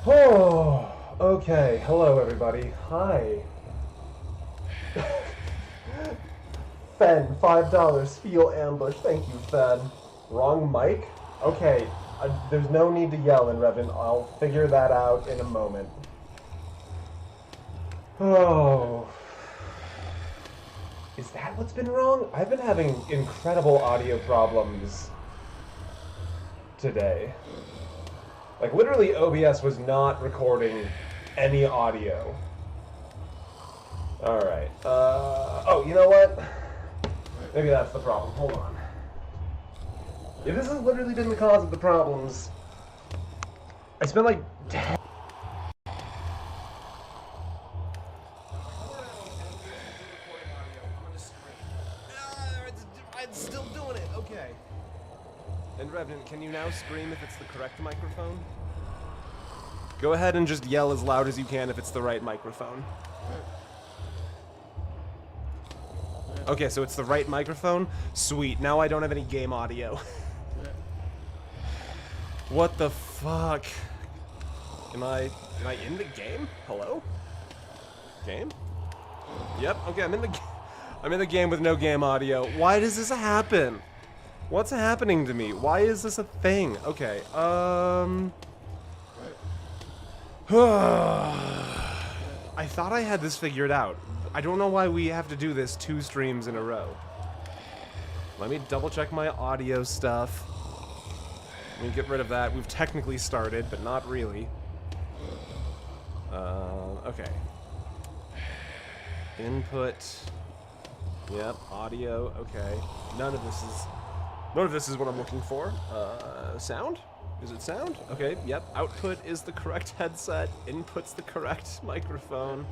Oh, okay. Hello, everybody. Hi. Fen, $5. Feel ambush. Thank you, Fen. Wrong mic? Okay. There's no need to yell in Revan. I'll figure that out in a moment. Oh. Is that what's been wrong? I've been having incredible audio problems today. Like, literally, OBS was not recording any audio. Alright. Oh, you know what? Maybe that's the problem. Hold on. If this has literally been the cause of the problems, I spent like 10... It's still doing it. Okay. And Revenant, can you now scream if it's the correct microphone? Go ahead and just yell as loud as you can if it's the right microphone. Okay, so it's the right microphone? Sweet, now I don't have any game audio. What the fuck? Am I in the game? Hello? Game? Yep, okay, I'm in the game with no game audio. Why does this happen? What's happening to me? Why is this a thing? Okay, I thought I had this figured out. I don't know why we have to do this 2 streams in a row. Let me double check my audio stuff. Let me get rid of that. We've technically started, but not really. Okay. Input. Yep, audio, okay. None of this is what I'm looking for. Sound? Is it sound? Okay, yep. Output is the correct headset. Input's the correct microphone.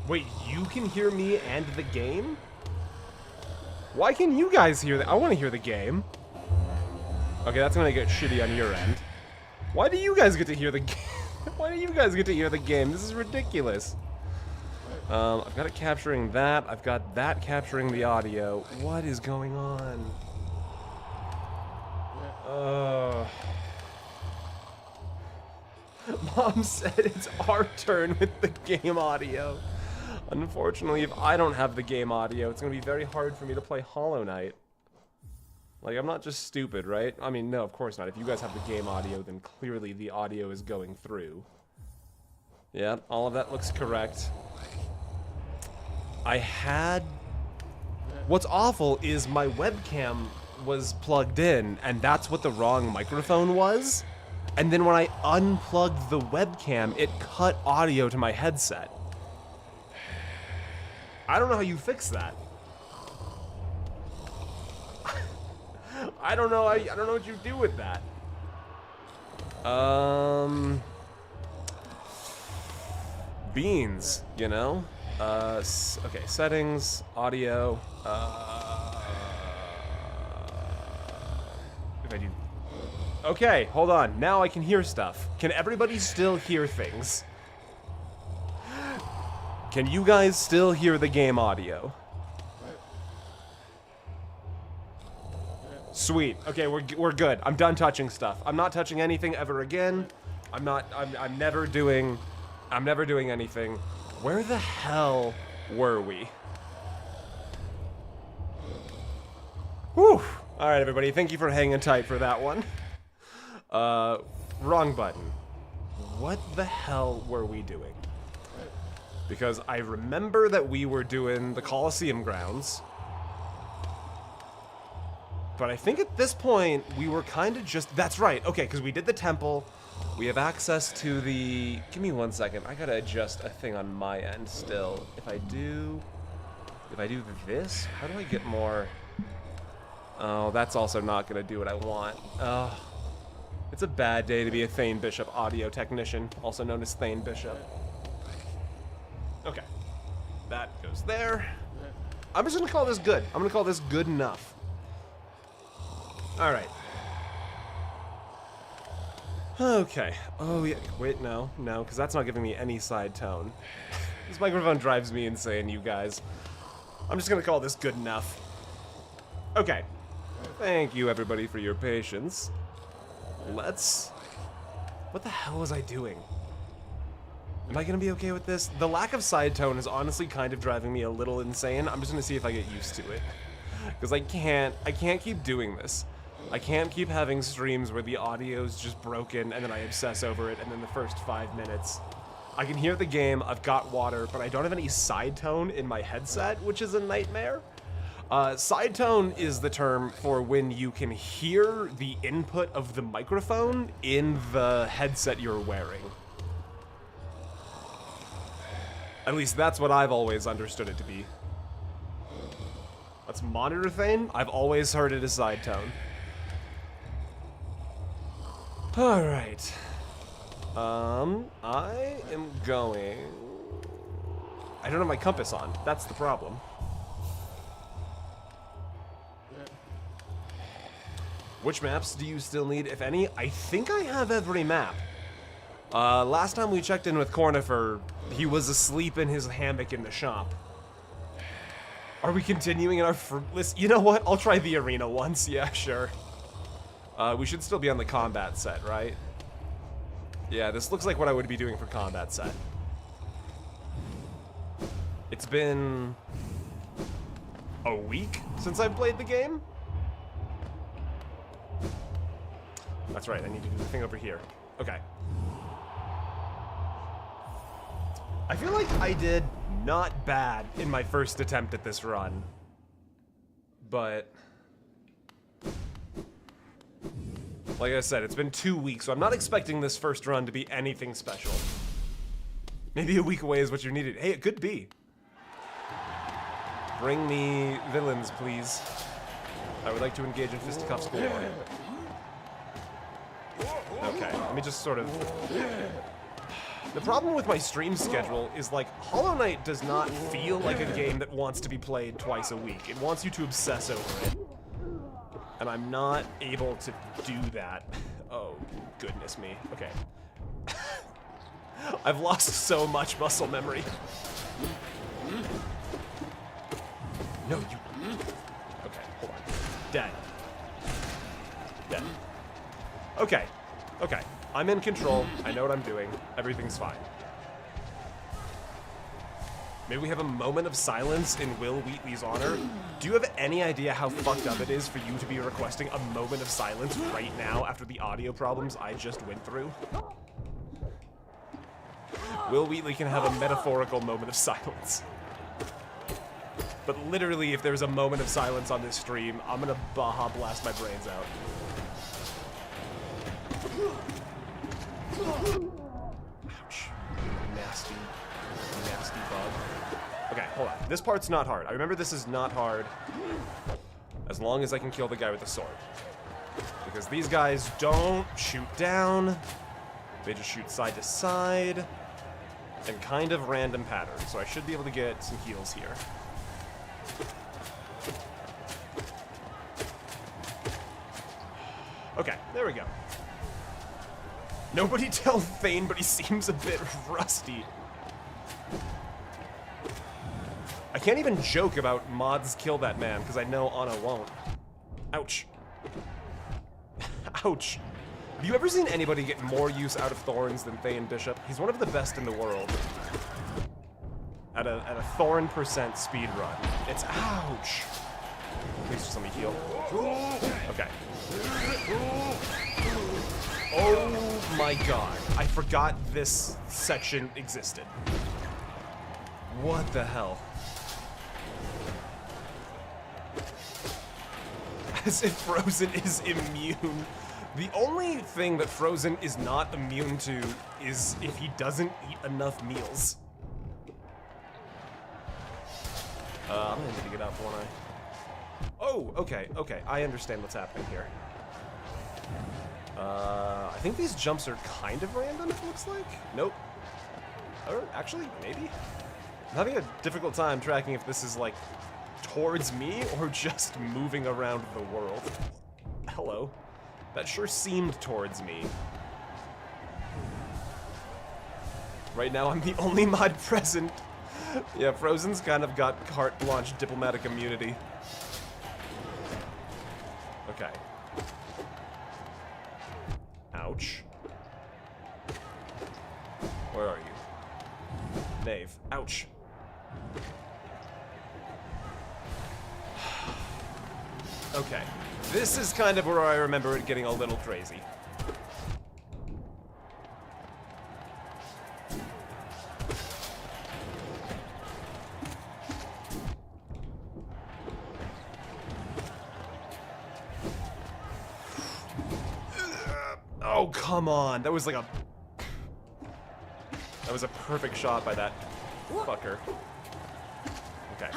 Wait, you can hear me and the game? Why can you guys hear that? I want to hear the game. Okay, that's gonna get shitty on your end. Why do you guys get to hear the game? Why do you guys get to hear the game? This is ridiculous. I've got it capturing that. I've got that capturing the audio. What is going on? Mom said it's our turn with the game audio. Unfortunately, if I don't have the game audio, it's gonna be very hard for me to play Hollow Knight. Like, I'm not just stupid, right? I mean, no, of course not. If you guys have the game audio, then clearly the audio is going through. Yeah, all of that looks correct. What's awful is my webcam was plugged in, and that's what the wrong microphone was. And then when I unplugged the webcam, it cut audio to my headset. I don't know how you fix that. I don't know what you do with that. Beans, you know? Okay, settings, audio, if I do... Okay, hold on, now I can hear stuff. Can everybody still hear things? Can you guys still hear the game audio? Sweet. Okay, we're good. I'm done touching stuff. I'm not touching anything ever again. I'm never doing anything. Where the hell were we? Whew. Alright, everybody, thank you for hanging tight for that one. Wrong button. What the hell were we doing? Because I remember that we were doing the Colosseum grounds. But I think at this point, we were kind of just... That's right, okay, because we did the temple. We have access to the... Give me 1 second. I gotta adjust a thing on my end still. If I do this, how do I get more... Oh, that's also not gonna do what I want. It's a bad day to be a Thane Bishop audio technician, also known as Thane Bishop. Okay. That goes there. I'm just gonna call this good. I'm gonna call this good enough. Alright. Okay. Oh, yeah. Wait, no, because that's not giving me any side tone. This microphone drives me insane, you guys. I'm just gonna call this good enough. Okay. Thank you, everybody, for your patience. What the hell was I doing? Am I gonna be okay with this? The lack of side tone is honestly kind of driving me a little insane. I'm just gonna see if I get used to it. Because I can't keep doing this. I can't keep having streams where the audio's just broken and then I obsess over it, and then the first 5 minutes I can hear the game, I've got water, but I don't have any side tone in my headset, which is a nightmare. Side tone is the term for when you can hear the input of the microphone in the headset you're wearing. At least that's what I've always understood it to be. That's monitor thing? I've always heard it as side tone. Alright. I am going... I don't have my compass on. That's the problem. Which maps do you still need, if any? I think I have every map. Last time we checked in with Cornifer, he was asleep in his hammock in the shop. Are we continuing in our fruitless? You know what? I'll try the arena once. Yeah, sure. We should still be on the combat set, right? Yeah, this looks like what I would be doing for combat set. It's been a week since I've played the game. That's right, I need to do the thing over here. Okay. I feel like I did not bad in my first attempt at this run. But like I said, it's been 2 weeks, so I'm not expecting this first run to be anything special. Maybe a week away is what you needed. Hey, it could be. Bring me villains, please. I would like to engage in fisticuffs galore. Okay, let me just sort of... The problem with my stream schedule is, like, Hollow Knight does not feel like a game that wants to be played twice a week. It wants you to obsess over it. And I'm not able to do that. Oh, goodness me. Okay. I've lost so much muscle memory. No, you... Okay, hold on. Dead. Dead. Okay. Okay. I'm in control. I know what I'm doing. Everything's fine. Maybe we have a moment of silence in Will Wheatley's honor. Do you have any idea how fucked up it is for you to be requesting a moment of silence right now after the audio problems I just went through? Will Wheatley can have a metaphorical moment of silence. But literally, if there's a moment of silence on this stream, I'm gonna Baja blast my brains out. Ouch. Nasty, nasty bug. Okay, hold on. This part's not hard. I remember this is not hard as long as I can kill the guy with the sword. Because these guys don't shoot down. They just shoot side to side in kind of random patterns. So I should be able to get some heals here. Okay, there we go. Nobody tell Thane, but he seems a bit rusty. I can't even joke about mods kill that man, because I know Anna won't. Ouch. Ouch. Have you ever seen anybody get more use out of Thorns than Thane Bishop? He's one of the best in the world. At a Thorn % speed run. It's ouch. Please just let me heal. Okay. Oh my god. I forgot this section existed. What the hell? As if Frozen is immune. The only thing that Frozen is not immune to is if he doesn't eat enough meals. I'm gonna need to get up, won't I? Oh, okay, okay. I understand what's happening here. I think these jumps are kind of random, it looks like. Nope. Or actually, maybe? I'm having a difficult time tracking if this is, like, towards me or just moving around the world. Hello. That sure seemed towards me. Right now, I'm the only mod present. Yeah, Frozen's kind of got carte blanche diplomatic immunity. Okay. Ouch. Where are you? Knave. Ouch. Okay. This is kind of where I remember it getting a little crazy. Oh, come on. That was like a... That was a perfect shot by that fucker. Okay.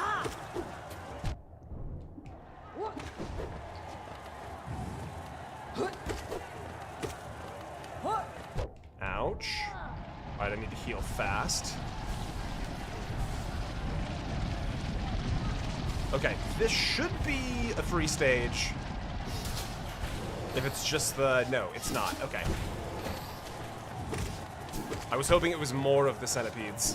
Ouch. Alright, I need to heal fast. Okay, this should be a free stage. If it's just the... No, it's not. Okay. I was hoping it was more of the centipedes.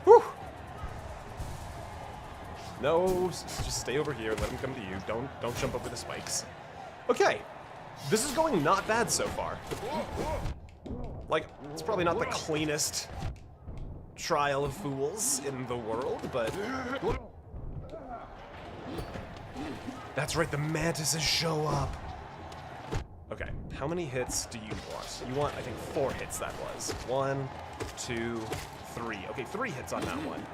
Whew. No, just stay over here. Let him come to you. Don't jump over the spikes. Okay. This is going not bad so far. Like, it's probably not the cleanest trial of fools in the world, but... That's right, the Mantises show up. Okay, how many hits do you want? You want, I think, 4 hits that was. 1, 2, 3. Okay, 3 hits on that one.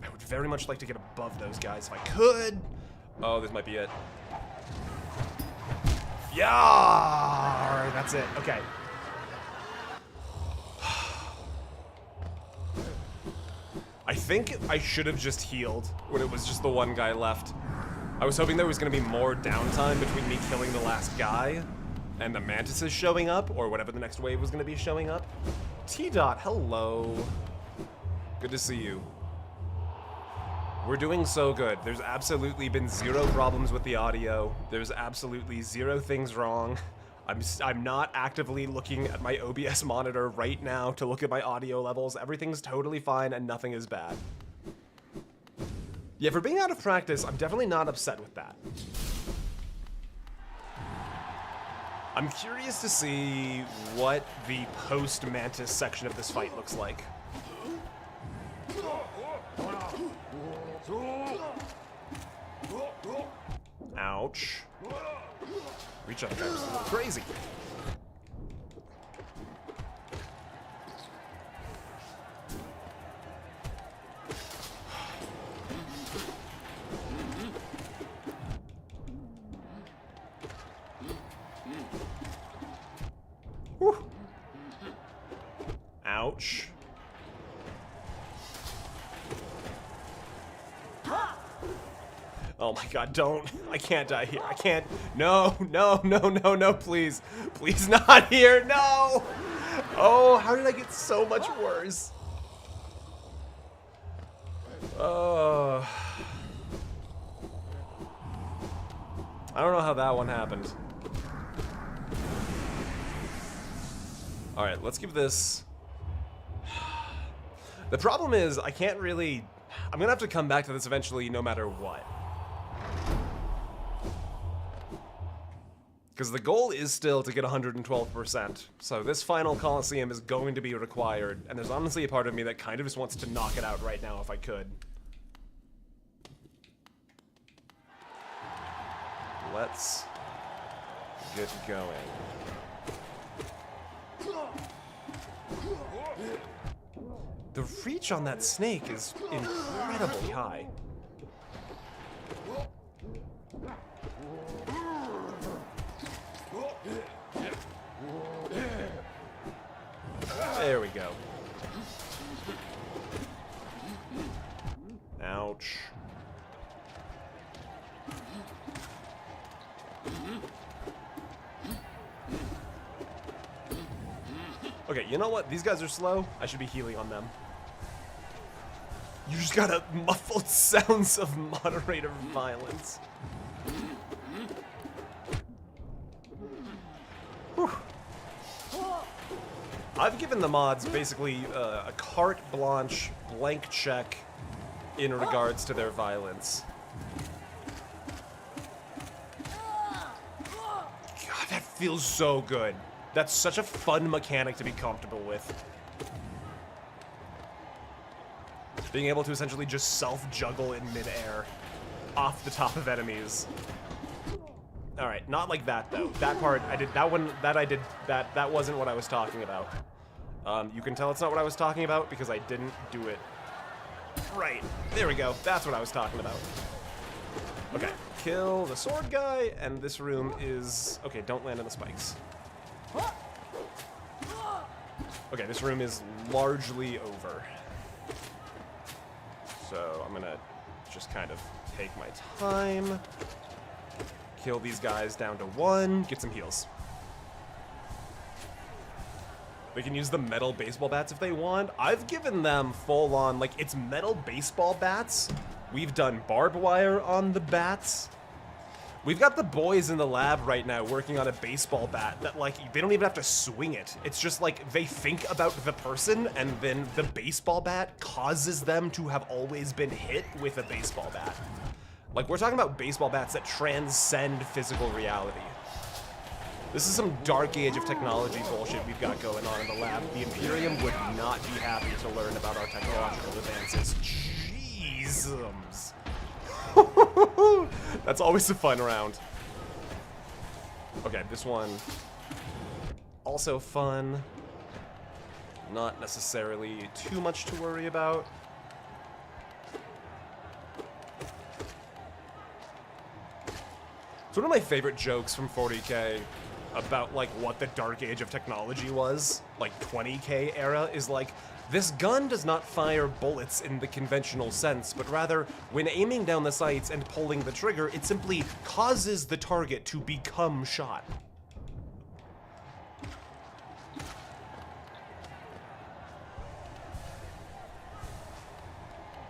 I would very much like to get above those guys if I could. Oh, this might be it. Yeah! Alright, that's it. Okay. I think I should have just healed when it was just the one guy left. I was hoping there was going to be more downtime between me killing the last guy and the Mantises showing up, or whatever the next wave was going to be showing up. T-Dot, hello. Good to see you. We're doing so good. There's absolutely been 0 problems with the audio. There's absolutely 0 things wrong. I'm not actively looking at my OBS monitor right now to look at my audio levels. Everything's totally fine and nothing is bad. Yeah, for being out of practice, I'm definitely not upset with that. I'm curious to see what the post-Mantis section of this fight looks like. Ouch. Reach up there, it's a little crazy. Whew. Ouch. Oh my god, don't. I can't die here. I can't. No, no, no, no, no, please. Please not here. No. Oh, how did I get so much worse? Oh. I don't know how that one happened. Alright, let's give this... The problem is, I can't really... I'm gonna have to come back to this eventually no matter what. Because the goal is still to get 112%, so this final Colosseum is going to be required, and there's honestly a part of me that kind of just wants to knock it out right now if I could. Let's get going. The reach on that snake is incredibly high. There we go. Ouch. Okay, you know what? These guys are slow. I should be healing on them. You just got a muffled sounds of moderator violence. Whew. I've given the mods basically a carte blanche, blank check in regards to their violence. God, that feels so good. That's such a fun mechanic to be comfortable with. Being able to essentially just self-juggle in midair off the top of enemies. All right, not like that though. That part I did. That one that I did. That wasn't what I was talking about. You can tell it's not what I was talking about because I didn't do it right. There we go. That's what I was talking about. Okay, kill the sword guy, and this room is okay. Don't land on the spikes. Okay, this room is largely over. So I'm gonna just kind of take my time. Kill these guys down to 1, get some heals. They can use the metal baseball bats if they want. I've given them full on, like, it's metal baseball bats. We've done barbed wire on the bats. We've got the boys in the lab right now working on a baseball bat that, like, they don't even have to swing it. It's just like they think about the person and then the baseball bat causes them to have always been hit with a baseball bat. Like, we're talking about baseball bats that transcend physical reality. This is some dark age of technology bullshit we've got going on in the lab. The Imperium would not be happy to learn about our technological advances. Jeezums. That's always a fun round. Okay, this one also fun. Not necessarily too much to worry about. It's one of my favorite jokes from 40K about, like, what the dark age of technology was, like 20K era, is like, this gun does not fire bullets in the conventional sense, but rather, when aiming down the sights and pulling the trigger, it simply causes the target to become shot.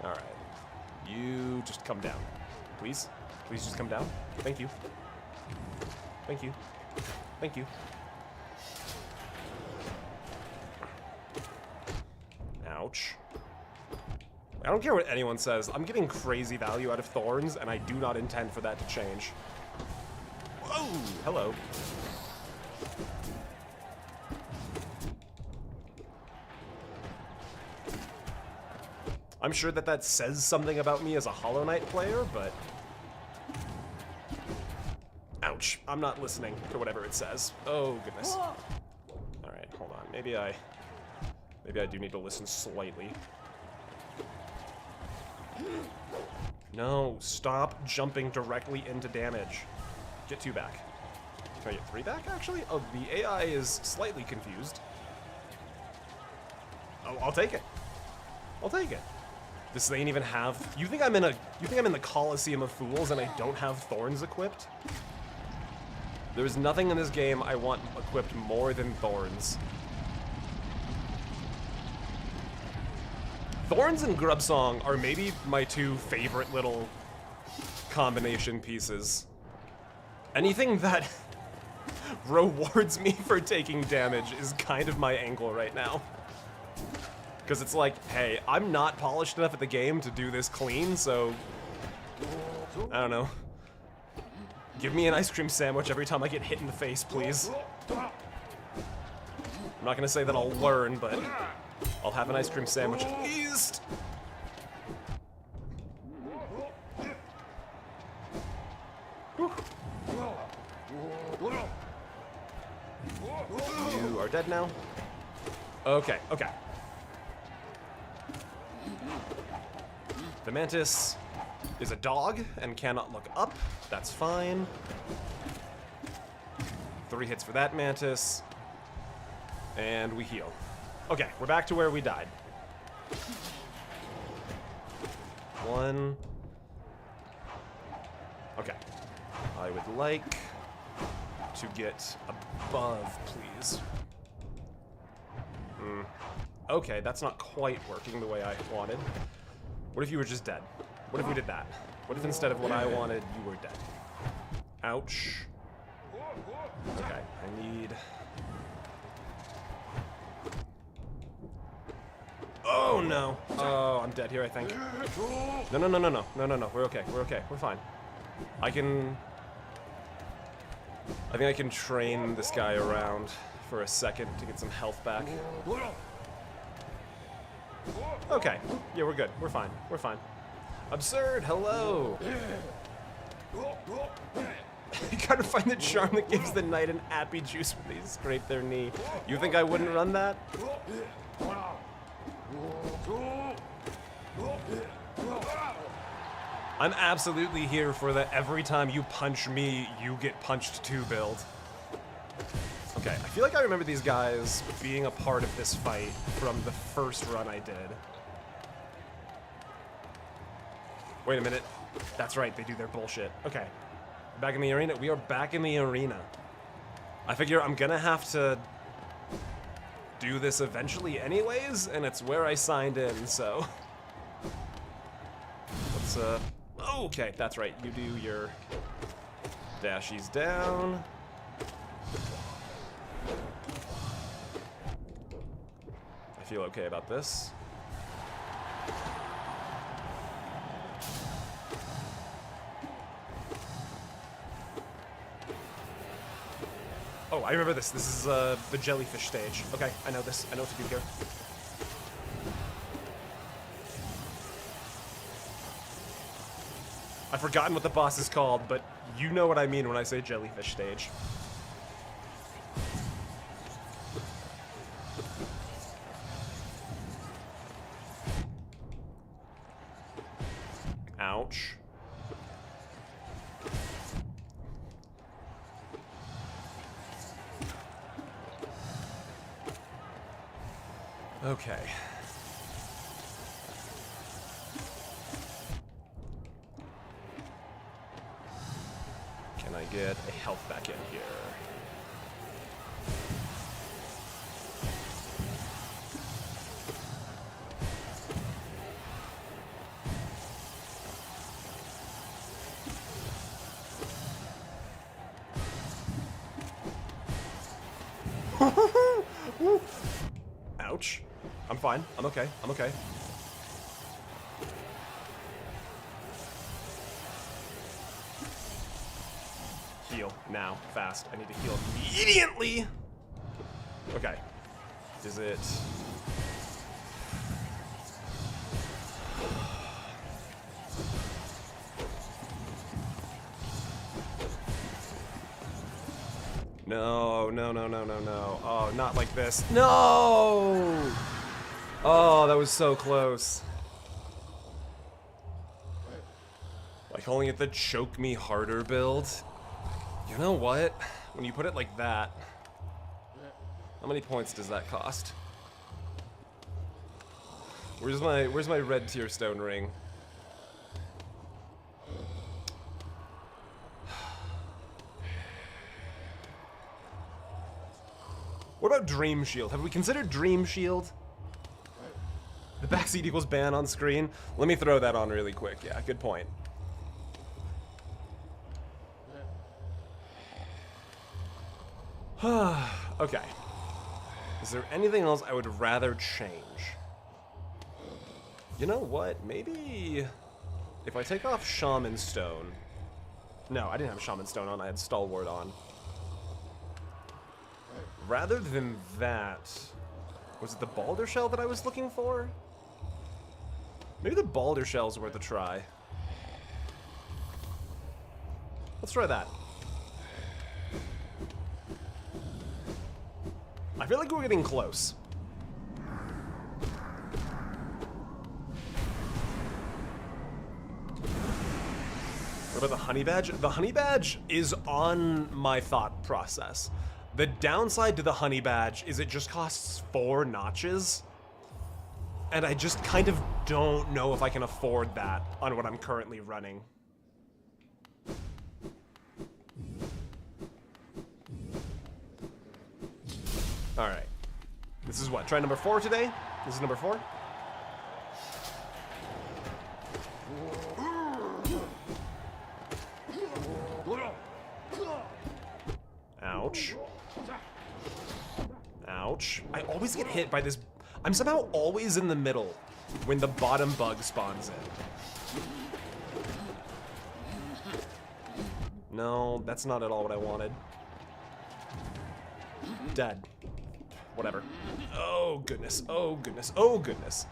Alright. You just come down. Please? Please just come down. Thank you. Thank you. Thank you. Ouch. I don't care what anyone says. I'm getting crazy value out of thorns, and I do not intend for that to change. Whoa! Hello. I'm sure that that says something about me as a Hollow Knight player, but... Ouch. I'm not listening to whatever it says. Oh, goodness. Alright, hold on. Maybe I do need to listen slightly. No, stop jumping directly into damage. Get 2 back. Can I get 3 back, actually? Oh, the AI is slightly confused. Oh, I'll take it. I'll take it. This ain't even have... You think I'm in the Colosseum of Fools and I don't have thorns equipped? There's nothing in this game I want equipped more than thorns. Thorns and Grubsong are maybe my 2 favorite little combination pieces. Anything that rewards me for taking damage is kind of my angle right now. Because it's like, hey, I'm not polished enough at the game to do this clean, so... I don't know. Give me an ice cream sandwich every time I get hit in the face, please. I'm not gonna say that I'll learn, but I'll have an ice cream sandwich at least. Whew. You are dead now. Okay, okay. The Mantis is a dog and cannot look up. That's fine. 3 hits for that Mantis. And we heal. Okay, we're back to where we died. 1. Okay. I would like to get above, please. Okay, that's not quite working the way I wanted. What if you were just dead? What if we did that? What if instead of what I wanted, you were dead? Ouch. Okay, I need... Oh no. Oh, I'm dead here, I think. No, no, no, no, no, no, no, no. We're okay. We're okay. We're fine. I think I can train this guy around for a second to get some health back. Okay. Yeah, we're good. We're fine. We're fine. Absurd. Hello. You gotta find the charm that gives the knight an appy juice when they scrape their knee. You think I wouldn't run that? I'm absolutely here for the every time you punch me, you get punched too build. Okay, I feel like I remember these guys being a part of this fight from the first run I did. Wait a minute. That's right, they do their bullshit. Okay. Back in the arena? We are back in the arena. I figure I'm gonna have to do this eventually anyways, and it's where I signed in, so... Let's, okay, that's right. You do your dashies down. I feel okay about this. Oh, I remember this. This is the jellyfish stage. Okay, I know this. I know what to do here. I've forgotten what the boss is called, but you know what I mean when I say jellyfish stage. Ouch. Okay. Can I get a health back in here? Ouch. I'm fine. I'm okay. I'm okay. Heal. Now. Fast. I need to heal immediately! Okay. Is it... No, no, no, no, no, no. Oh, not like this. No! Oh, that was so close. Like calling it the choke me harder build. You know what? When you put it like that, how many points does that cost? Where's my red tier stone ring? What about Dream Shield? Have we considered Dream Shield? The backseat equals ban on screen? Let me throw that on really quick. Yeah, good point. Okay. Is there anything else I would rather change? You know what? Maybe if I take off Shaman Stone. No, I didn't have Shaman Stone on. I had Stalwart on. Rather than that, was it the Balder Shell that I was looking for? Maybe the Balder Shell's worth a try. Let's try that. I feel like we're getting close. What about the honey badge? The honey badge is on my thought process. The downside to the honey badge is it just costs 4 notches. And I just kind of don't know if I can afford that on what I'm currently running. Alright. This is what? Try number 4 today? This is number 4? Ouch. Ouch. I always get hit by this... I'm somehow always in the middle when the bottom bug spawns in. No, that's not at all what I wanted. Dead. Whatever. Oh goodness, oh goodness, oh goodness.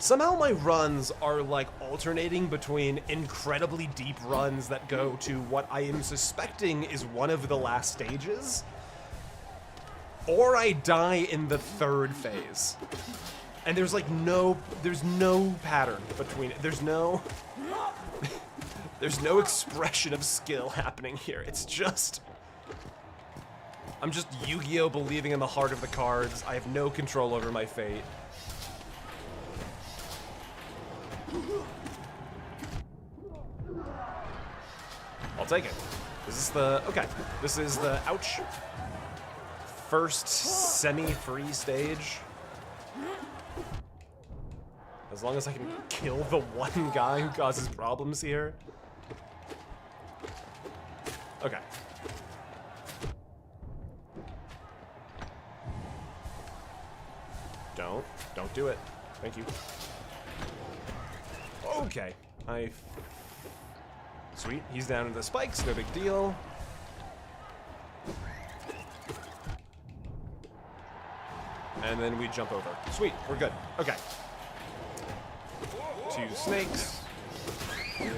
Somehow my runs are like alternating between incredibly deep runs that go to what I am suspecting is one of the last stages, or I die in the third phase. And there's like no pattern between it. There's no expression of skill happening here. It's just, I'm just Yu-Gi-Oh! Believing in the heart of the cards. I have no control over my fate. I'll take it. This is the, ouch, first semi-free stage. As long as I can kill the one guy who causes problems here. Okay. Don't do it. Thank you. Okay. Sweet, he's down in the spikes, no big deal. And then we jump over. Sweet, we're good. Okay. 2 snakes.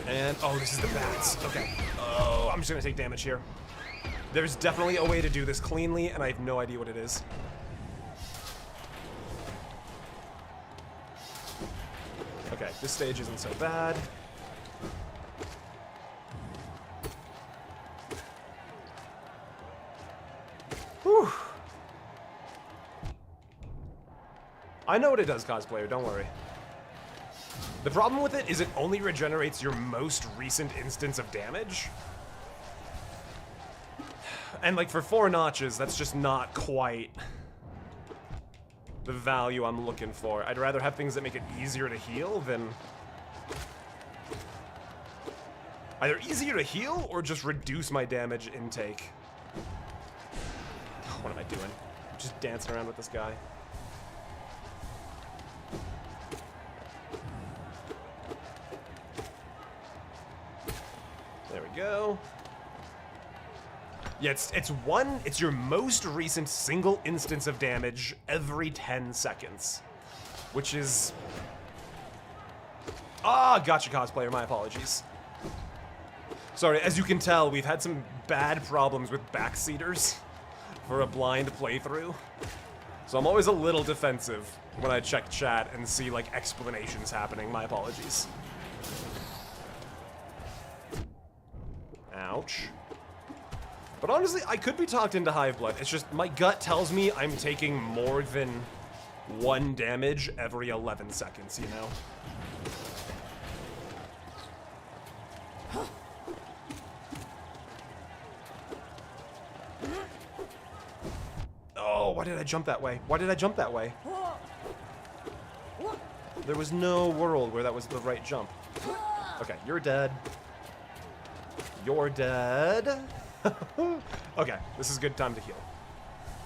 And, oh, this is the bats. Okay. Oh, I'm just gonna take damage here. There's definitely a way to do this cleanly, and I have no idea what it is. Okay, this stage isn't so bad. Whew. I know what it does, cosplayer, don't worry. The problem with it is it only regenerates your most recent instance of damage. And like for 4 notches, that's just not quite the value I'm looking for. I'd rather have things that make it easier to heal than... either easier to heal or just reduce my damage intake. What am I doing? Just dancing around with this guy. There we go. Yeah, it's your most recent single instance of damage every 10 seconds. Which is... Ah, gotcha, cosplayer, my apologies. Sorry, as you can tell, we've had some bad problems with backseaters for a blind playthrough. So I'm always a little defensive when I check chat and see, like, explanations happening. My apologies. Ouch. But honestly, I could be talked into Hive Blood. It's just my gut tells me I'm taking more than 1 damage every 11 seconds, you know? Oh, why did I jump that way? Why did I jump that way? There was no world where that was the right jump. Okay, you're dead. You're dead. Okay, this is a good time to heal.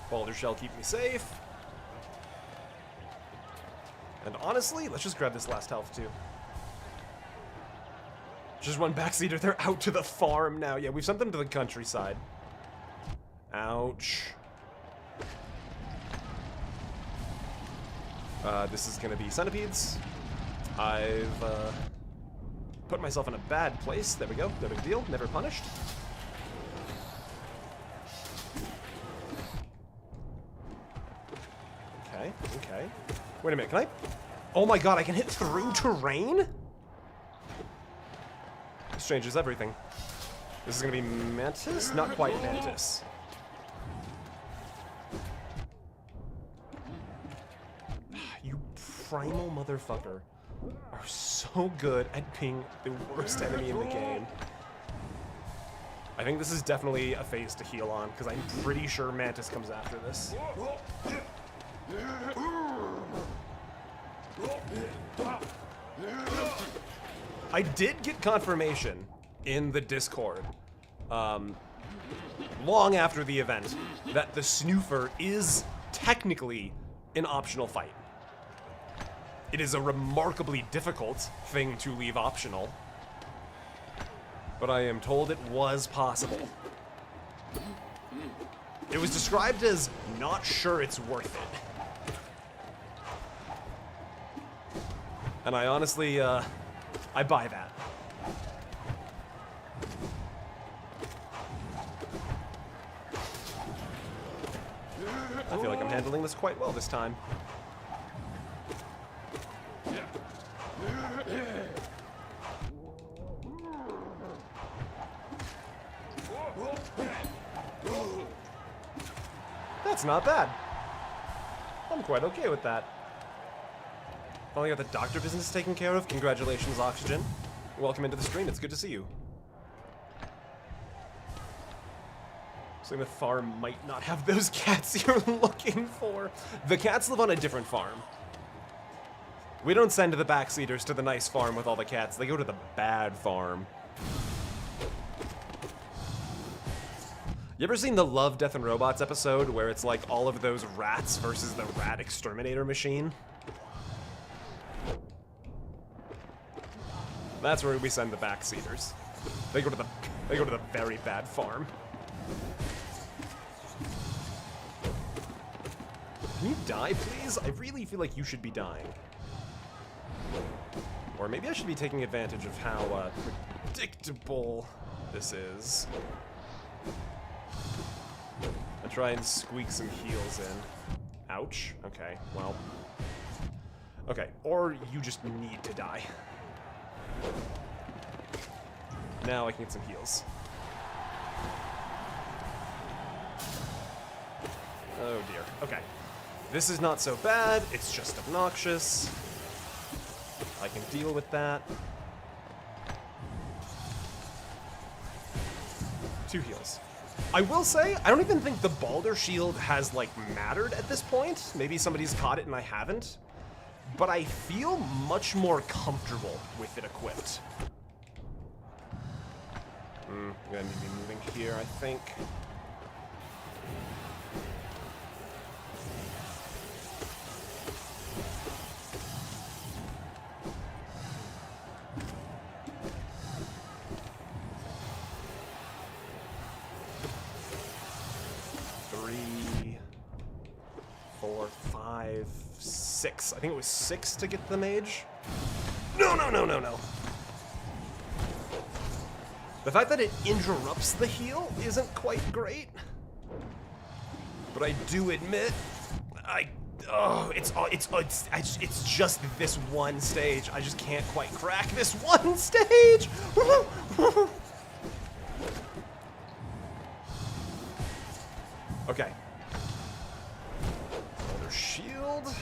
Boulder Shell keep me safe. And honestly, let's just grab this last health too. Just one backseater, they're out to the farm now. Yeah, we've sent them to the countryside. Ouch. This is gonna be centipedes. I've put myself in a bad place. There we go, no big deal, never punished. Okay. Wait a minute, can I? Oh my god, I can hit through terrain? This changes everything. This is gonna be Mantis? Not quite Mantis. You primal motherfucker are so good at being the worst enemy in the game. I think this is definitely a phase to heal on, because I'm pretty sure Mantis comes after this. I did get confirmation in the Discord, long after the event, that the Snoofer is technically an optional fight. It is a remarkably difficult thing to leave optional. But I am told it was possible. It was described as not sure it's worth it. And I honestly, I buy that. I feel like I'm handling this quite well this time. That's not bad. I'm quite okay with that. Finally got the doctor business taken care of. Congratulations, Oxygen. Welcome into the stream. It's good to see you. So the farm might not have those cats you're looking for. The cats live on a different farm. We don't send the backseaters to the nice farm with all the cats. They go to the bad farm. You ever seen the Love, Death, and Robots episode where it's like all of those rats versus the rat exterminator machine? That's where we send the backseaters. They go to the very bad farm. Can you die, please? I really feel like you should be dying. Or maybe I should be taking advantage of how predictable this is. I try and squeak some heals in. Ouch. Okay, well. Okay, or you just need to die. Now I can get some heals. Oh dear. Okay. This is not so bad. It's just obnoxious. I can deal with that. 2 heals. I will say, I don't even think the Balder shield has, like, mattered at this point. Maybe somebody's caught it and I haven't. But I feel much more comfortable with it equipped. I'm gonna need to be moving here, I think. I think it was 6 to get the mage. No, no, no, no, no. The fact that it interrupts the heal isn't quite great. But I do admit, it's just this one stage. I just can't quite crack this one stage. Okay. Another shield.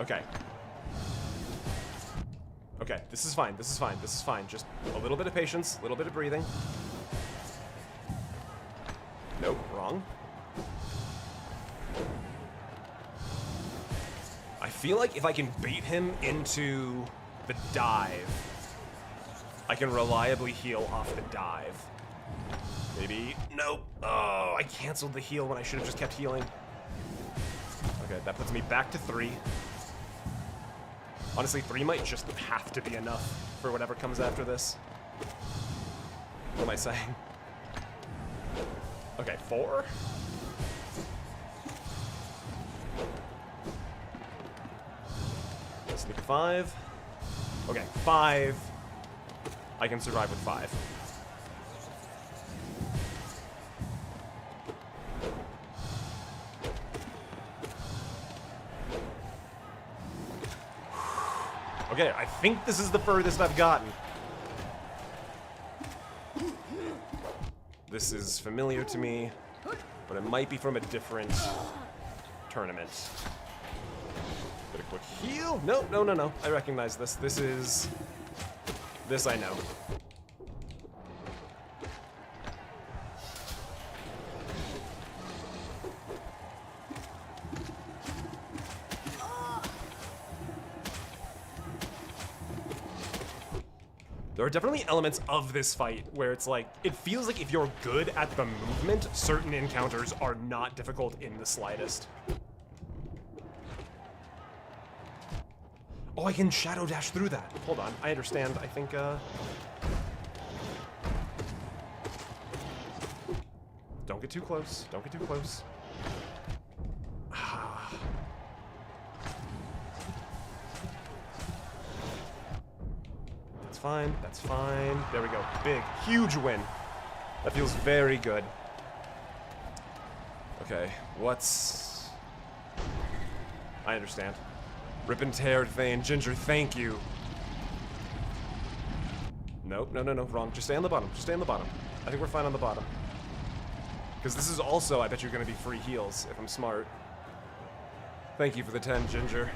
Okay. Okay, this is fine, this is fine, this is fine. Just a little bit of patience, a little bit of breathing. Nope, wrong. I feel like if I can bait him into the dive, I can reliably heal off the dive. Maybe, nope. Oh, I canceled the heal when I should have just kept healing. Okay, that puts me back to 3. Honestly, 3 might just have to be enough for whatever comes after this. What am I saying? Okay, 4. Sneak 5. Okay, 5. I can survive with 5. Okay, I think this is the furthest I've gotten. This is familiar to me, but it might be from a different tournament. Get a quick heal. No, no, no, no. I recognize this. This I know. There are definitely elements of this fight where it's like, it feels like if you're good at the movement, certain encounters are not difficult in the slightest. Oh, I can shadow dash through that. Hold on, I understand. I think, don't get too close. Don't get too close. That's fine. That's fine. There we go. Big, huge win. That feels very good. Okay, what's... I understand. Rip and tear, Thane. Ginger, thank you. Nope, no, wrong. Just stay on the bottom. Just stay on the bottom. I think we're fine on the bottom. Because this is also, I bet you're going to be free heals, if I'm smart. Thank you for the 10, Ginger.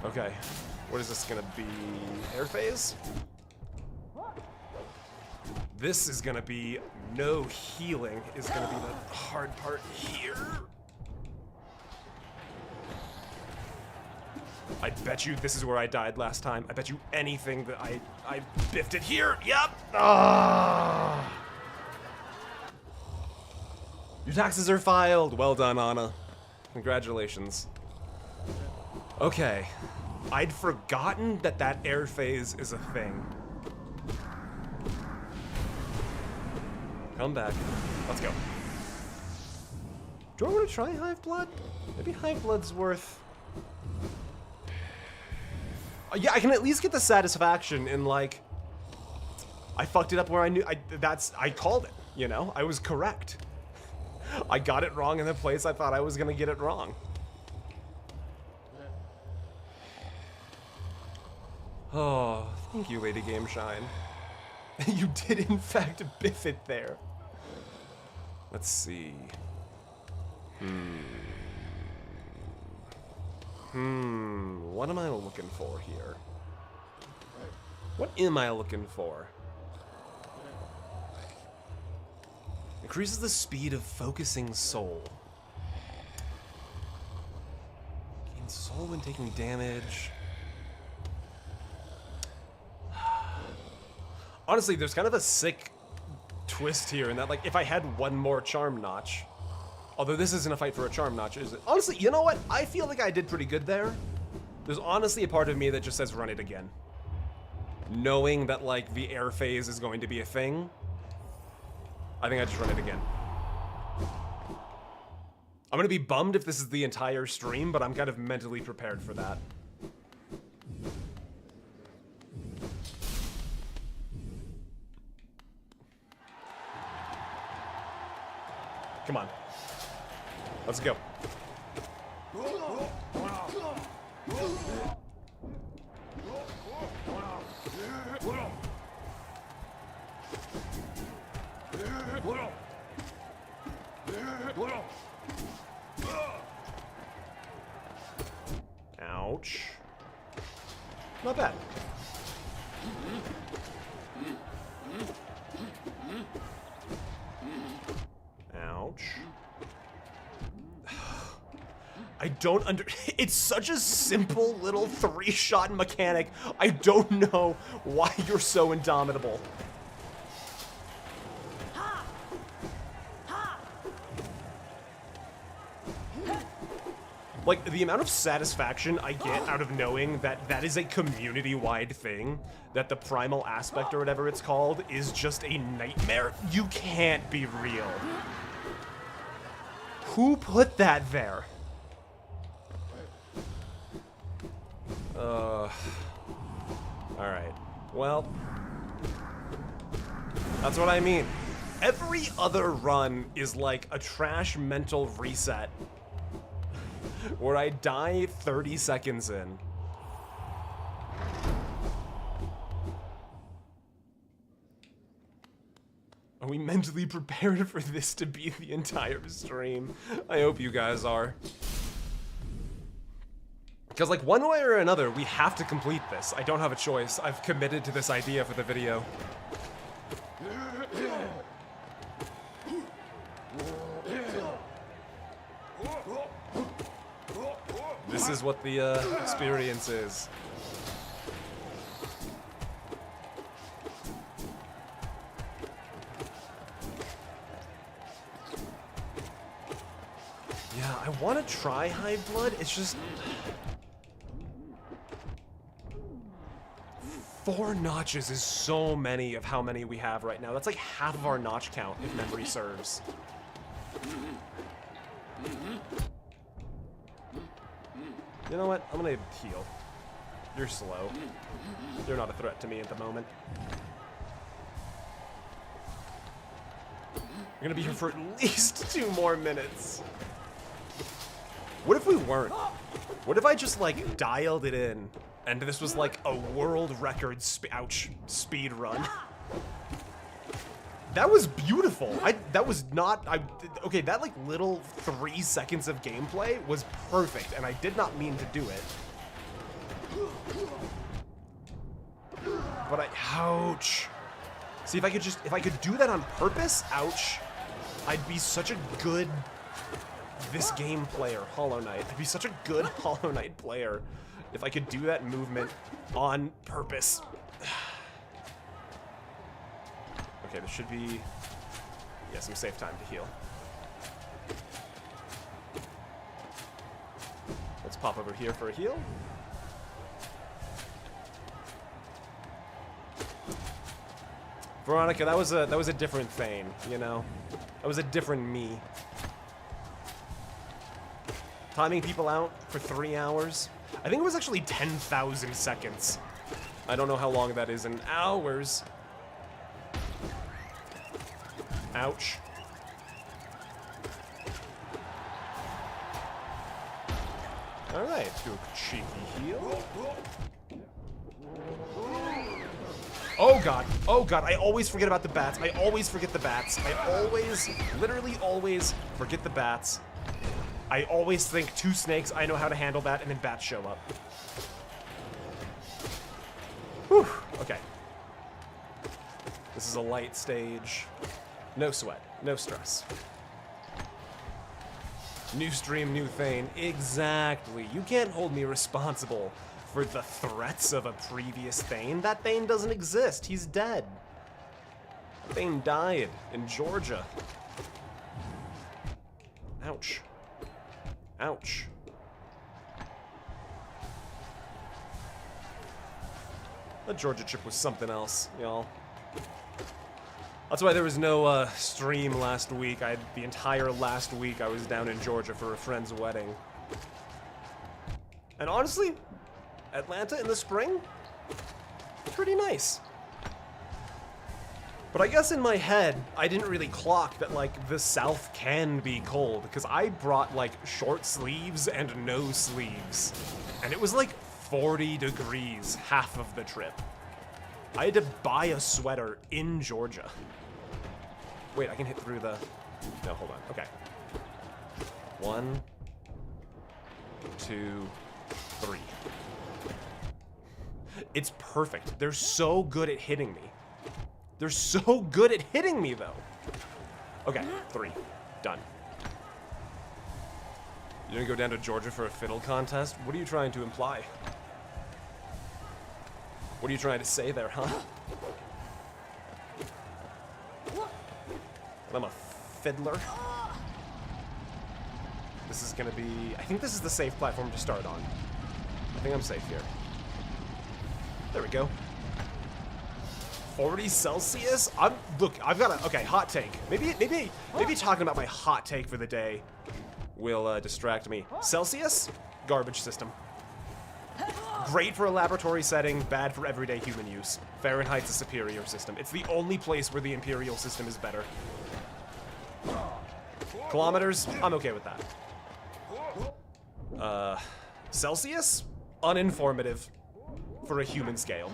Okay. What is this going to be? Air phase? This is going to be no healing, is going to be the hard part here. I bet you this is where I died last time. I bet you anything that I biffed it here. Yep. Ah. Your taxes are filed. Well done, Anna. Congratulations. Okay. I'd forgotten that that air phase is a thing. Come back. Let's go. Do I want to try Hive Blood? Maybe Hive Blood's worth... yeah, I can at least get the satisfaction in, like... I fucked it up where I knew... I called it, you know? I was correct. I got it wrong in the place I thought I was gonna get it wrong. Oh, thank you, Lady Game Shine. You did, in fact, biff it there. Let's see. What am I looking for here? What am I looking for? Increases the speed of focusing soul. Gain soul when taking damage. Honestly, there's kind of a sick twist here in that, like, if I had one more charm notch, although this isn't a fight for a charm notch, is it? Honestly, you know what? I feel like I did pretty good there. There's honestly a part of me that just says run it again. Knowing that, like, the air phase is going to be a thing, I think I just run it again. I'm gonna be bummed if this is the entire stream, but I'm kind of mentally prepared for that. Come on. Let's go. Ouch. Not bad. Ouch. I don't it's such a simple little 3-shot mechanic. I don't know why you're so indomitable. Like, the amount of satisfaction I get out of knowing that that is a community-wide thing, that the primal aspect or whatever it's called is just a nightmare. You can't be real. Who put that there? Alright. Well, that's what I mean. Every other run is like a trash mental reset where I die 30 seconds in. Are we mentally prepared for this to be the entire stream? I hope you guys are. Because, like, one way or another, we have to complete this. I don't have a choice. I've committed to this idea for the video. This is what the experience is. Yeah, I want to try Hive Blood. It's just... 4 notches is so many of how many we have right now. That's like half of our notch count, if memory serves. You know what? I'm gonna heal. You're slow. You're not a threat to me at the moment. We're gonna be here for at least 2 more minutes. What if we weren't? What if I just, like, dialed it in, and this was, like, a world record speed run? That was beautiful. That was not, okay, that, like, little 3 seconds of gameplay was perfect, and I did not mean to do it. But ouch. See, if I could do that on purpose, ouch, I'd be such a good this game player, Hollow Knight. I'd be such a good Hollow Knight player if I could do that movement on purpose. Okay, there should be, yeah, some safe time to heal. Let's pop over here for a heal. Veronica, that was a different Thane, you know? That was a different me. Timing people out for 3 hours. I think it was actually 10,000 seconds. I don't know how long that is in hours. Ouch. Alright, do a cheeky heal. Oh god, I always forget about the bats. I always forget the bats. I always, literally always forget the bats. I always think 2 snakes, I know how to handle that, and then bats show up. Whew, okay. This is a light stage. No sweat, no stress. New stream, new Thane. Exactly. You can't hold me responsible for the threats of a previous Thane. That Thane doesn't exist. He's dead. Thane died in Georgia. Ouch. Ouch. The Georgia trip was something else, y'all. That's why there was no stream last week. The entire last week I was down in Georgia for a friend's wedding. And honestly, Atlanta in the spring, pretty nice. But I guess in my head, I didn't really clock that, like, the South can be cold, because I brought, like, short sleeves and no sleeves. And it was, like, 40 degrees half of the trip. I had to buy a sweater in Georgia. Wait, I can hit through the... No, hold on. Okay. 1, 2, 3. It's perfect. They're so good at hitting me. They're so good at hitting me, though. Okay, 3. Done. You're gonna go down to Georgia for a fiddle contest? What are you trying to imply? What are you trying to say there, huh? I'm a fiddler. This is gonna be... I think this is the safe platform to start on. I think I'm safe here. There we go. 40 Celsius? Look, I've got a... Okay, hot take. Maybe talking about my hot take for the day will distract me. Celsius? Garbage system. Great for a laboratory setting, bad for everyday human use. Fahrenheit's a superior system. It's the only place where the Imperial system is better. Kilometers? I'm okay with that. Celsius? Uninformative for a human scale.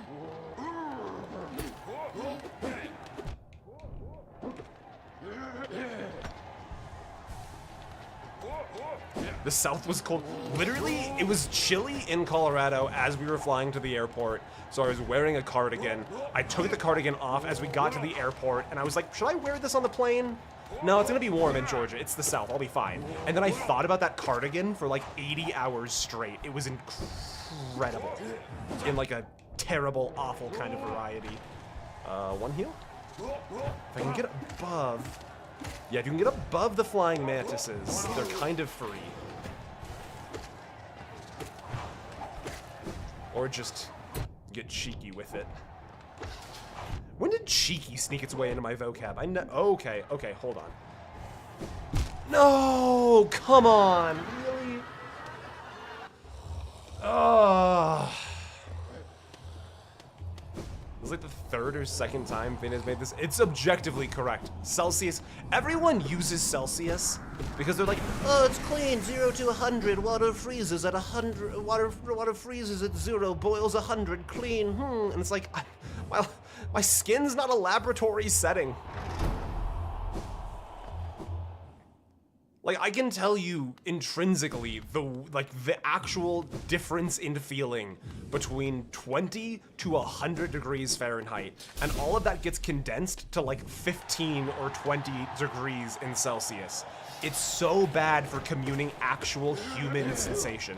The South was cold. Literally, it was chilly in Colorado as we were flying to the airport, so I was wearing a cardigan. I took the cardigan off as we got to the airport, and I was like, should I wear this on the plane? No, it's gonna be warm in Georgia. It's the South. I'll be fine. And then I thought about that cardigan for like 80 hours straight. It was incredible. In like a terrible, awful kind of variety. 1 heal? If I can get above... Yeah, if you can get above the flying mantises, they're kind of free. Or just Get cheeky with it. When did cheeky sneak its way into my vocab? I know. Okay, okay, hold on. No, come on, really? Ugh. It was like the third or second time Finn has made this. It's objectively correct. Celsius. Everyone uses Celsius because they're like, oh, it's clean, 0 to 100. Water freezes at 100. Water freezes at 0. Boils 100. Clean. And it's like, well, my skin's not a laboratory setting. Like, I can tell you intrinsically the actual difference in feeling between 20 to 100 degrees Fahrenheit, and all of that gets condensed to like 15 or 20 degrees in Celsius. It's so bad for communing actual human sensation.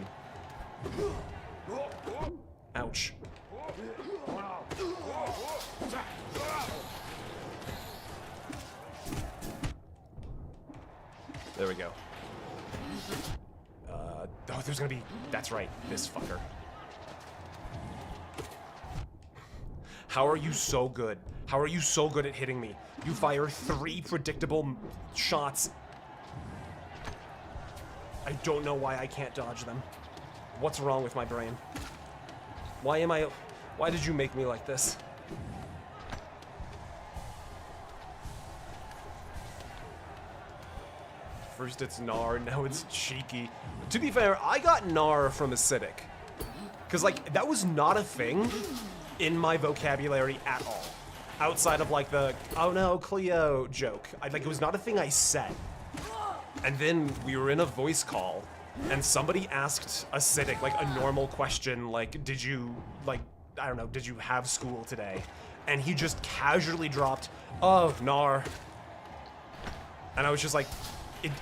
Ouch. There we go. Oh, there's gonna be... That's right, this fucker. How are you so good? How are you so good at hitting me? You fire 3 predictable shots. I don't know why I can't dodge them. What's wrong with my brain? Why did you make me like this? First it's Gnar, now it's Cheeky. To be fair, I got Gnar from Acidic. Cause like, that was not a thing in my vocabulary at all. Outside of like the, oh no, Cleo joke. It was not a thing I said. And then we were in a voice call, and somebody asked Acidic like a normal question, like, did you, like, I don't know, did you have school today? And he just casually dropped, oh, Gnar. And I was just like,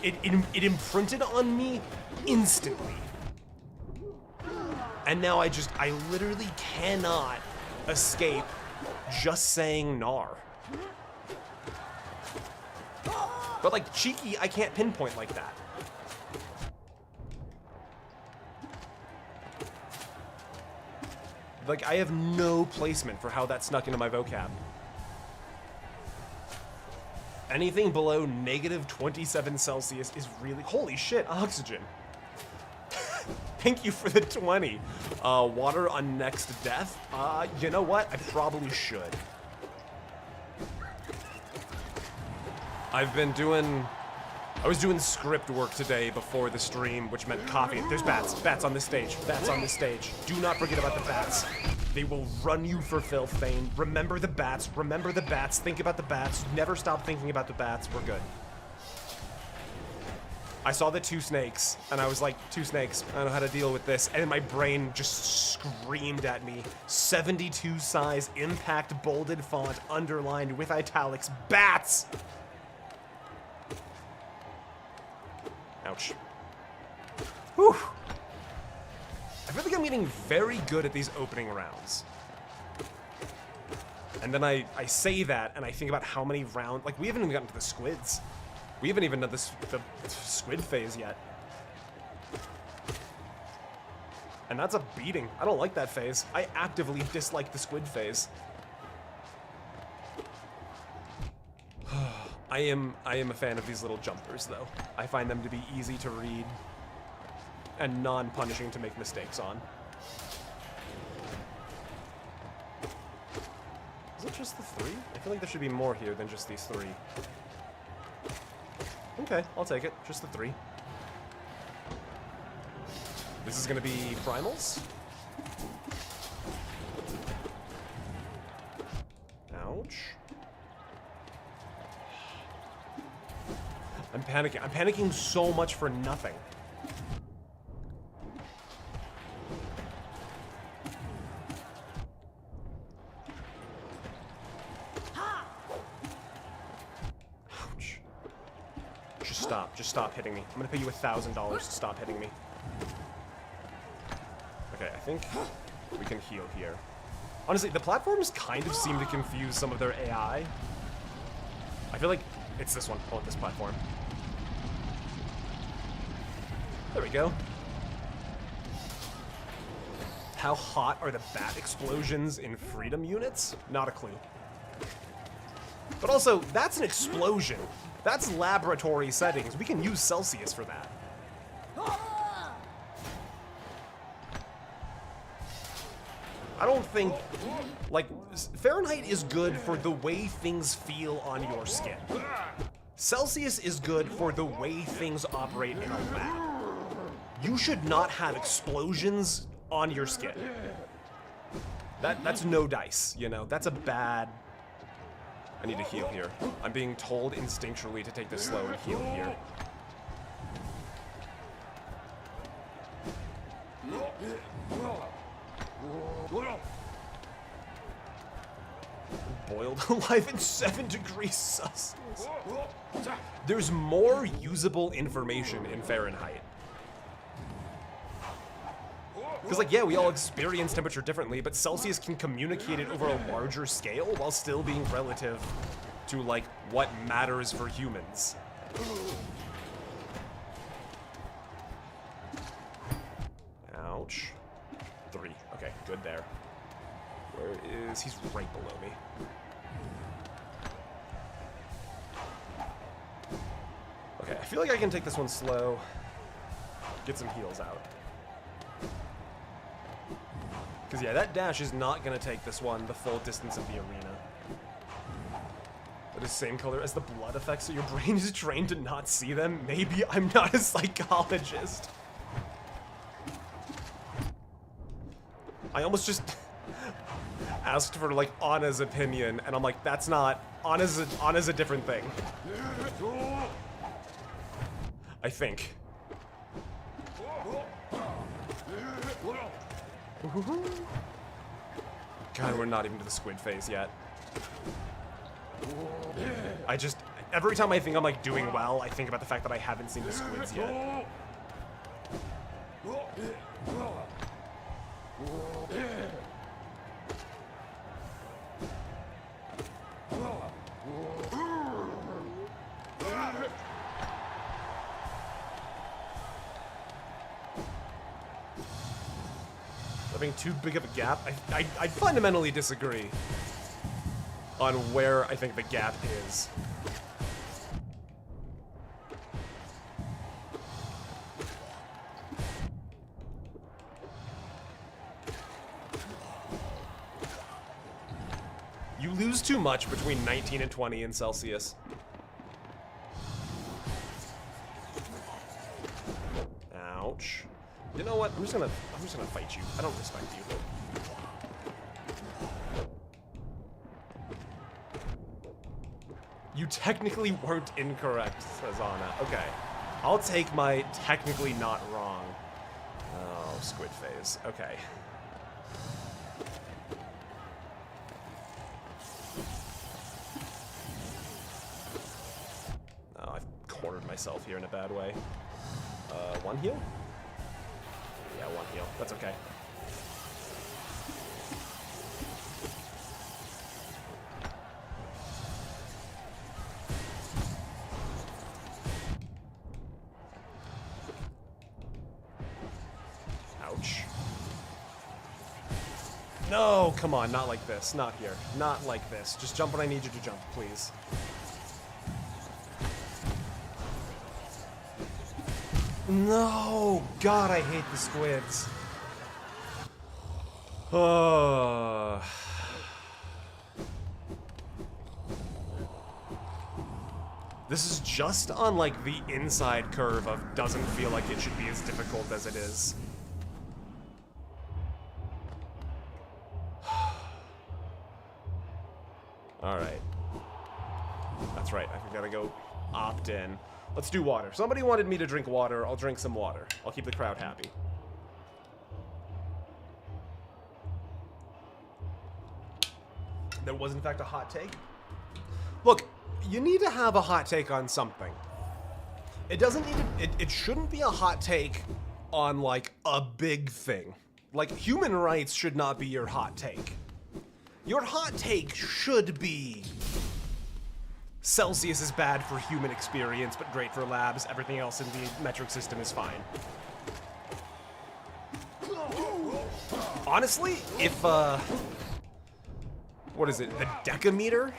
it imprinted on me instantly. And now I literally cannot escape just saying Gnar. But like Cheeky, I can't pinpoint like that. Like, I have no placement for how that snuck into my vocab. Anything below -27 Celsius is really... Holy shit, oxygen. Thank you for the 20. Water on next death? You know what? I probably should. I was doing script work today before the stream, which meant coffee. There's bats. Bats on this stage. Bats on this stage. Do not forget about the bats. They will run you for filth, Thane. Remember the bats. Remember the bats. Think about the bats. Never stop thinking about the bats. We're good. I saw the 2 snakes, and I was like, 2 snakes. I don't know how to deal with this. And my brain just screamed at me. 72 size, impact, bolded font, underlined with italics. Bats! Ouch. Whew. I feel like I'm getting very good at these opening rounds. And then I say that, and I think about how many rounds... Like, we haven't even gotten to the squids. We haven't even done the squid phase yet. And that's a beating. I don't like that phase. I actively dislike the squid phase. I am a fan of these little jumpers, though. I find them to be easy to read and non-punishing to make mistakes on. Is it just the 3? I feel like there should be more here than just these 3. Okay, I'll take it. Just the 3. This is gonna be primals? Ouch. I'm panicking. I'm panicking so much for nothing. Ouch. Just stop. Just stop hitting me. I'm gonna pay you $1,000 to stop hitting me. Okay, I think we can heal here. Honestly, the platforms kind of seem to confuse some of their AI. I feel like it's this one. I want this platform. There we go. How hot are the bat explosions in freedom units? Not a clue. But also, that's an explosion. That's laboratory settings. We can use Celsius for that. I don't think, like, Fahrenheit is good for the way things feel on your skin. Celsius is good for the way things operate in a lab. You should not have explosions on your skin. That's no dice, you know? That's a bad... I need to heal here. I'm being told instinctually to take this slow and heal here. Boiled alive in 7 degrees Celsius. There's more usable information in Fahrenheit. Because, like, yeah, we all experience temperature differently, but Celsius can communicate it over a larger scale while still being relative to, like, what matters for humans. Ouch. 3. Okay, good there. Where is... He's right below me. Okay, I feel like I can take this one slow. Get some heals out. Because, yeah, that dash is not going to take this one the full distance of the arena. But it's same color as the blood effects, so your brain is trained to not see them? Maybe I'm not a psychologist. I almost just asked for, like, Anna's opinion, and I'm like, that's not... Anna's a different thing. I think. God, we're not even to the squid phase yet. I just... Every time I think I'm, like, doing well, I think about the fact that I haven't seen the squids yet. Having too big of a gap? I fundamentally disagree on where I think the gap is. You lose too much between 19 and 20 in Celsius. Ouch. You know what? I'm just gonna fight you. I don't respect you. You technically weren't incorrect, says Anna. Okay. I'll take my technically not wrong. Oh, squid phase. Okay. Oh, I've cornered myself here in a bad way. One heal? Yeah, one heal. That's okay. Ouch. No, come on, not like this. Not here. Not like this. Just jump when I need you to jump, please. No! God, I hate the squids. This is just on, like, the inside curve of doesn't feel like it should be as difficult as it is. Alright. That's right, I gotta go opt in. Let's do water. Somebody wanted me to drink water. I'll drink some water. I'll keep the crowd happy. There was, in fact, a hot take. Look, you need to have a hot take on something. It doesn't need to... It shouldn't be a hot take on, like, a big thing. Like, human rights should not be your hot take. Your hot take should be... Celsius is bad for human experience, but great for labs. Everything else in the metric system is fine. Honestly, if, what is it, the decameter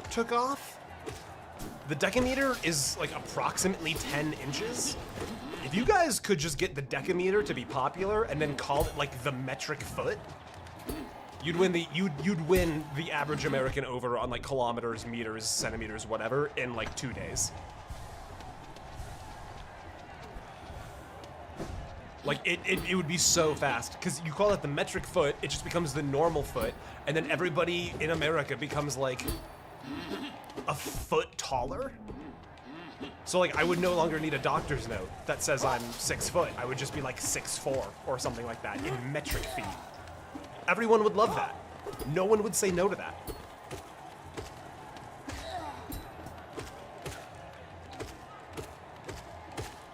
took off? The decameter is like approximately 10 inches. If you guys could just get the decameter to be popular and then call it like the metric foot, you'd win the average American over on like kilometers, meters, centimeters, whatever in like 2 days. Like it would be so fast because you call it the metric foot, it just becomes the normal foot, and then everybody in America becomes like a foot taller. So like I would no longer need a doctor's note that says I'm 6 foot. I would just be like 6'4" or something like that in metric feet. Everyone would love that. No one would say no to that.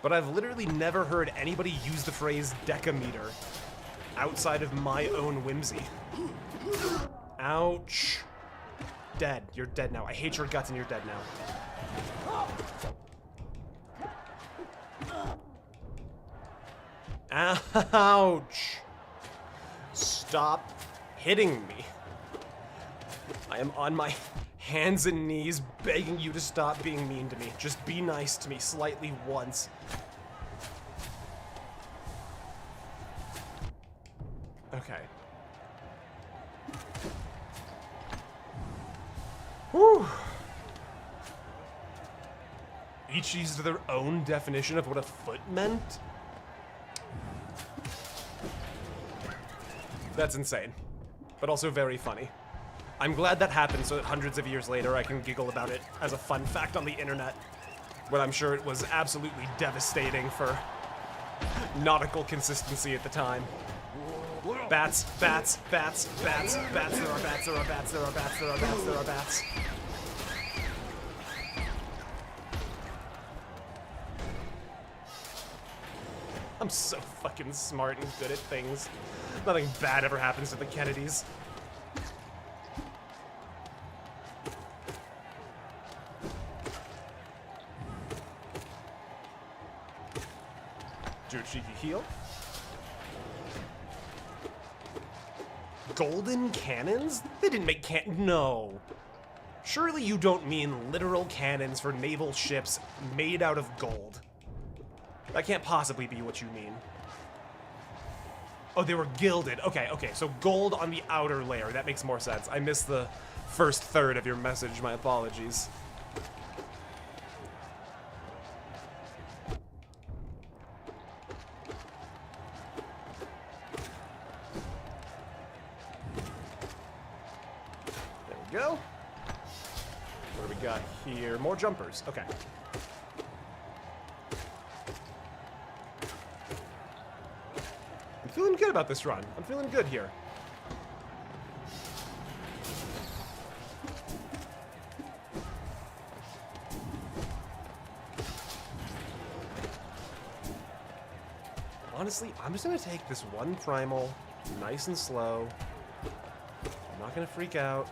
But I've literally never heard anybody use the phrase decameter outside of my own whimsy. Ouch. Dead. You're dead now. I hate your guts and you're dead now. Ouch. Stop hitting me. I am on my hands and knees begging you to stop being mean to me. Just be nice to me slightly once. Okay. Whew. Each used their own definition of what a foot meant. That's insane, but also very funny. I'm glad that happened so that hundreds of years later I can giggle about it as a fun fact on the internet, when I'm sure it was absolutely devastating for nautical consistency at the time. Bats, bats, bats, bats, bats, there are bats, there are bats, there are bats, there are bats, there are bats. I'm so fucking smart and good at things. Nothing bad ever happens to the Kennedys. Do a cheeky heal. Golden cannons? They didn't make no. Surely you don't mean literal cannons for naval ships made out of gold. That can't possibly be what you mean. Oh, they were gilded. Okay, okay, so gold on the outer layer. That makes more sense. I missed the first third of your message. My apologies. There we go. What do we got here? More jumpers. Okay. I'm feeling good about this run. I'm feeling good here. Honestly, I'm just gonna take this one primal, nice and slow. I'm not gonna freak out.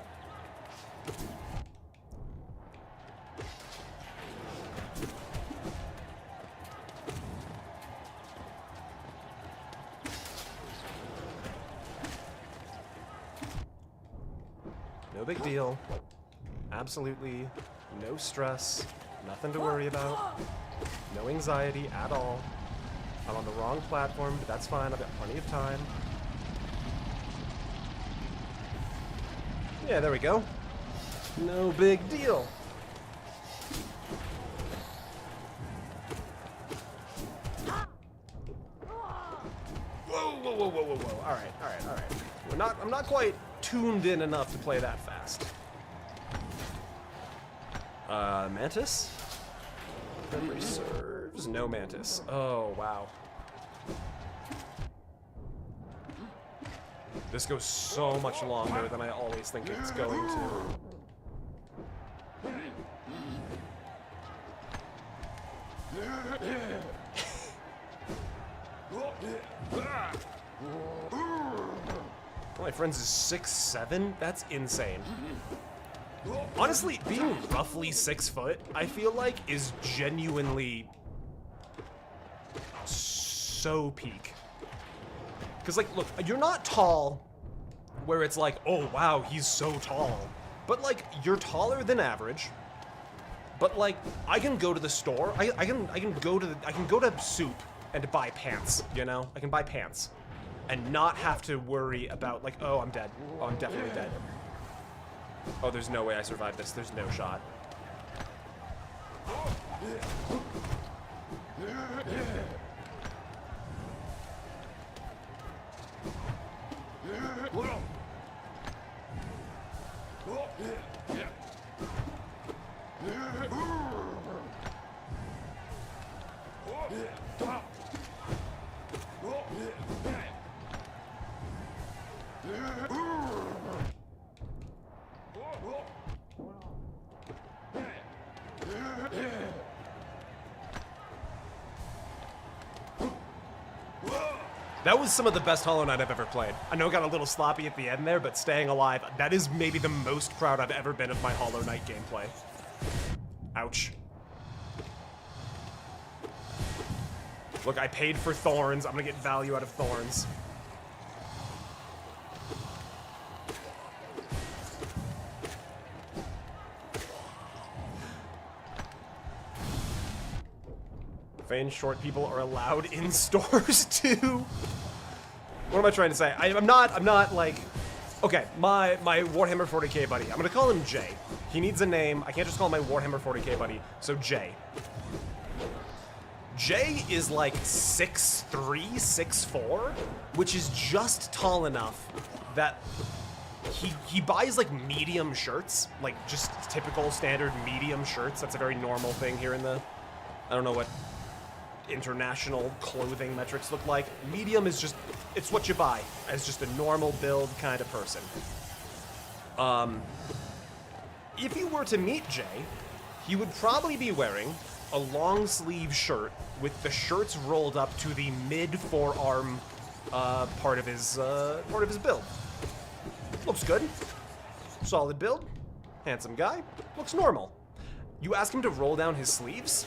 No big deal. Absolutely no stress. Nothing to worry about. No anxiety at all. I'm on the wrong platform, but that's fine. I've got plenty of time. Yeah, there we go. No big deal. Whoa, whoa, whoa, whoa, whoa, whoa. All right, all right, all right. I'm not quite tuned in enough to play that fast. Mantis? Memory serves. No Mantis. Oh, wow. This goes so much longer than I always think it's going to. My friends is 6'7"? That's insane. Honestly, being roughly 6 foot, I feel like, is genuinely so peak. Because, like, look, you're not tall where it's like, oh, wow, he's so tall. But, like, you're taller than average. But, like, I can go to the store. I can go to Soup and buy pants, you know? I can buy pants. And not have to worry about, like, oh, I'm dead. Oh, I'm definitely dead. Oh, there's no way I survived this. There's no shot. That was some of the best Hollow Knight I've ever played. I know it got a little sloppy at the end there, but staying alive, that is maybe the most proud I've ever been of my Hollow Knight gameplay. Ouch. Look, I paid for thorns. I'm gonna get value out of thorns. Fan short people are allowed in stores too. What am I trying to say? I'm not like, okay, my Warhammer 40k buddy, I'm gonna call him Jay. He needs a name. I can't just call him my Warhammer 40k buddy, so Jay. Jay is like 6'3", 6'4", which is just tall enough that he buys like medium shirts, like just typical standard medium shirts. That's a very normal thing here in the, I don't know what international clothing metrics look like. Medium is just, it's what you buy as just a normal build kind of person. If you were to meet Jay, he would probably be wearing a long sleeve shirt with the shirts rolled up to the mid forearm part of his build. Looks good. Solid build. Handsome guy. Looks normal. You ask him to roll down his sleeves,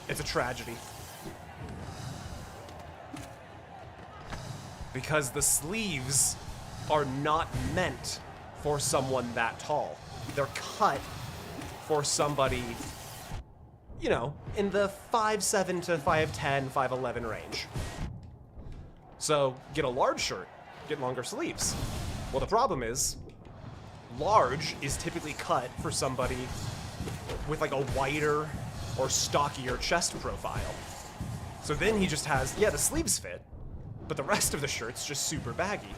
it's a tragedy. Because the sleeves are not meant for someone that tall. They're cut for somebody, you know, in the 5'7" to 5'10", 5'11" range. So, get a large shirt, get longer sleeves. Well, the problem is, large is typically cut for somebody with like a wider or stockier chest profile. So then he just has, yeah, the sleeves fit, but the rest of the shirt's just super baggy.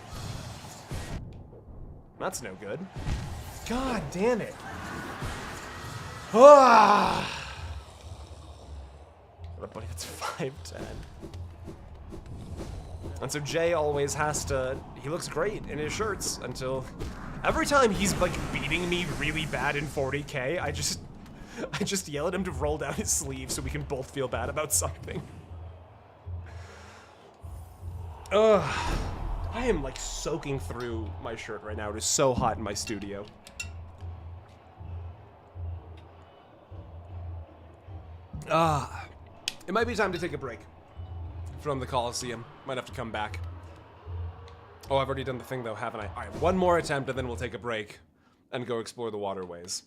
That's no good. God damn it. Ah! Got a buddy that's 5'10". And so Jay always has to, he looks great in his shirts until every time he's like beating me really bad in 40k, I just yell at him to roll down his sleeve so we can both feel bad about something. Ugh. I am like soaking through my shirt right now. It is so hot in my studio. It might be time to take a break from the Colosseum. Might have to come back. Oh, I've already done the thing though, haven't I? All right, one more attempt and then we'll take a break and go explore the waterways.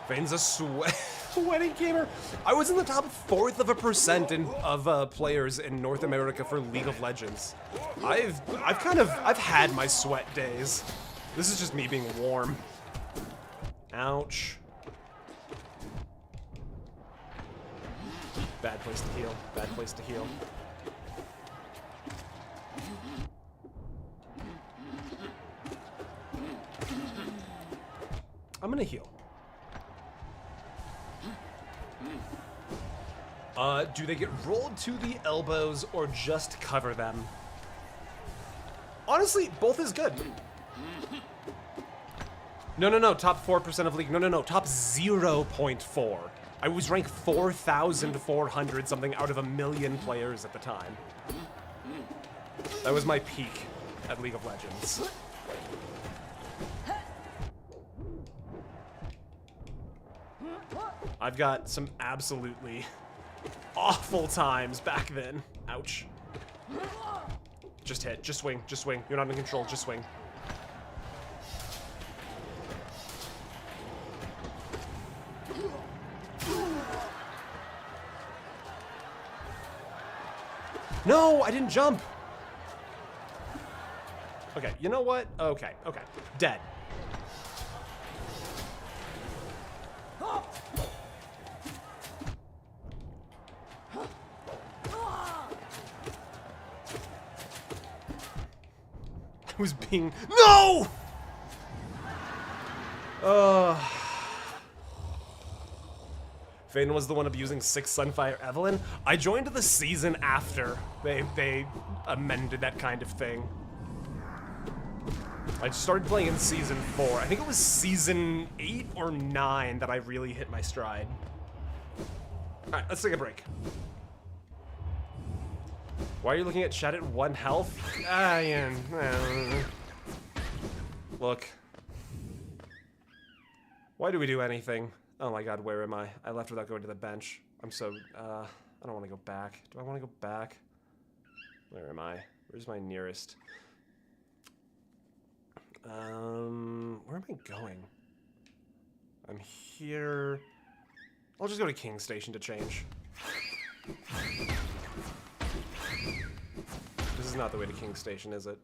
Vane's a sweaty gamer. I was in the top 4% of players in North America for League of Legends. I've had my sweat days. This is just me being warm. Ouch. Bad place to heal. Bad place to heal. I'm gonna heal. Do they get rolled to the elbows or just cover them? Honestly, both is good. No, top 4% of league. No, top 0.4. I was ranked 4,400 something out of 1 million players at the time. That was my peak at League of Legends. I've got some absolutely awful times back then. Ouch. Just hit. Just swing. Just swing. You're not in control. Just swing. No, I didn't jump. Okay, you know what? Okay, okay. Dead. I was being... No! Fane was the one abusing 6 Sunfire Evelyn. I joined the season after they amended that kind of thing. I started playing in season 4. I think it was season 8 or 9 that I really hit my stride. Alright, let's take a break. Why are you looking at chat at 1 health? Yeah. Look. Why do we do anything? Oh my god, where am I? I left without going to the bench. I'm so, I don't want to go back. Do I want to go back? Where am I? Where's my nearest? Where am I going? I'm here. I'll just go to King Station to change. This is not the way to King Station, is it?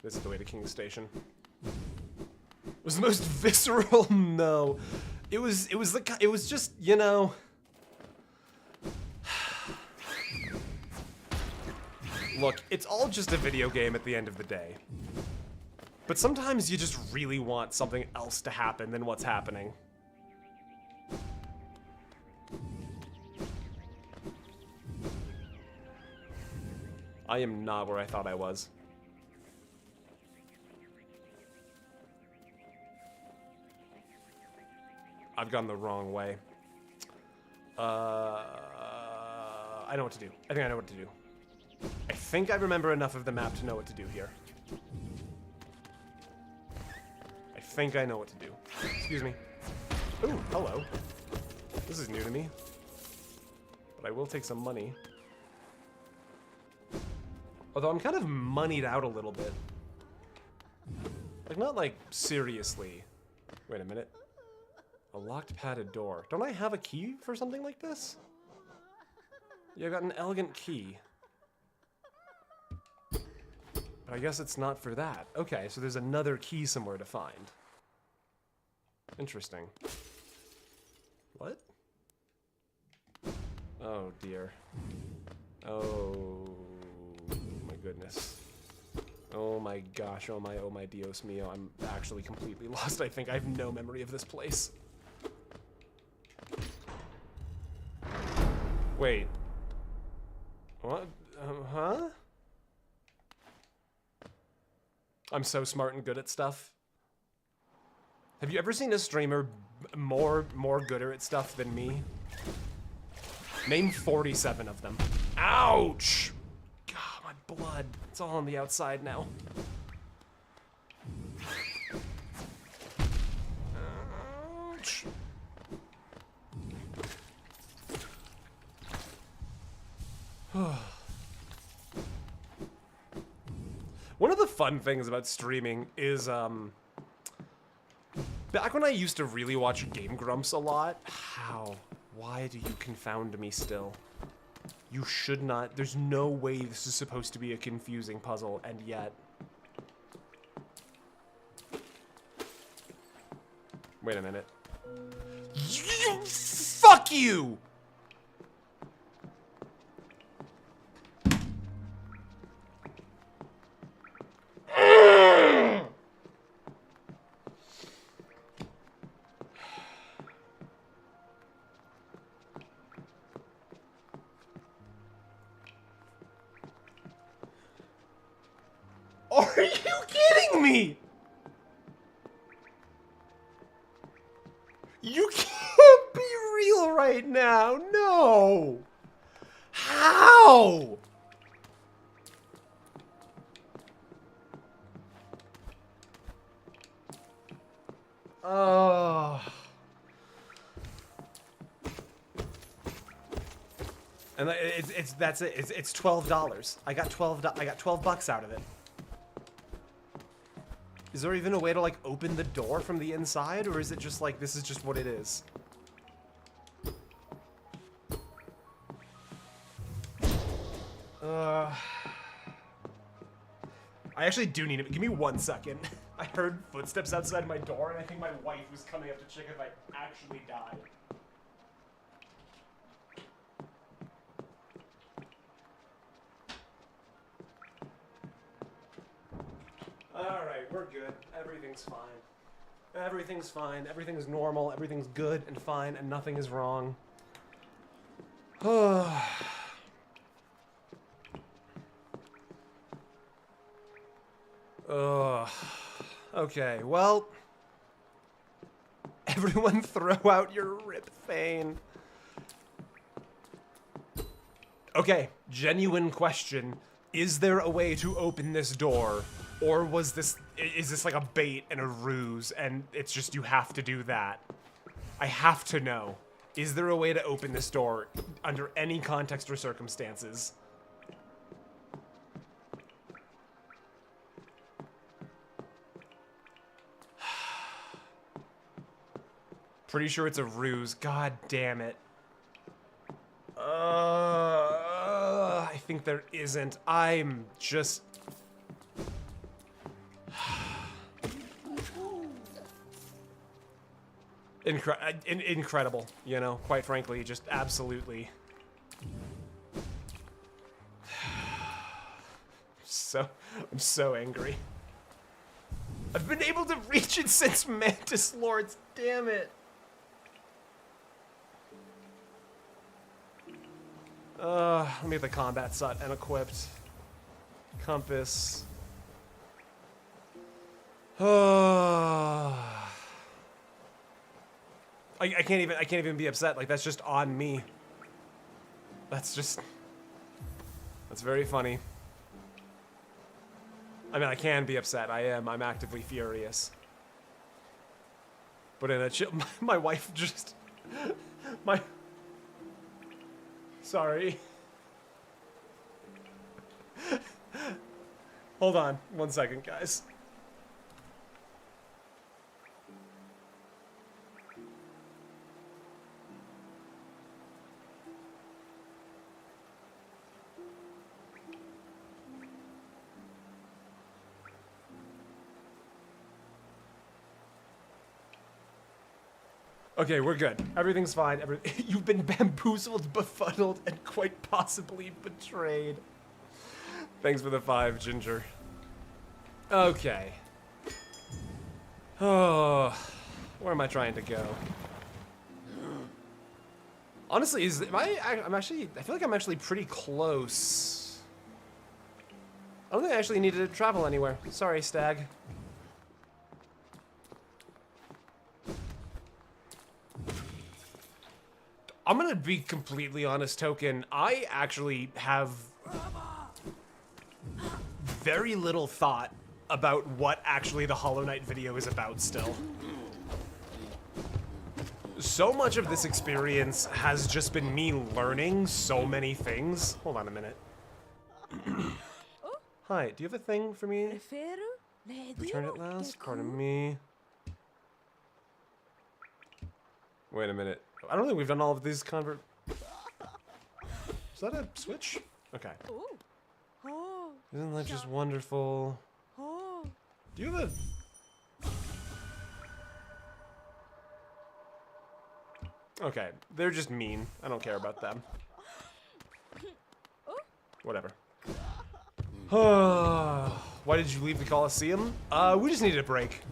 This is the way to King Station. It was the most visceral no. It was just, you know. Look, it's all just a video game at the end of the day. But sometimes you just really want something else to happen than what's happening. I am not where I thought I was. I've gone the wrong way. I know what to do. I think I know what to do. I think I remember enough of the map to know what to do here. I think I know what to do. Excuse me. Ooh, hello. This is new to me. But I will take some money. Although I'm kind of moneyed out a little bit. Like, not like seriously. Wait a minute. A locked padded door. Don't I have a key for something like this? Yeah, I got an elegant key. But I guess it's not for that. Okay, so there's another key somewhere to find. Interesting. What? Oh dear. Oh my goodness. Oh my gosh, oh my Dios mio. I'm actually completely lost. I think I have no memory of this place. Wait. What? Huh? I'm so smart and good at stuff. Have you ever seen a streamer more gooder at stuff than me? Name 47 of them. Ouch! God, my blood. It's all on the outside now. Ouch. One of the fun things about streaming is, back when I used to really watch Game Grumps a lot, why do you confound me still? You should not, there's no way this is supposed to be a confusing puzzle, and yet. Wait a minute. Fuck you! Are you kidding me? You can't be real right now. No. How? Oh. And that's it. It's $12. I got $12 out of it. Is there even a way to like open the door from the inside, or is it just like this is just what it is? I actually do need it. Give me 1 second. I heard footsteps outside my door, and I think my wife was coming up to check if I actually died. Alright, we're good. Everything's fine. Everything's fine. Everything's normal. Everything's good and fine, and nothing is wrong. Okay, well, everyone throw out your rip Thane. Okay, genuine question. Is there a way to open this door? Or is this like a bait and a ruse and it's just you have to do that? I have to know. Is there a way to open this door under any context or circumstances? Pretty sure it's a ruse. God damn it. I think there isn't. I'm just... incredible, you know, quite frankly, just absolutely. I'm so angry. I've been able to reach it since Mantis Lords, damn it. Let me get the combat set and equipped. Compass. I can't even be upset. Like, that's just on me. That's very funny. I mean, I can be upset. I'm actively furious. But in a chill, my wife just, sorry. Hold on 1 second, guys. Okay, we're good. Everything's fine. You've been bamboozled, befuddled, and quite possibly betrayed. Thanks for the 5, Ginger. Okay. Oh, where am I trying to go? Honestly, I feel like I'm actually pretty close. I don't think I actually needed to travel anywhere. Sorry, Stag. I'm gonna be completely honest, Token. I actually have very little thought about what actually the Hollow Knight video is about still. So much of this experience has just been me learning so many things. Hold on a minute. Hi, do you have a thing for me? Returned at last? Pardon me. Wait a minute. I don't think we've done all of these Is that a switch? Okay. Isn't that just wonderful? Do you have a... Okay, they're just mean. I don't care about them. Whatever. Why did you leave the Colosseum? We just needed a break.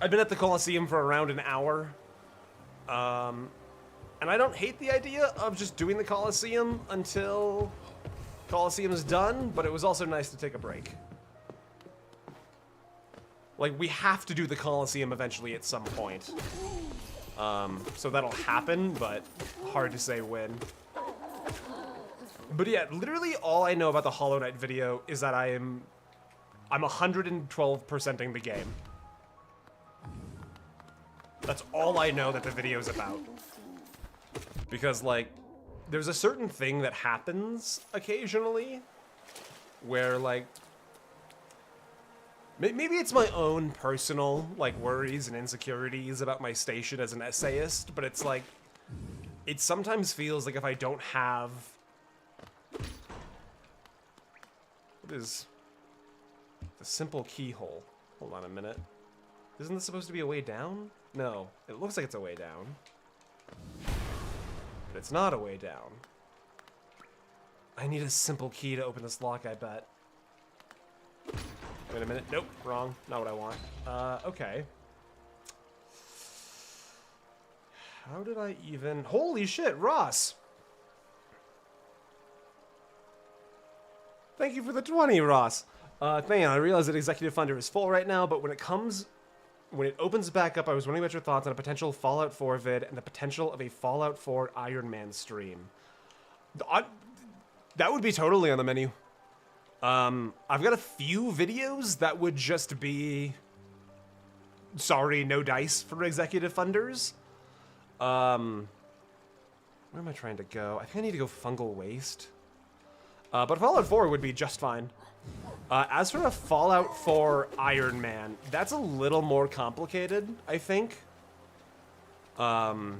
I've been at the Colosseum for around an hour. And I don't hate the idea of just doing the Colosseum until Colosseum's done, but it was also nice to take a break. Like, we have to do the Colosseum eventually at some point. So that'll happen, but hard to say when. But yeah, literally all I know about the Hollow Knight video is that I'm 112%ing the game. That's all I know that the video is about. Because, like, there's a certain thing that happens occasionally where, like, maybe it's my own personal, like, worries and insecurities about my station as an essayist, but it's like, it sometimes feels like if I don't have... What is the simple keyhole? Hold on a minute. Isn't this supposed to be a way down? No, it looks like it's a way down. But it's not a way down. I need a simple key to open this lock, I bet. Wait a minute. Nope, wrong. Not what I want. Okay. How did I even... Holy shit, Ross! Thank you for the 20, Ross. Thing, I realize that Executive Funder is full right now, but when it opens back up, I was wondering about your thoughts on a potential Fallout 4 vid and the potential of a Fallout 4 Iron Man stream. That would be totally on the menu. I've got a few videos that would just be... Sorry, no dice for Executive Funders. Where am I trying to go? I think I need to go Fungal Waste. But Fallout 4 would be just fine. As for a Fallout 4 Iron Man, that's a little more complicated, I think. My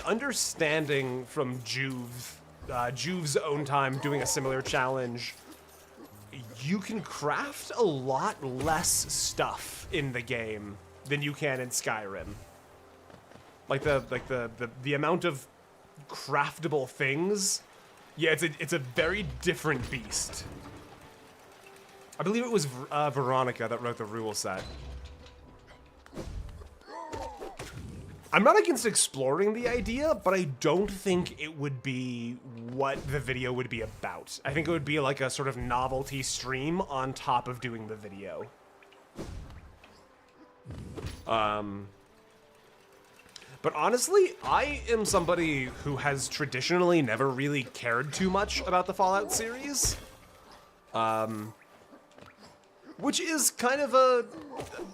understanding from Juve's own time doing a similar challenge, you can craft a lot less stuff in the game than you can in Skyrim. Like the amount of craftable things, yeah, it's a very different beast. I believe it was Veronica that wrote the rule set. I'm not against exploring the idea, but I don't think it would be what the video would be about. I think it would be like a sort of novelty stream on top of doing the video. But honestly, I am somebody who has traditionally never really cared too much about the Fallout series. Which is kind of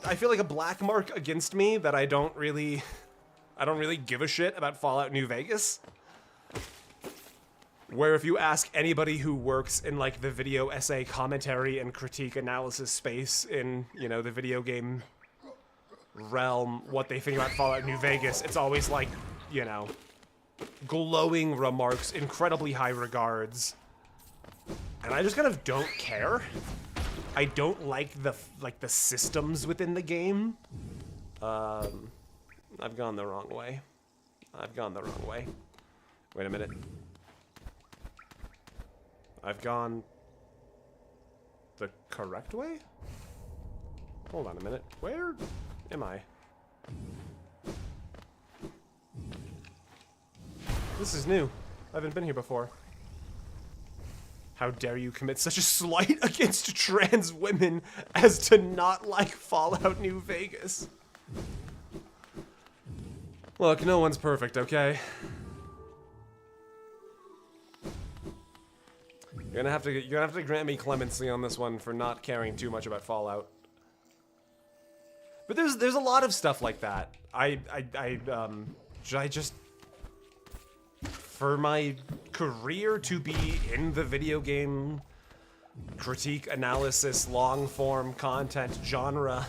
I feel like a black mark against me that I don't really give a shit about Fallout New Vegas. Where if you ask anybody who works in like the video essay commentary and critique analysis space in, you know, the video game realm, what they think about Fallout New Vegas, it's always like, you know, glowing remarks, incredibly high regards. And I just kind of don't care. I don't like the systems within the game. I've gone the wrong way. Wait a minute. I've gone the correct way? Hold on a minute. Where am I? This is new. I haven't been here before. How dare you commit such a slight against trans women as to not like Fallout New Vegas? Look, no one's perfect, okay? You're gonna have to grant me clemency on this one for not caring too much about Fallout. But there's a lot of stuff like that. I just for my career to be in the video game critique, analysis, long form content genre,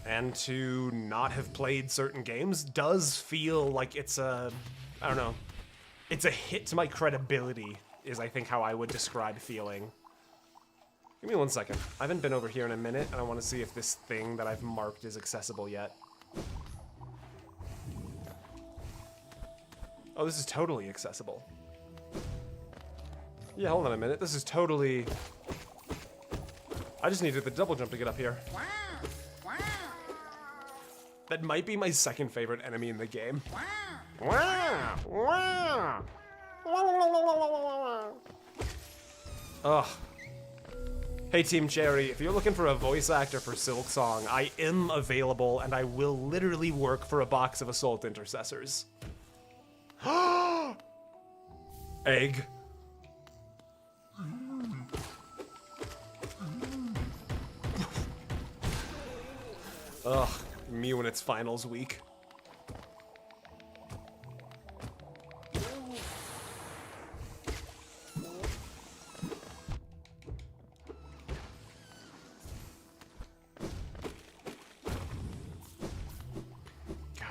and to not have played certain games does feel like it's a, I don't know, it's a hit to my credibility, is I think how I would describe feeling. Give me 1 second. I haven't been over here in a minute, and I want to see if this thing that I've marked is accessible yet. Oh, this is totally accessible. Yeah, hold on a minute. This is totally... I just needed the double jump to get up here. That might be my second favorite enemy in the game. Ugh. Hey Team Cherry, if you're looking for a voice actor for Silksong, I am available and I will literally work for a box of Assault Intercessors. Egg. Ugh, me when it's finals week.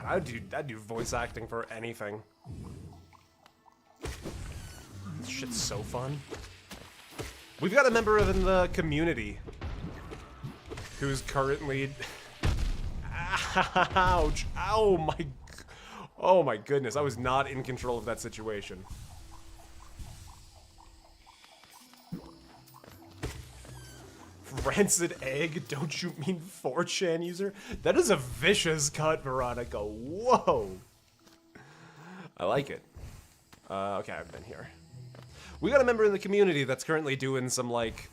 I'd do voice acting for anything. This shit's so fun. We've got a member in the community who's currently... Ouch! Oh my goodness, I was not in control of that situation. Rancid egg? Don't you mean 4chan user? That is a vicious cut, Veronica. Whoa! I like it. Okay, I've been here. We got a member in the community that's currently doing some, like,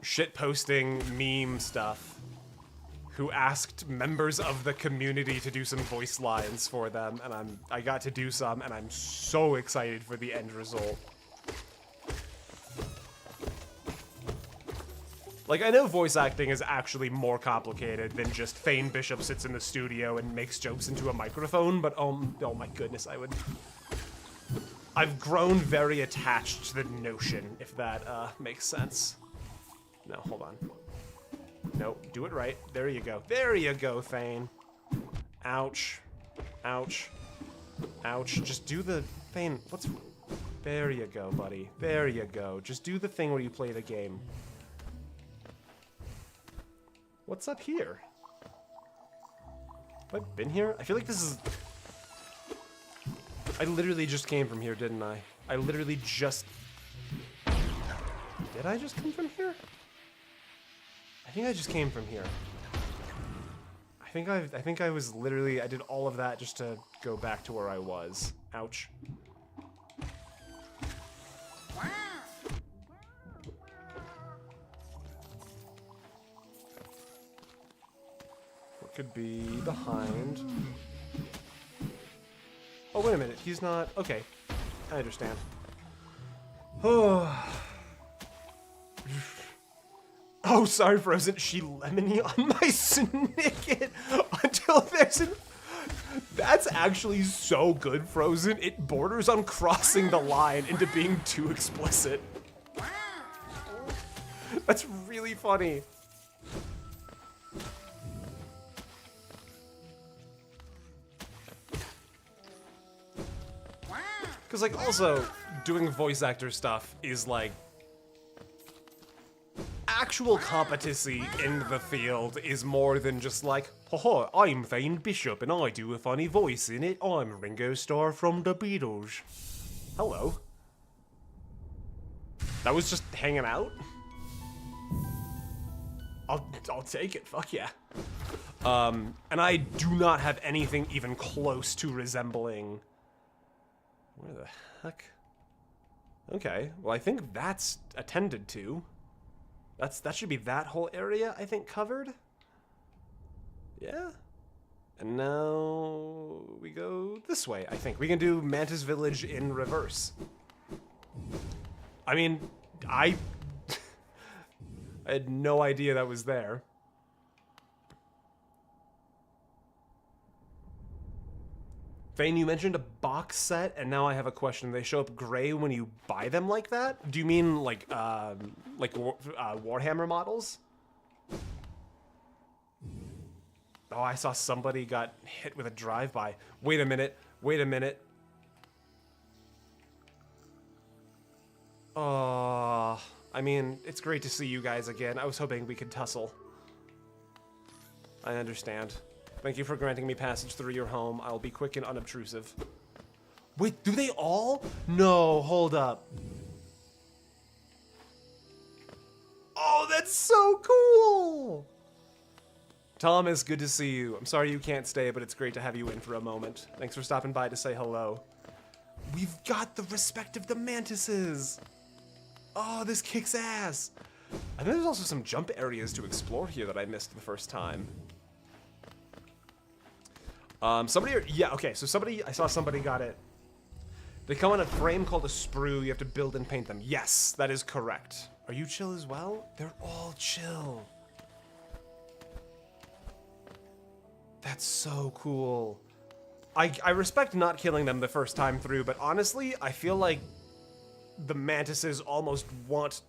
shit-posting meme stuff, who asked members of the community to do some voice lines for them, and I got to do some, and I'm so excited for the end result. Like, I know voice acting is actually more complicated than just Thane Bishop sits in the studio and makes jokes into a microphone, but oh my goodness, I've grown very attached to the notion, if that makes sense. No, hold on. Nope, do it right. There you go. There you go, Thane. Ouch. Ouch. Ouch. Just do the... Thane, what's... There you go, buddy. There you go. Just do the thing where you play the game. What's up here? Have I been here? I feel like this is... I literally just came from here, didn't I? I literally just... Did I just come from here? I think I just came from here. I think I was literally... I did all of that just to go back to where I was. Ouch. What could be behind... Oh, wait a minute. He's not... Okay. I understand. Oh, sorry, Frozen. She lemony on my snicket until there's an... That's actually so good, Frozen. It borders on crossing the line into being too explicit. That's really funny. Because, like, also, doing voice actor stuff is, like, actual competency in the field is more than just like, haha, I'm Thane Bishop and I do a funny voice in it. I'm Ringo Starr from the Beatles. Hello. That was just hanging out? I'll take it, fuck yeah. And I do not have anything even close to resembling... Where the heck? Okay, well I think that's attended to. That should be that whole area, I think, covered. Yeah. And now we go this way, I think. We can do Mantis Village in reverse. I mean, I had no idea that was there. Thane, you mentioned a box set, and now I have a question. They show up gray when you buy them like that? Do you mean like Warhammer models? Oh, I saw somebody got hit with a drive-by. Wait a minute. Wait a minute. Oh, I mean, it's great to see you guys again. I was hoping we could tussle. I understand. Thank you for granting me passage through your home. I'll be quick and unobtrusive. Wait, do they all? No, hold up. Oh, that's so cool! Thomas, good to see you. I'm sorry you can't stay, but it's great to have you in for a moment. Thanks for stopping by to say hello. We've got the respect of the Mantises. Oh, this kicks ass. I think there's also some jump areas to explore here that I missed the first time. Yeah, okay, so I saw somebody got it. They come on a frame called a sprue. You have to build and paint them. Yes, that is correct. Are you chill as well? They're all chill. That's so cool. I respect not killing them the first time through, but honestly, I feel like the Mantises almost want...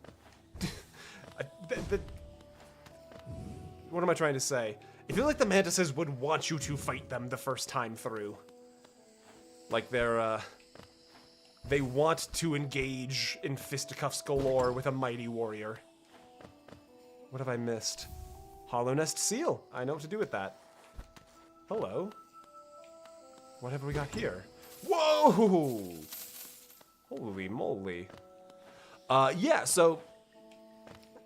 What am I trying to say? I feel like the Mantises would want you to fight them the first time through. Like they want to engage in fisticuffs galore with a mighty warrior. What have I missed? Hollow Nest Seal. I know what to do with that. Hello. What have we got here? Whoa! Holy moly. Yeah, so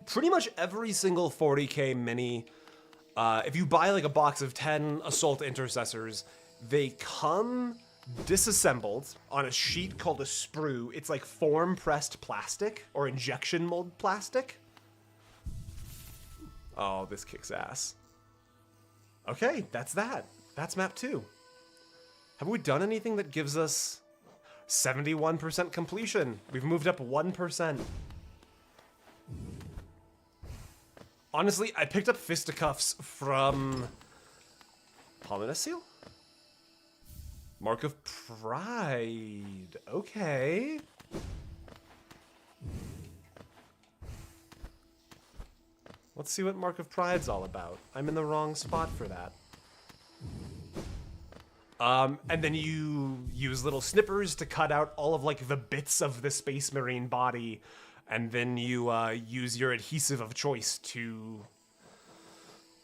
pretty much every single 40k mini, if you buy like a box of 10 Assault Intercessors, they come disassembled on a sheet called a sprue. It's like form-pressed plastic or injection mold plastic. Oh, this kicks ass. Okay, that's that. That's map 2. Have we done anything that gives us 71% completion? We've moved up 1%. Honestly, I picked up fisticuffs from Hollow Nest Seal? Mark of Pride. Okay. Let's see what Mark of Pride's all about. I'm in the wrong spot for that. And then you use little snippers to cut out all of like the bits of the Space Marine body, and then you use your adhesive of choice to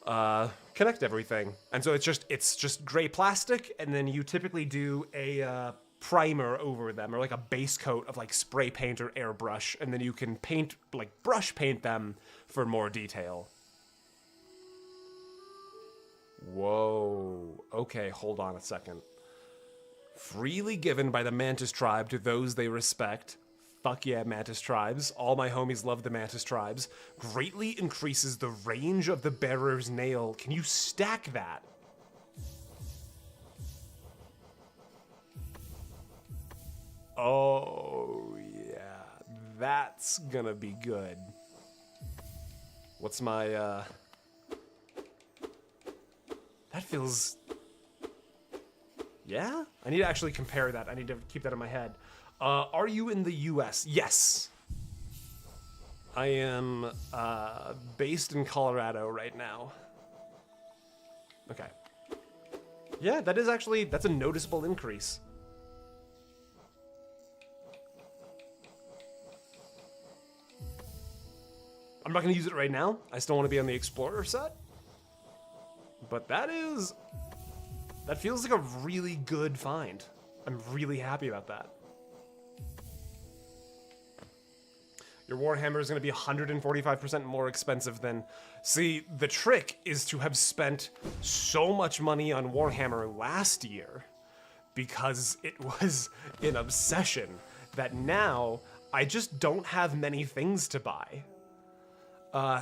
connect everything. And so it's just gray plastic, and then you typically do a primer over them, or like a base coat of like spray paint or airbrush, and then you can paint, like brush paint them for more detail. Whoa. Okay, hold on a second. Freely given by the Mantis tribe to those they respect. Fuck yeah, Mantis tribes. All my homies love the Mantis tribes. Greatly increases the range of the bearer's nail. Can you stack that? Oh, yeah. That's gonna be good. What's my, That feels... Yeah? I need to actually compare that. I need to keep that in my head. Are you in the US? Yes. I am based in Colorado right now. Okay. Yeah, that is actually... That's a noticeable increase. I'm not going to use it right now. I still want to be on the Explorer set. But that feels like a really good find. I'm really happy about that. Your Warhammer is going to be 145% more expensive than... See, the trick is to have spent so much money on Warhammer last year because it was an obsession that now I just don't have many things to buy.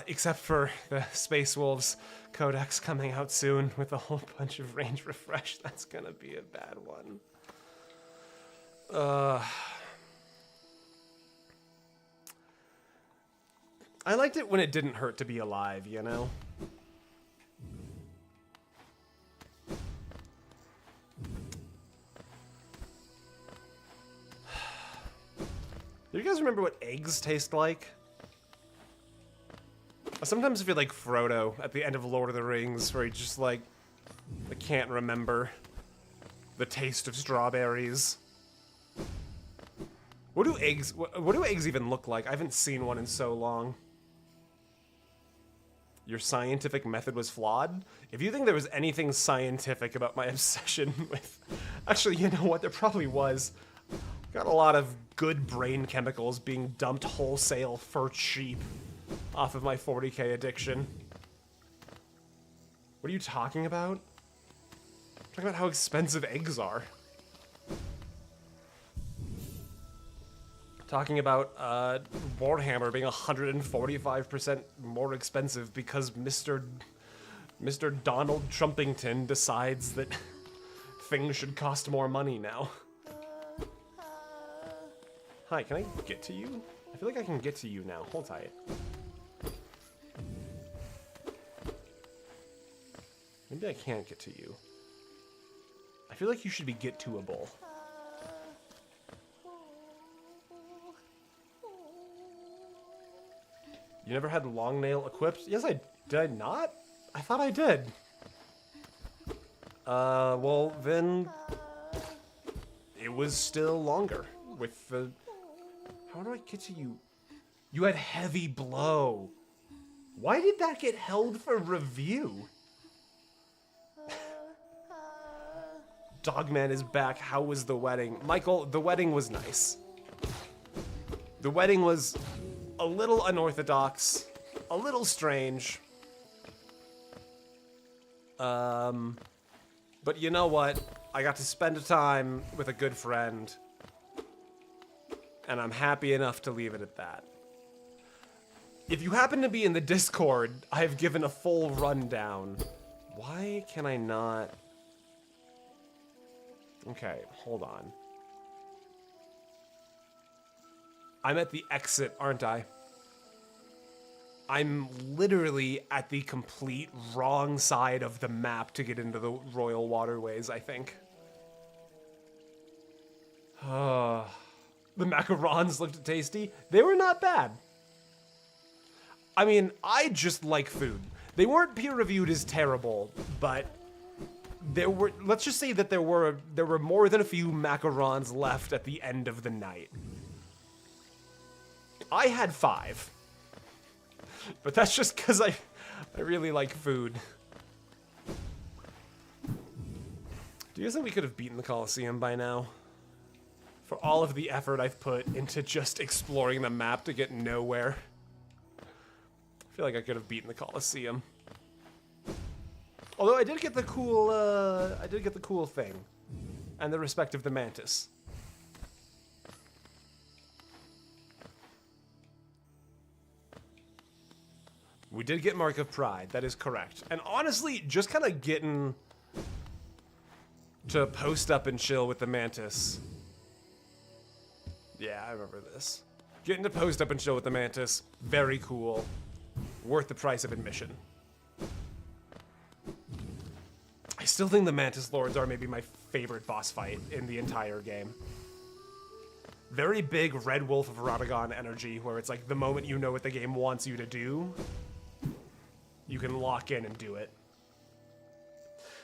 Except for the Space Wolves Codex coming out soon with a whole bunch of range refresh. That's gonna be a bad one. I liked it when it didn't hurt to be alive, you know? Do you guys remember what eggs taste like? I sometimes feel like Frodo at the end of Lord of the Rings, where he just like, I can't remember the taste of strawberries. What do eggs even look like? I haven't seen one in so long. Your scientific method was flawed? If you think there was anything scientific about my obsession with... Actually, you know what? There probably was. Got a lot of good brain chemicals being dumped wholesale for cheap off of my 40k addiction. What are you talking about? I'm talking about how expensive eggs are. Talking about Warhammer being 145% more expensive because Mr. Donald Trumpington decides that things should cost more money now. Hi, can I get to you? I feel like I can get to you now. Hold tight. Maybe I can't get to you. I feel like you should be get-to-able. You never had long nail equipped? Yes, did I not? I thought I did. Well, then it was still longer with the... How do I get to you? You had heavy blow. Why did that get held for review? Dogman is back. How was the wedding? Michael, the wedding was nice. The wedding was a little unorthodox, a little strange. But you know what? I got to spend a time with a good friend, and I'm happy enough to leave it at that. If you happen to be in the Discord, I've given a full rundown. Why can I not? Okay, hold on. I'm at the exit, aren't I? I'm literally at the complete wrong side of the map to get into the Royal Waterways, I think. The macarons looked tasty. They were not bad. I mean, I just like food. They weren't peer-reviewed as terrible, but there were, let's just say that there were more than a few macarons left at the end of the night. I had 5. But that's just because I really like food. Do you guys think we could have beaten the Colosseum by now? For all of the effort I've put into just exploring the map to get nowhere. I feel like I could have beaten the Colosseum. Although I did get the cool thing. And the respect of the Mantis. We did get Mark of Pride, that is correct. And honestly, just kind of getting to post up and chill with the Mantis. Yeah, I remember this. Getting to post up and chill with the Mantis, very cool. Worth the price of admission. I still think the Mantis Lords are maybe my favorite boss fight in the entire game. Very big Red Wolf of Radagon energy, where it's like the moment you know what the game wants you to do, you can lock in and do it.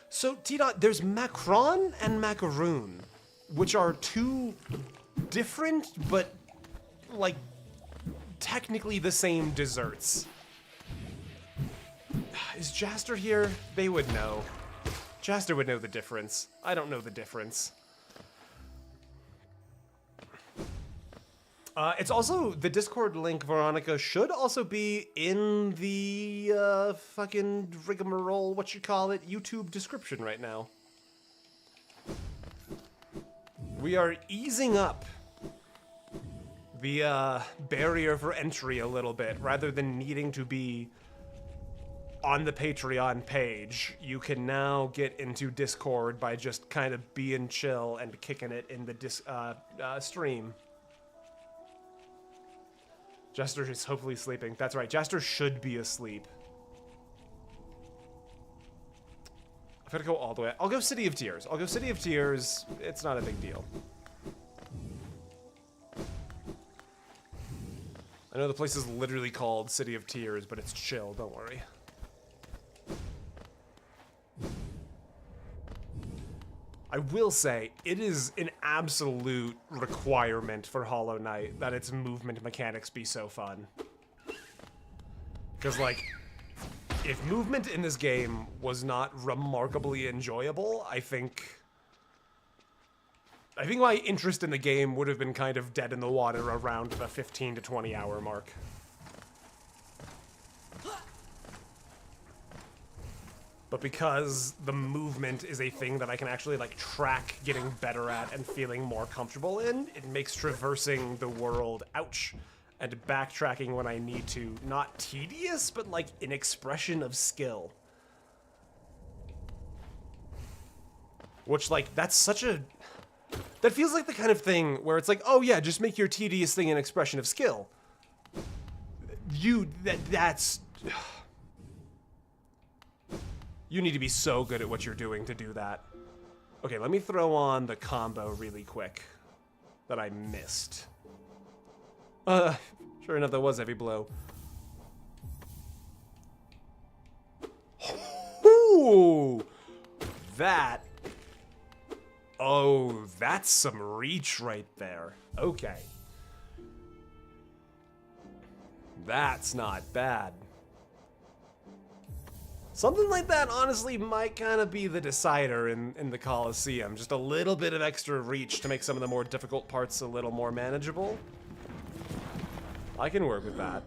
So, T-Dot, there's Macron and Macaroon, which are two different, but, like, technically the same desserts. Is Jaster here? They would know. Jaster would know the difference. I don't know the difference. It's also, the Discord link, Veronica, should also be in the, fucking rigmarole, YouTube description right now. We are easing up the, barrier for entry a little bit. Rather than needing to be on the Patreon page, you can now get into Discord by just kind of being chill and kicking it in the stream. Jester is hopefully sleeping. That's right, Jester should be asleep. I've got to go all the way. I'll go City of Tears. I'll go City of Tears. It's not a big deal. I know the place is literally called City of Tears, but it's chill, don't worry. I will say, it is an absolute requirement for Hollow Knight that its movement mechanics be so fun. Because, like, if movement in this game was not remarkably enjoyable, I think my interest in the game would have been kind of dead in the water around the 15 to 20 hour mark. But because the movement is a thing that I can actually, like, track getting better at and feeling more comfortable in, it makes traversing the world, ouch, and backtracking when I need to, not tedious, but, like, an expression of skill. Which, like, that's such a... That feels like the kind of thing where it's like, oh yeah, just make your tedious thing an expression of skill. That's... You need to be so good at what you're doing to do that. Okay, let me throw on the combo really quick that I missed. Sure enough, that was heavy blow. Ooh! that... Oh, that's some reach right there. Okay. That's not bad. Something like that, honestly, might kind of be the decider in the Colosseum. Just a little bit of extra reach to make some of the more difficult parts a little more manageable. I can work with that.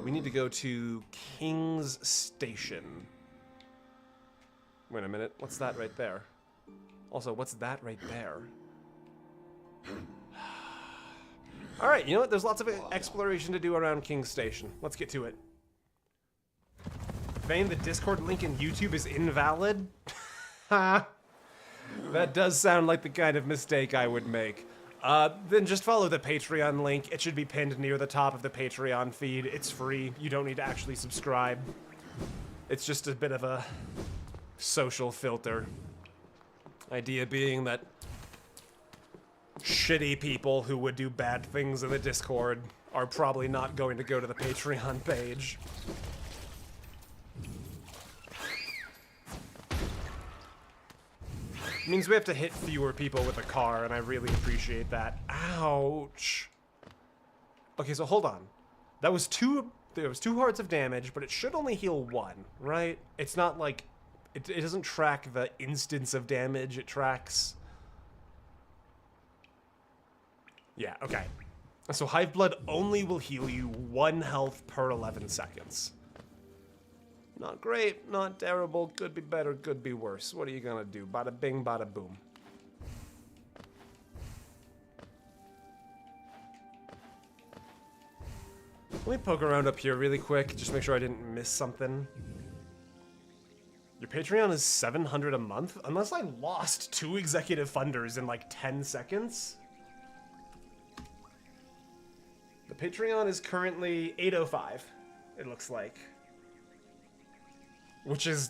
We need to go to King's Station. Wait a minute, what's that right there? Also, what's that right there? Alright, you know what? There's lots of exploration to do around King's Station. Let's get to it. Vane, the Discord link in YouTube is invalid? Ha! That does sound like the kind of mistake I would make. Then just follow the Patreon link. It should be pinned near the top of the Patreon feed. It's free. You don't need to actually subscribe. It's just a bit of a social filter. Idea being that shitty people who would do bad things in the Discord are probably not going to go to the Patreon page. It means we have to hit fewer people with a car, and I really appreciate that. Ouch. Okay, so hold on. There was two hearts of damage, but it should only heal one, right? It's not like... It doesn't track the instance of damage, it tracks... Yeah, okay. So Hive Blood only will heal you 1 health per 11 seconds. Not great, not terrible, could be better, could be worse. What are you gonna do? Bada bing, bada boom. Let me poke around up here really quick, just make sure I didn't miss something. Your Patreon is $700 a month? Unless I lost 2 executive funders in like 10 seconds? The Patreon is currently $805, it looks like. Which is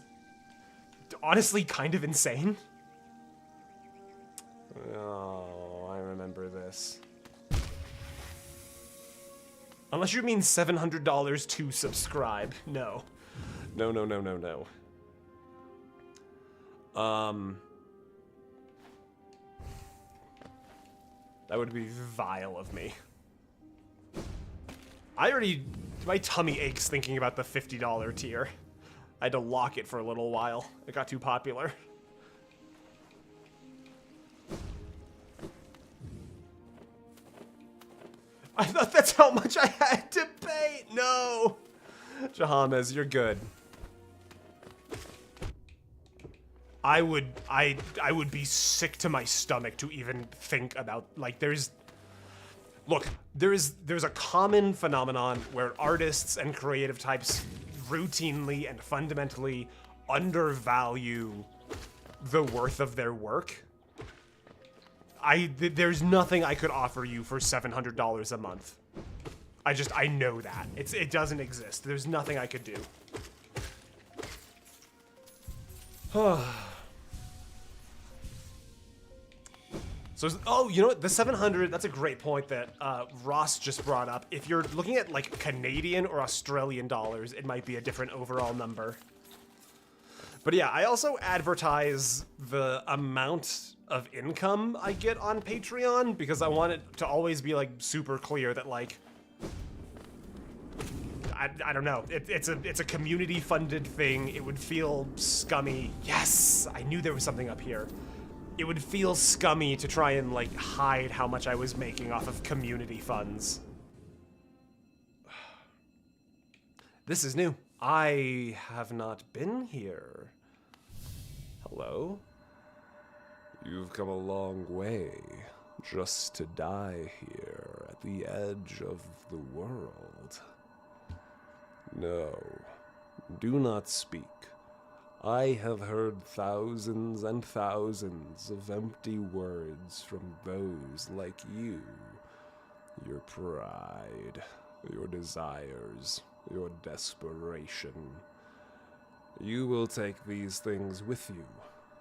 honestly kind of insane. Oh, I remember this. Unless you mean $700 to subscribe. No. No, no, no, no, no. That would be vile of me. My tummy aches thinking about the $50 tier. I had to lock it for a little while. It got too popular. I thought that's how much I had to pay. No. Jahames, you're good. I would be sick to my stomach to even think about, like, there's a common phenomenon where artists and creative types routinely and fundamentally undervalue the worth of their work. There's nothing I could offer you for $700 a month. I know that. It doesn't exist. There's nothing I could do. So, oh, you know what? The 700, that's a great point that Ross just brought up. If you're looking at, like, Canadian or Australian dollars, it might be a different overall number. But yeah, I also advertise the amount of income I get on Patreon because I want it to always be, like, super clear that, like, I don't know. It's a community-funded thing. It would feel scummy. Yes! I knew there was something up here. It would feel scummy to try and, like, hide how much I was making off of community funds. This is new. I have not been here. Hello? You've come a long way just to die here at the edge of the world. No, do not speak. I have heard thousands and thousands of empty words from those like you. Your pride, your desires, your desperation. You will take these things with you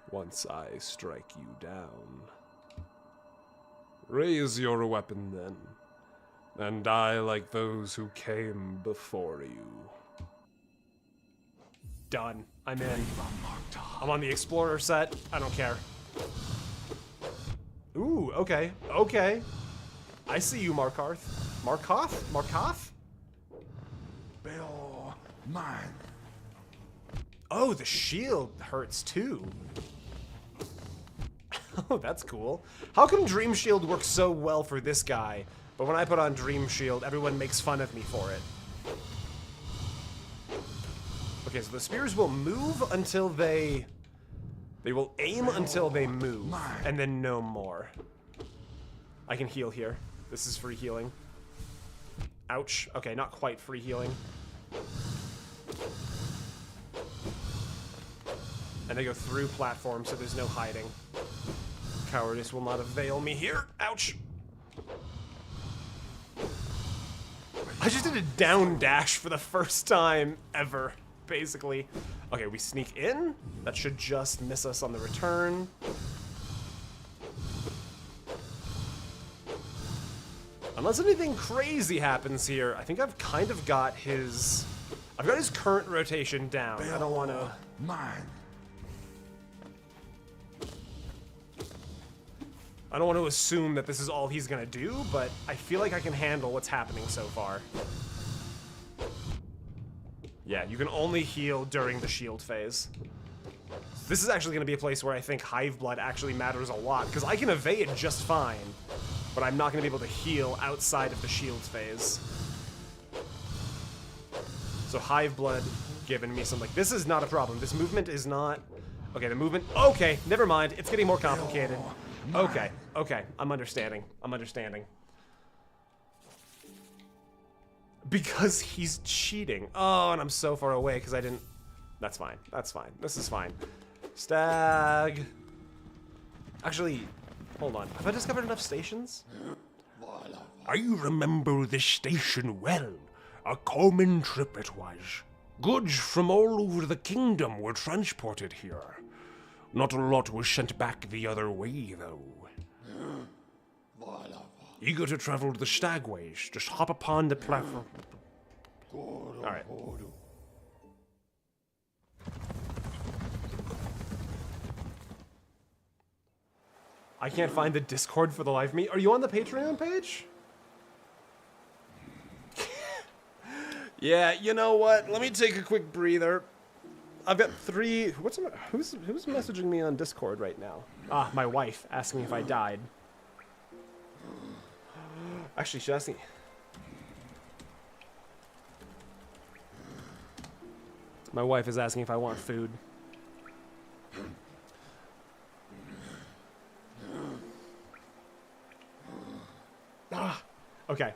once I strike you down. Raise your weapon then, and die like those who came before you. Done. I'm in. I'm on the Explorer set. I don't care. Ooh, okay. Okay. I see you, Markarth. Markoth? Markoth? Bill, mine. Oh, the shield hurts too. Oh, that's cool. How come Dream Shield works so well for this guy, but when I put on Dream Shield, everyone makes fun of me for it? Okay, so the spears will move until they will aim until they move, and then no more. I can heal here. This is free healing. Ouch. Okay, not quite free healing. And they go through platforms, so there's no hiding. Cowardice will not avail me here. Ouch. I just did a down dash for the first time ever, basically. Okay, we sneak in. That should just miss us on the return. Unless anything crazy happens here, I think I've kind of got his... I've got his current rotation down. I don't want to... Mine. I don't want to assume that this is all he's gonna do, but I feel like I can handle what's happening so far. Yeah, you can only heal during the shield phase. This is actually gonna be a place where I think Hive Blood actually matters a lot, because I can evade just fine, but I'm not gonna be able to heal outside of the shield phase. So Hive Blood giving me some, like, this is not a problem. This movement is not... Okay, the movement... Okay, never mind. It's getting more complicated. Okay, okay, I'm understanding. I'm understanding. Because he's cheating. Oh, and I'm so far away because I didn't... That's fine. That's fine. This is fine. Stag. Actually, hold on. Have I discovered enough stations? I remember this station well. A common trip it was. Goods from all over the kingdom were transported here. Not a lot was sent back the other way, though. Eager to travel the Stagways, just hop upon the platform. Alright. I can't find the Discord for the live me. Are you on the Patreon page? Yeah, you know what? Let me take a quick breather. I've got three... Who's messaging me on Discord right now? Ah, my wife asking if I died. Actually, she's asking... My wife is asking if I want food. Ah, okay.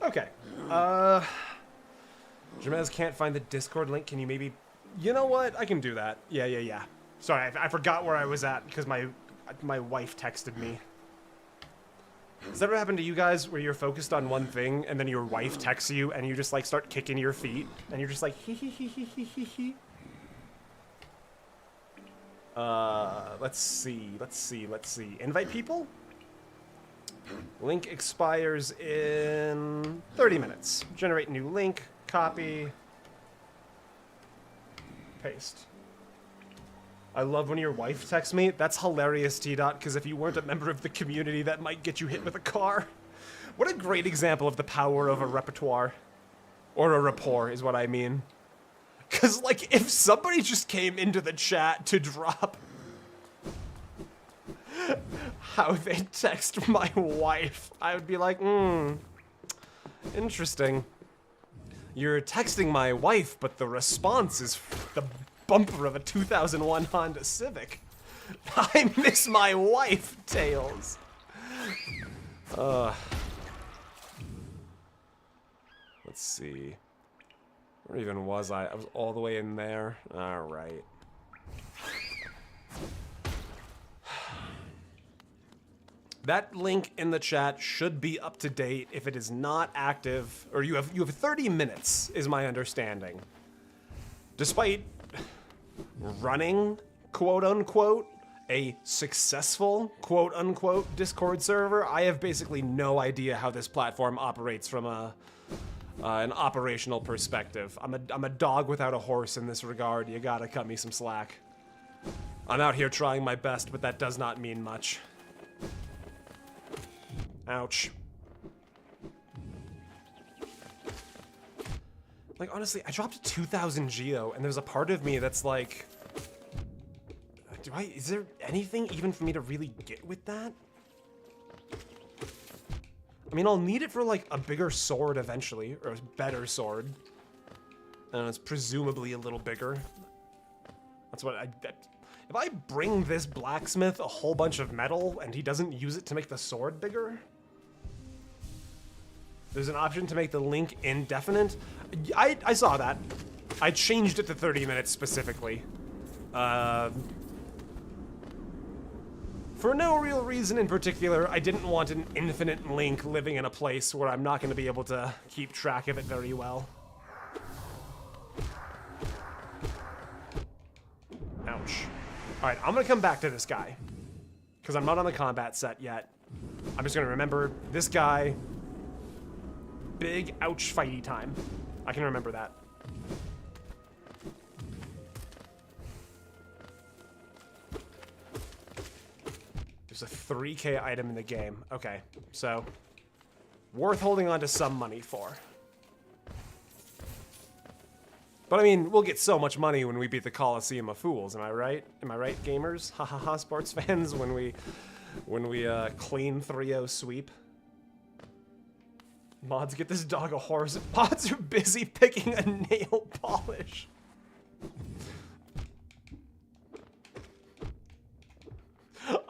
Okay. Jamez can't find the Discord link. Can you maybe... You know what? I can do that. Yeah. Sorry, I forgot where I was at because my wife texted me. Has that ever happened to you guys where you're focused on one thing and then your wife texts you and you just like start kicking your feet and you're just like hee hee hee hee hee hee hee? Let's see. Invite people? Link expires in 30 minutes. Generate new link, copy, paste. I love when your wife texts me. That's hilarious, T-Dot, because if you weren't a member of the community, that might get you hit with a car. What a great example of the power of a repertoire. Or a rapport, is what I mean. Because, like, if somebody just came into the chat to drop how they text my wife, I would be like, interesting. You're texting my wife, but the response is the bumper of a 2001 Honda Civic. I miss my wife, Tails. Let's see. Where even was I? I was all the way in there. All right. That link in the chat should be up to date. If it is not active, or you have 30 minutes, is my understanding. Despite running, quote unquote, a successful quote-unquote Discord server. I have basically no idea how this platform operates from an operational perspective. I'm a dog without a horse in this regard. You gotta cut me some slack. I'm out here trying my best, but that does not mean much. Ouch. Like, honestly, I dropped 2,000 geo, and there's a part of me that's like, is there anything even for me to really get with that? I mean, I'll need it for, like, a bigger sword eventually, or a better sword. And it's presumably a little bigger. That's what if I bring this blacksmith a whole bunch of metal, and he doesn't use it to make the sword bigger? There's an option to make the link indefinite. I saw that. I changed it to 30 minutes specifically. For no real reason in particular, I didn't want an infinite link living in a place where I'm not going to be able to keep track of it very well. Ouch. Alright, I'm going to come back to this guy. Because I'm not on the combat set yet. I'm just going to remember this guy. Big ouch fighty time. I can remember that. There's a 3K item in the game. Okay, so worth holding on to some money for. But I mean, we'll get so much money when we beat the Colosseum of Fools, am I right? Am I right, gamers? Ha ha ha, sports fans, when we clean 3-0 sweep. Mods, get this dog a horse. Mods are busy picking a nail polish.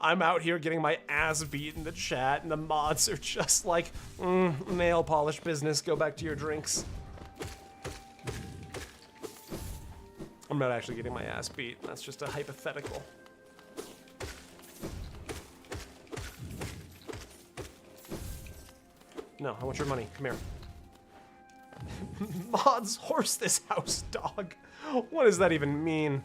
I'm out here getting my ass beat in the chat, and the mods are just like, nail polish business, go back to your drinks. I'm not actually getting my ass beat, that's just a hypothetical. No, I want your money. Come here. Mods, horse this house, dog. What does that even mean?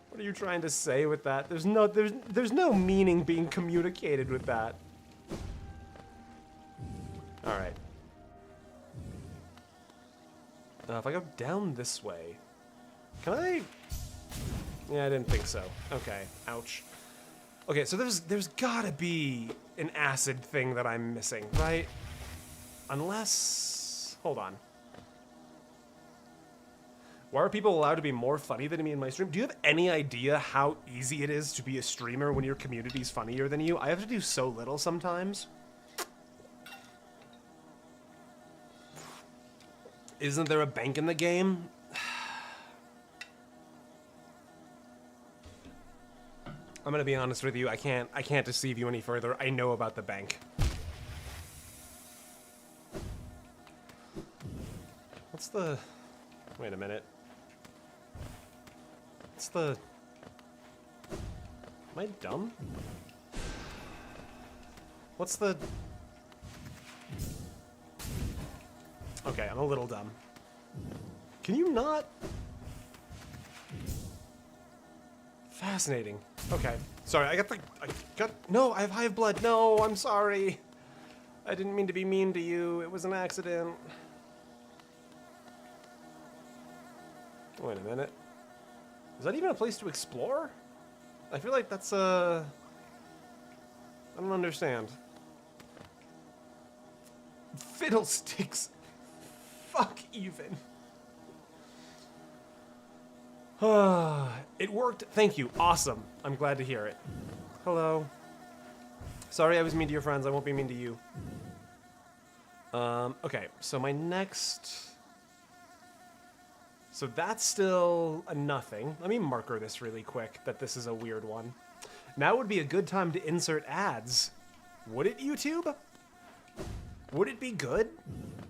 What are you trying to say with that? There's no meaning being communicated with that. All right. If I go down this way, can I? Yeah, I didn't think so. Okay. Ouch. Okay, so there's gotta be an acid thing that I'm missing, right? Unless... Hold on. Why are people allowed to be more funny than me in my stream? Do you have any idea how easy it is to be a streamer when your community's funnier than you? I have to do so little sometimes. Isn't there a bank in the game? I'm gonna be honest with you, I can't deceive you any further. I know about the bank. What's the... Wait a minute. What's the... Am I dumb? What's the... Okay, I'm a little dumb. Can you not? Fascinating. Okay. Sorry, I got... No, I have hive blood. No, I'm sorry. I didn't mean to be mean to you. It was an accident. Wait a minute. Is that even a place to explore? I feel like that's I don't understand. Fiddlesticks. Fuck even. It worked. Thank you. Awesome. I'm glad to hear it. Hello. Sorry I was mean to your friends. I won't be mean to you. Okay, so my next... So that's still a nothing. Let me marker this really quick, that this is a weird one. Now would be a good time to insert ads. Would it, YouTube? Would it be good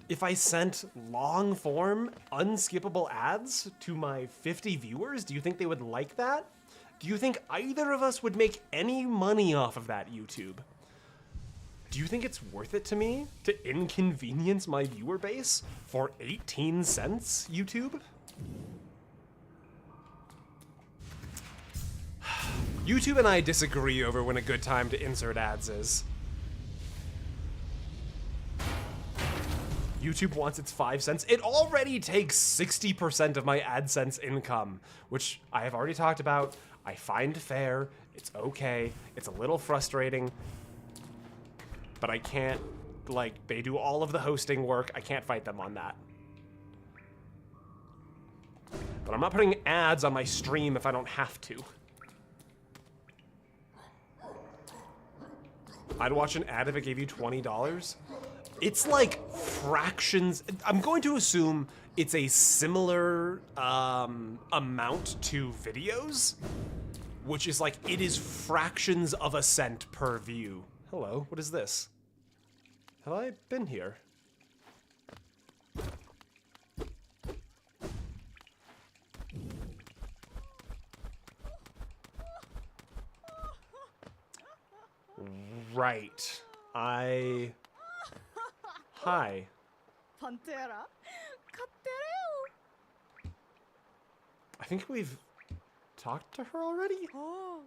if I sent long-form, unskippable ads to my 50 viewers? Do you think they would like that? Do you think either of us would make any money off of that, YouTube? Do you think it's worth it to me to inconvenience my viewer base for 18 cents, YouTube? YouTube and I disagree over when a good time to insert ads is. YouTube wants its 5 cents. It already takes 60% of my AdSense income, which I have already talked about. I find fair. It's okay. It's a little frustrating, but I can't, like, they do all of the hosting work. I can't fight them on that. But I'm not putting ads on my stream if I don't have to. I'd watch an ad if it gave you $20. It's like fractions. I'm going to assume it's a similar amount to videos, which is like, it is fractions of a cent per view. Hello, what is this? Have I been here? Right. Hi. Pantera? I think we've talked to her already? Oh.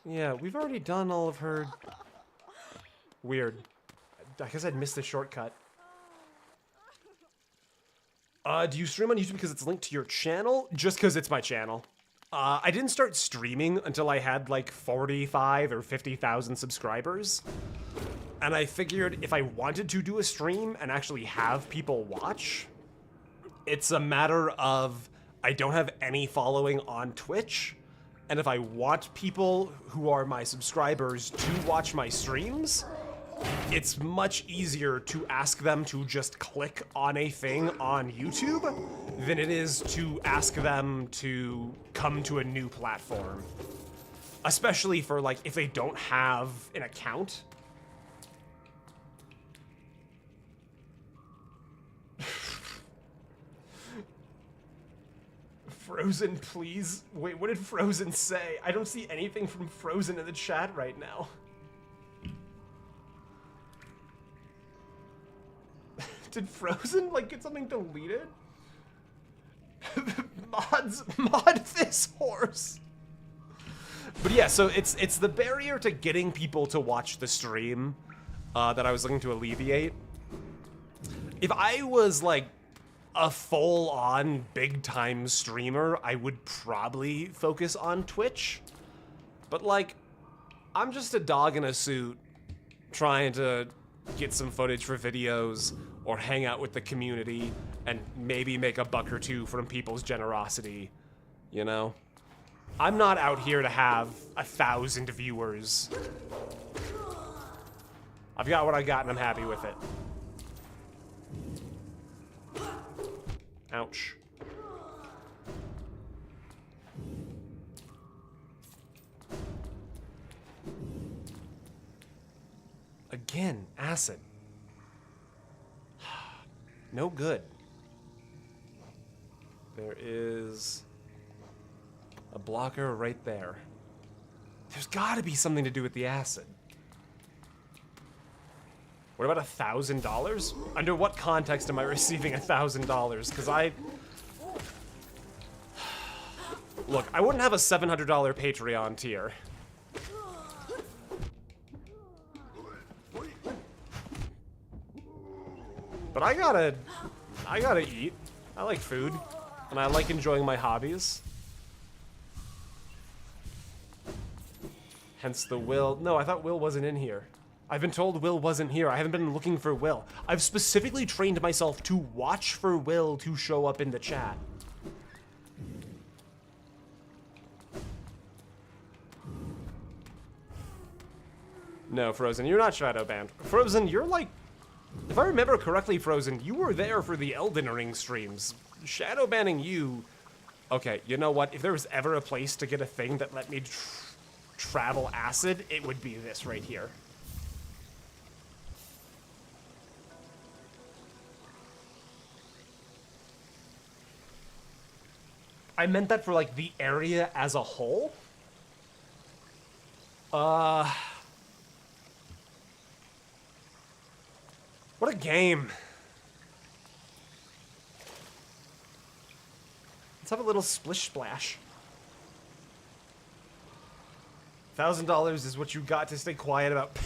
Yeah, we've already done all of her... Weird. I guess I'd missed the shortcut. Do you stream on YouTube because it's linked to your channel? Just because it's my channel. I didn't start streaming until I had like 45 or 50,000 subscribers. And I figured if I wanted to do a stream and actually have people watch, it's a matter of I don't have any following on Twitch. And if I want people who are my subscribers to watch my streams, it's much easier to ask them to just click on a thing on YouTube than it is to ask them to come to a new platform. Especially for, like, if they don't have an account. Frozen, please. Wait, what did Frozen say? I don't see anything from Frozen in the chat right now. Did Frozen, like, get something deleted? Mod this horse. But yeah, so it's the barrier to getting people to watch the stream that I was looking to alleviate. If I was, like, a full-on, big-time streamer, I would probably focus on Twitch. But, like, I'm just a dog in a suit trying to get some footage for videos or hang out with the community and maybe make a buck or two from people's generosity, you know? I'm not out here to have 1,000 viewers. I've got what I got and I'm happy with it. Ouch. Again, acid. No good. There is a blocker right there. There's gotta be something to do with the acid. What about $1,000? Under what context am I receiving $1,000? Because look, I wouldn't have a $700 Patreon tier. But I gotta eat. I like food, and I like enjoying my hobbies. Hence the Will. No, I thought Will wasn't in here. I've been told Will wasn't here. I haven't been looking for Will. I've specifically trained myself to watch for Will to show up in the chat. No, Frozen, you're not shadow banned. Frozen, you're like... If I remember correctly, Frozen, you were there for the Elden Ring streams. Shadow banning you... Okay, you know what? If there was ever a place to get a thing that let me travel acid, it would be this right here. I meant that for, like, the area as a whole. What a game. Let's have a little splish splash. $1,000 is what you got to stay quiet about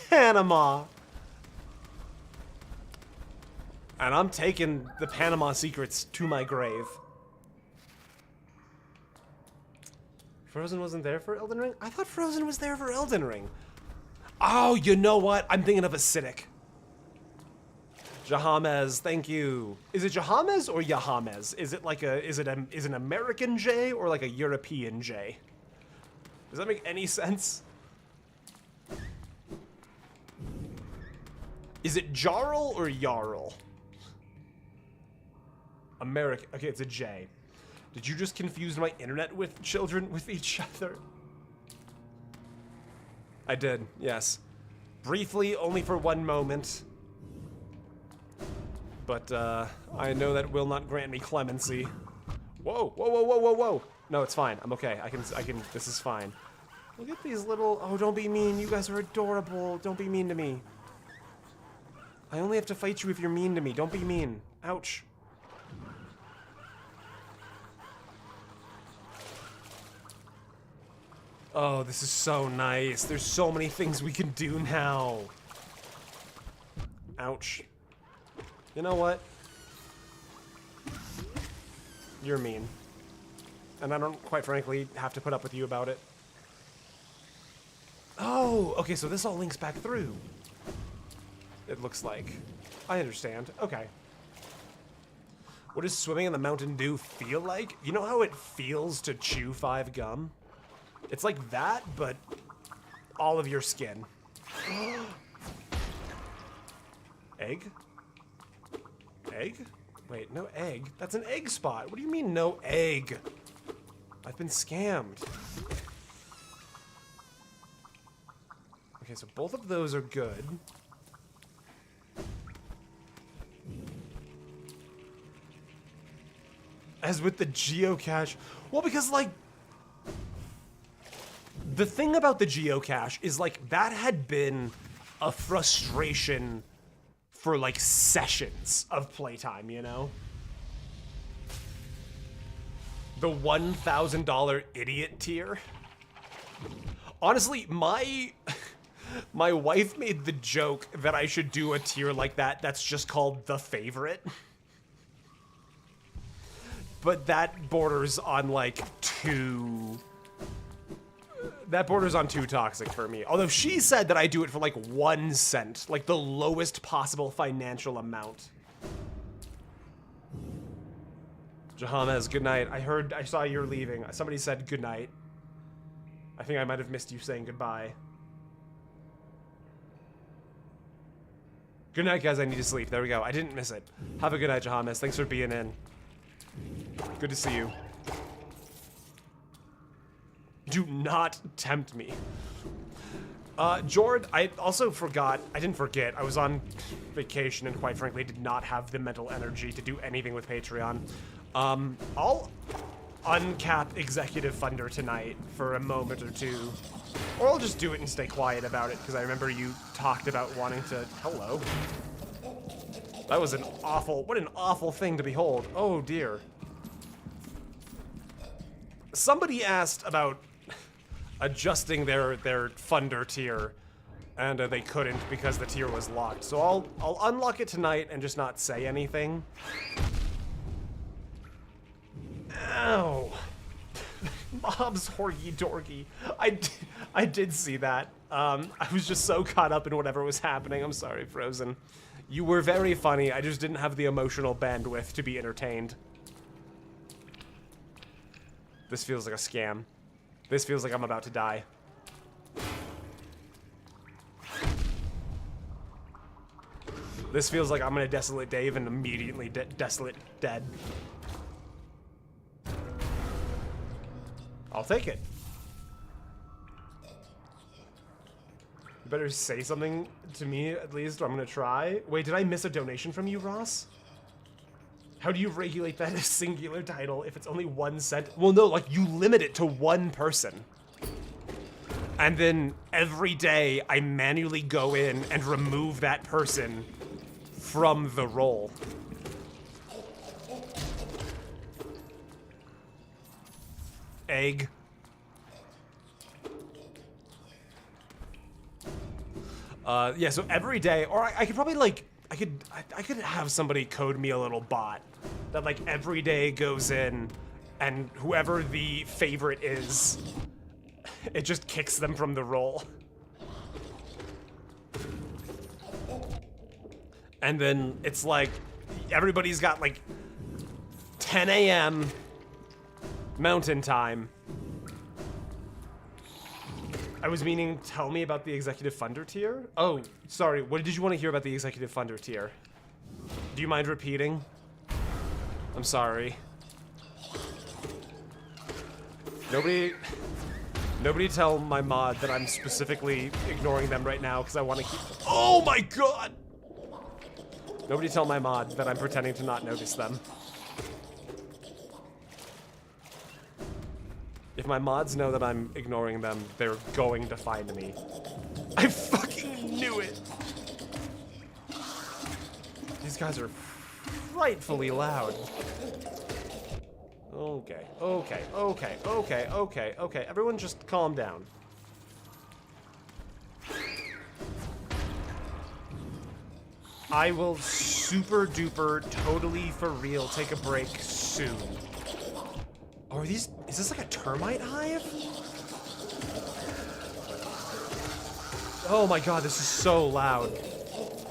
Panama. And I'm taking the Panama secrets to my grave. Frozen wasn't there for Elden Ring? I thought Frozen was there for Elden Ring. Oh, you know what? I'm thinking of Acidic. Jahamez, thank you. Is it Jahamez or Yahamez? Is it like is it an American J or like a European J? Does that make any sense? Is it Jarl or Jarl? American. Okay, it's a J. Did you just confuse my internet with children with each other? I did, yes. Briefly, only for one moment. But, I know that will not grant me clemency. Whoa, whoa, whoa, whoa, whoa, whoa. No, it's fine. I'm okay. I can, this is fine. Look at these little, oh, don't be mean. You guys are adorable. Don't be mean to me. I only have to fight you if you're mean to me. Don't be mean. Ouch. Oh, this is so nice. There's so many things we can do now. Ouch. You know what? You're mean. And I don't, quite frankly, have to put up with you about it. Oh, okay, so this all links back through. It looks like. I understand. Okay. What does swimming in the Mountain Dew feel like? You know how it feels to chew 5 gum? It's like that, but all of your skin. Egg? Egg? Wait, no egg. That's an egg spot. What do you mean, no egg? I've been scammed. Okay, so both of those are good. As with the geocache. Well, because, like, the thing about the geocache is, like, that had been a frustration for, like, sessions of playtime, you know? The $1,000 idiot tier. Honestly, my wife made the joke that I should do a tier like that that's just called the favorite. But that borders on, like, too toxic for me. Although she said that I do it for, like, 1 cent. Like, the lowest possible financial amount. Jahamez, good night. I saw you're leaving. Somebody said good night. I think I might have missed you saying goodbye. Good night, guys. I need to sleep. There we go. I didn't miss it. Have a good night, Jahamez. Thanks for being in. Good to see you. Do not tempt me. Jord, I also forgot. I didn't forget. I was on vacation and quite frankly did not have the mental energy to do anything with Patreon. I'll uncap Executive Funder tonight for a moment or two. Or I'll just do it and stay quiet about it because I remember you talked about wanting to... Hello. That was an awful... What an awful thing to behold. Oh, dear. Somebody asked about adjusting their funder tier, and they couldn't because the tier was locked. So I'll unlock it tonight and just not say anything. Ow. Bob's Horgy Dorgy. I did see that. I was just so caught up in whatever was happening. I'm sorry, Frozen. You were very funny. I just didn't have the emotional bandwidth to be entertained. This feels like a scam. This feels like I'm about to die. This feels like I'm gonna desolate Dave and immediately desolate dead. I'll take it. You better say something to me at least, or I'm gonna try. Wait, did I miss a donation from you, Ross? How do you regulate that as singular title if it's only 1 cent? Well, no, like, you limit it to 1 person. And then every day, I manually go in and remove that person from the roll. Egg. Yeah, so every day, or I could probably like, I could have somebody code me a little bot that like every day goes in and whoever the favorite is, it just kicks them from the roll. And then it's like, everybody's got like 10 a.m. Mountain Time. I was meaning, tell me about the Executive Funder tier? Oh, sorry, what did you want to hear about the Executive Funder tier? Do you mind repeating? I'm sorry. Nobody tell my mod that I'm specifically ignoring them right now because I want to keep... Oh my god! Nobody tell my mod that I'm pretending to not notice them. If my mods know that I'm ignoring them, they're going to find me. I fucking knew it! These guys are frightfully loud. Okay, okay, okay, okay, okay, okay. Everyone just calm down. I will super duper, totally for real, take a break soon. Oh, is this like a termite hive? Oh my god, this is so loud.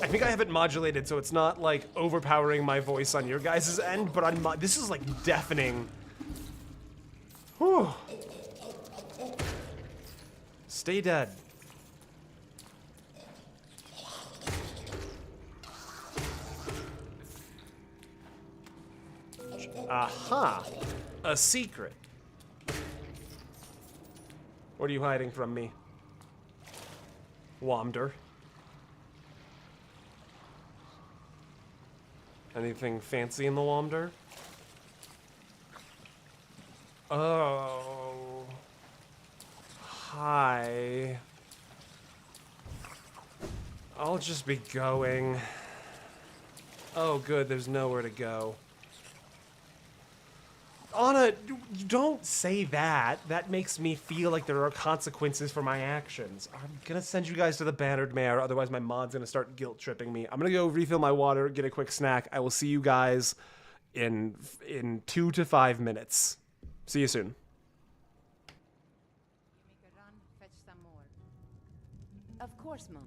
I think I have it modulated so it's not like overpowering my voice on your guys' end, but on my, this is like deafening. Whew. Stay dead. Aha! A secret. What are you hiding from me? Womder. Anything fancy in the Womder? Oh. Hi. I'll just be going. Oh good, there's nowhere to go. Anna, don't say that. That makes me feel like there are consequences for my actions. I'm gonna send you guys to the Bannered Mare, otherwise my mod's gonna start guilt-tripping me. I'm gonna go refill my water, get a quick snack. I will see you guys in 2 to 5 minutes. See you soon. You make a run, fetch some more. Of course, Mom.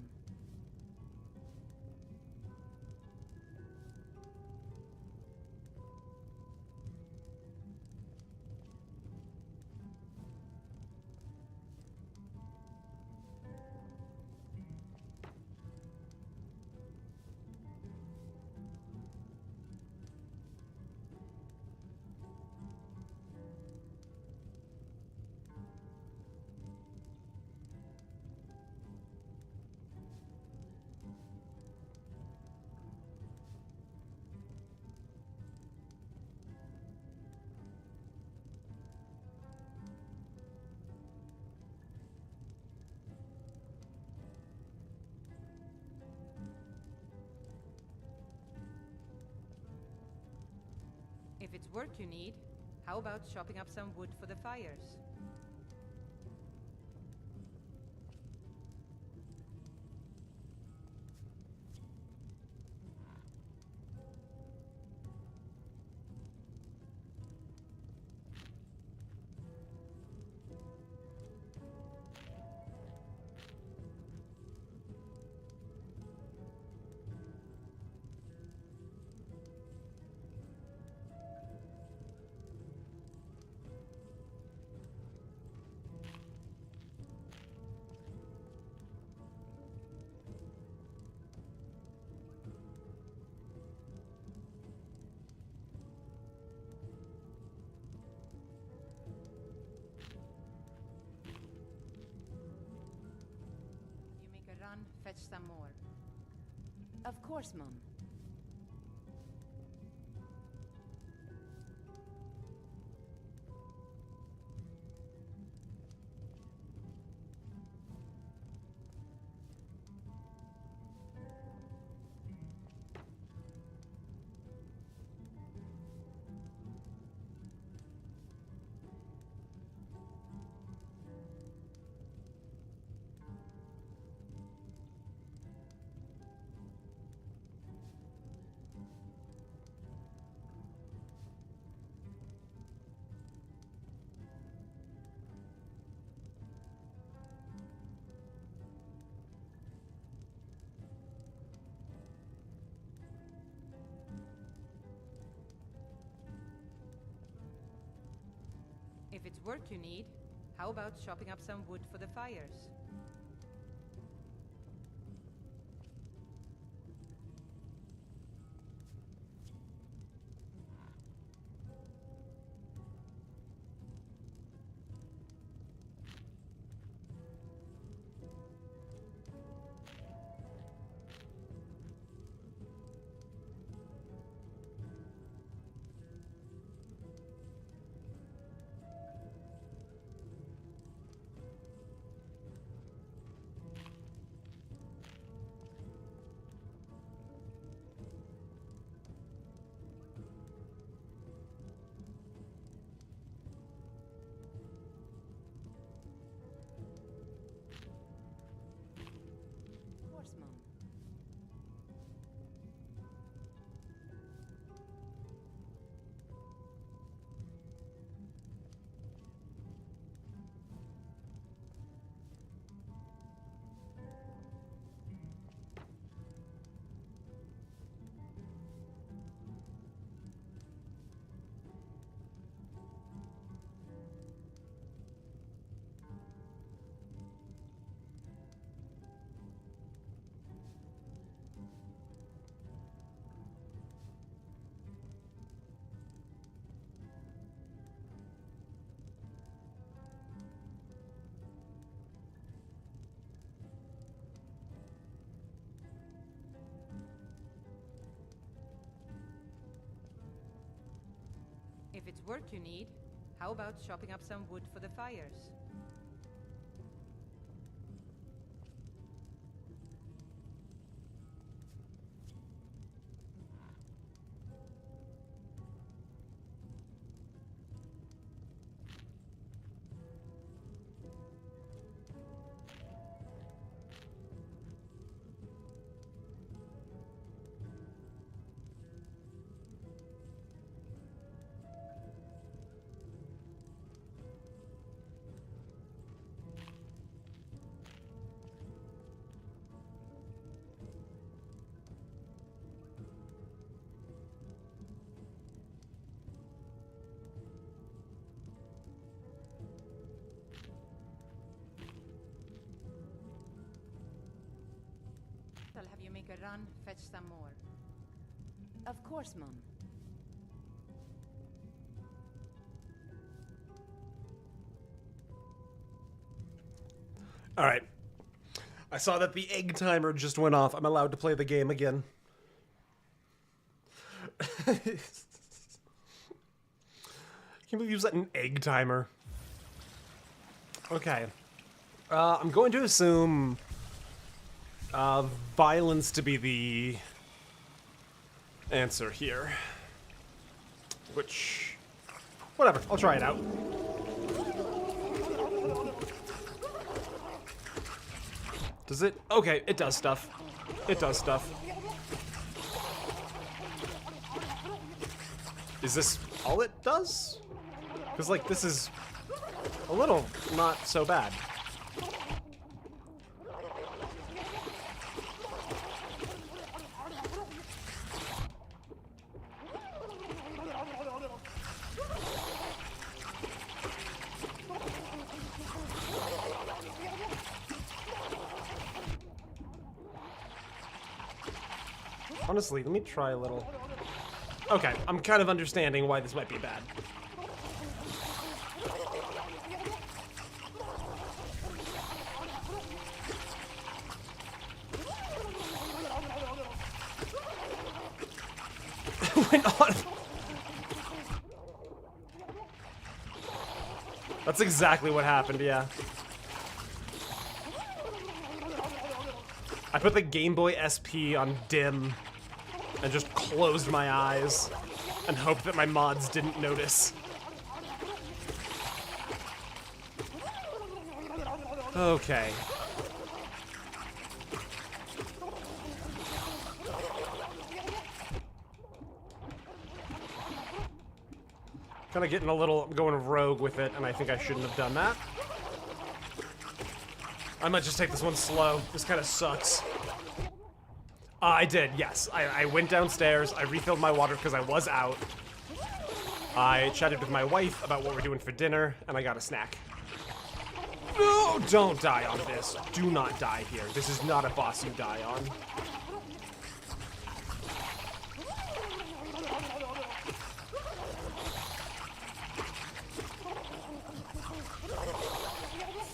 If it's work you need, how about chopping up some wood for the fires? Run, fetch some more. Of course, Mom. If it's work you need, how about chopping up some wood for the fires? If it's work you need, how about chopping up some wood for the fires? I'll have you make a run, fetch some more. Of course, Mum. All right. I saw that the egg timer just went off. I'm allowed to play the game again. Can you believe you set an egg timer? Okay. I'm going to assume violence to be the answer here. Which, whatever, I'll try it out. Does it? Okay, it does stuff. It does stuff. Is this all it does? Because, like, this is a little not so bad. Honestly, let me try a little. Okay, I'm kind of understanding why this might be bad. Went on. That's exactly what happened, yeah. I put the Game Boy SP on dim and just closed my eyes and hoped that my mods didn't notice. Okay. Kind of getting a little, going rogue with it, and I think I shouldn't have done that. I might just take this one slow. This kind of sucks. I did, yes. I went downstairs, I refilled my water because I was out. I chatted with my wife about what we're doing for dinner, and I got a snack. No, don't die on this. Do not die here. This is not a boss you die on.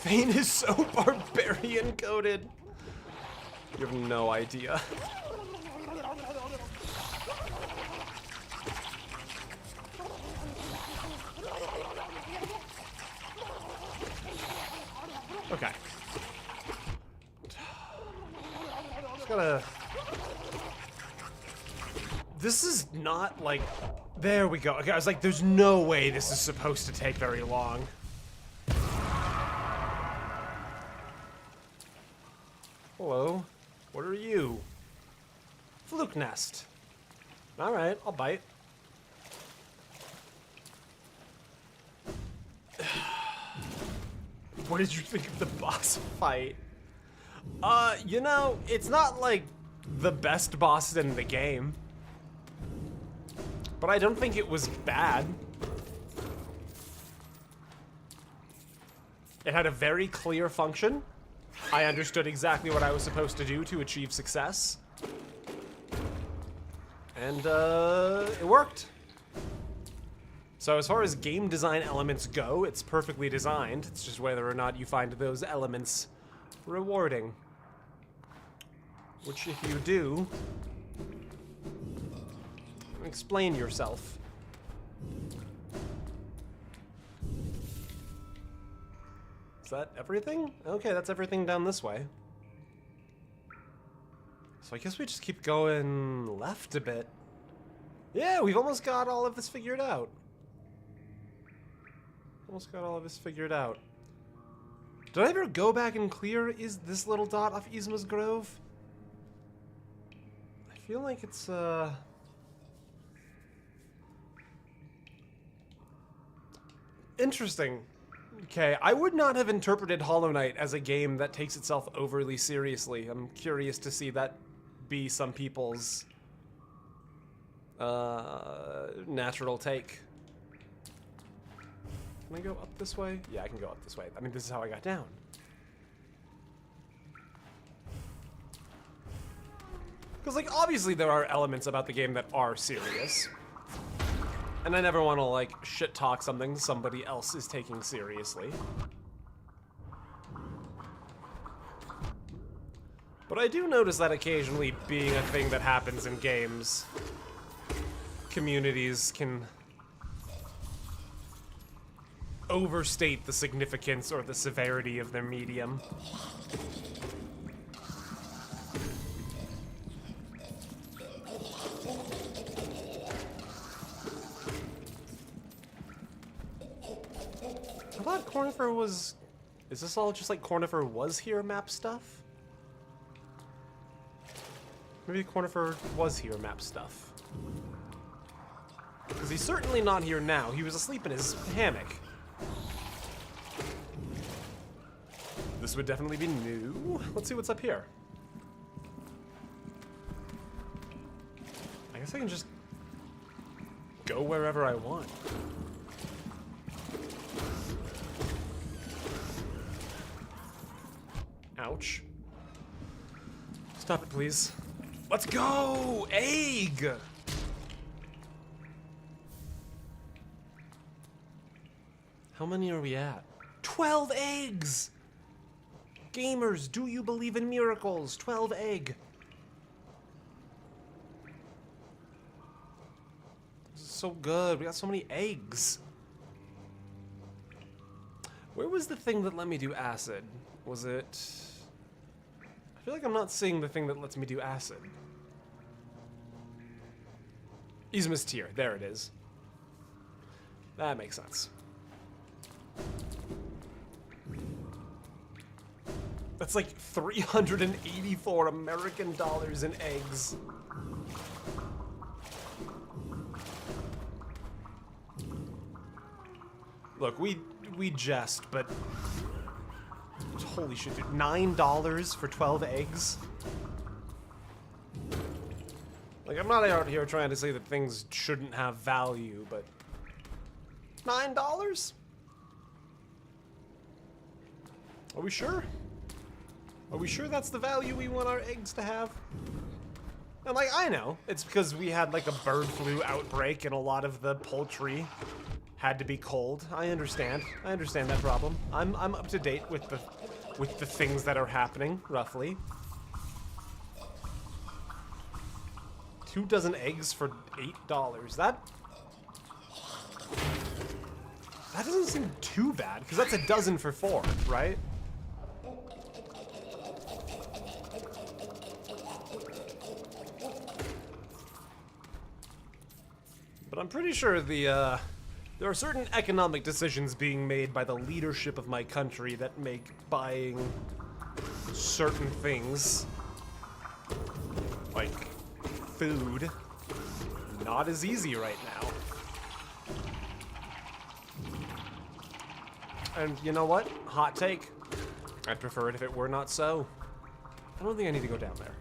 Thane is so barbarian coded. You have no idea. Okay. Just gotta... This is not like... There we go. Okay, I was like, there's no way this is supposed to take very long. Hello. What are you? Fluke nest. Alright, I'll bite. What did you think of the boss fight? You know, it's not like the best boss in the game. But I don't think it was bad. It had a very clear function. I understood exactly what I was supposed to do to achieve success. And, it worked. So as far as game design elements go, it's perfectly designed. It's just whether or not you find those elements rewarding. Which, if you do, explain yourself. Is that everything? Okay, that's everything down this way. So I guess we just keep going left a bit. Yeah, we've almost got all of this figured out. Almost got all of this figured out. Did I ever go back and clear is this little dot off Yzma's Grove? I feel like it's, interesting. Okay, I would not have interpreted Hollow Knight as a game that takes itself overly seriously. I'm curious to see that be some people's natural take. Can I go up this way? Yeah, I can go up this way. I mean, this is how I got down. Because, like, obviously there are elements about the game that are serious. And I never want to, like, shit talk something somebody else is taking seriously. But I do notice that occasionally being a thing that happens in games, communities can overstate the significance or the severity of their medium. I thought Cornifer was... Is this all just like Cornifer was here map stuff? Maybe Cornifer was here map stuff. Because he's certainly not here now. He was asleep in his hammock. This would definitely be new. Let's see what's up here. I guess I can just go wherever I want. Ouch. Stop it, please. Let's go! Egg! How many are we at? 12 eggs! Gamers, do you believe in miracles? 12 egg. This is so good. We got so many eggs. Where was the thing that let me do acid? Was it... I feel like I'm not seeing the thing that lets me do acid. Yzma's Tear. There it is. That makes sense. That's like 384 American dollars in eggs. Look, we jest, but holy shit, dude, $9 for 12 eggs? Like, I'm not out here trying to say that things shouldn't have value, but $9? Are we sure? Are we sure that's the value we want our eggs to have? And like, I know, it's because we had like a bird flu outbreak and a lot of the poultry had to be cold. I understand that problem. I'm up to date with the things that are happening, roughly. 2 dozen eggs for $8. That doesn't seem too bad, because that's a dozen for 4, right? But I'm pretty sure there are certain economic decisions being made by the leadership of my country that make buying certain things, like food, not as easy right now. And you know what? Hot take. I'd prefer it if it were not so. I don't think I need to go down there.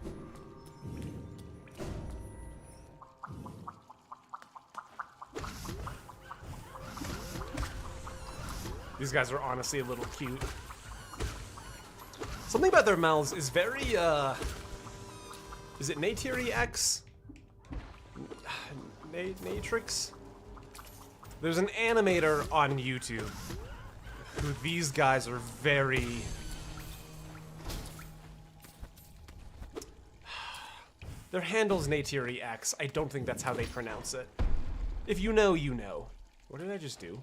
These guys are honestly a little cute. Something about their mouths is very, is it Natiri X? Natrix? There's an animator on YouTube who these guys are very... Their handle's Natiri X. I don't think that's how they pronounce it. If you know, you know. What did I just do?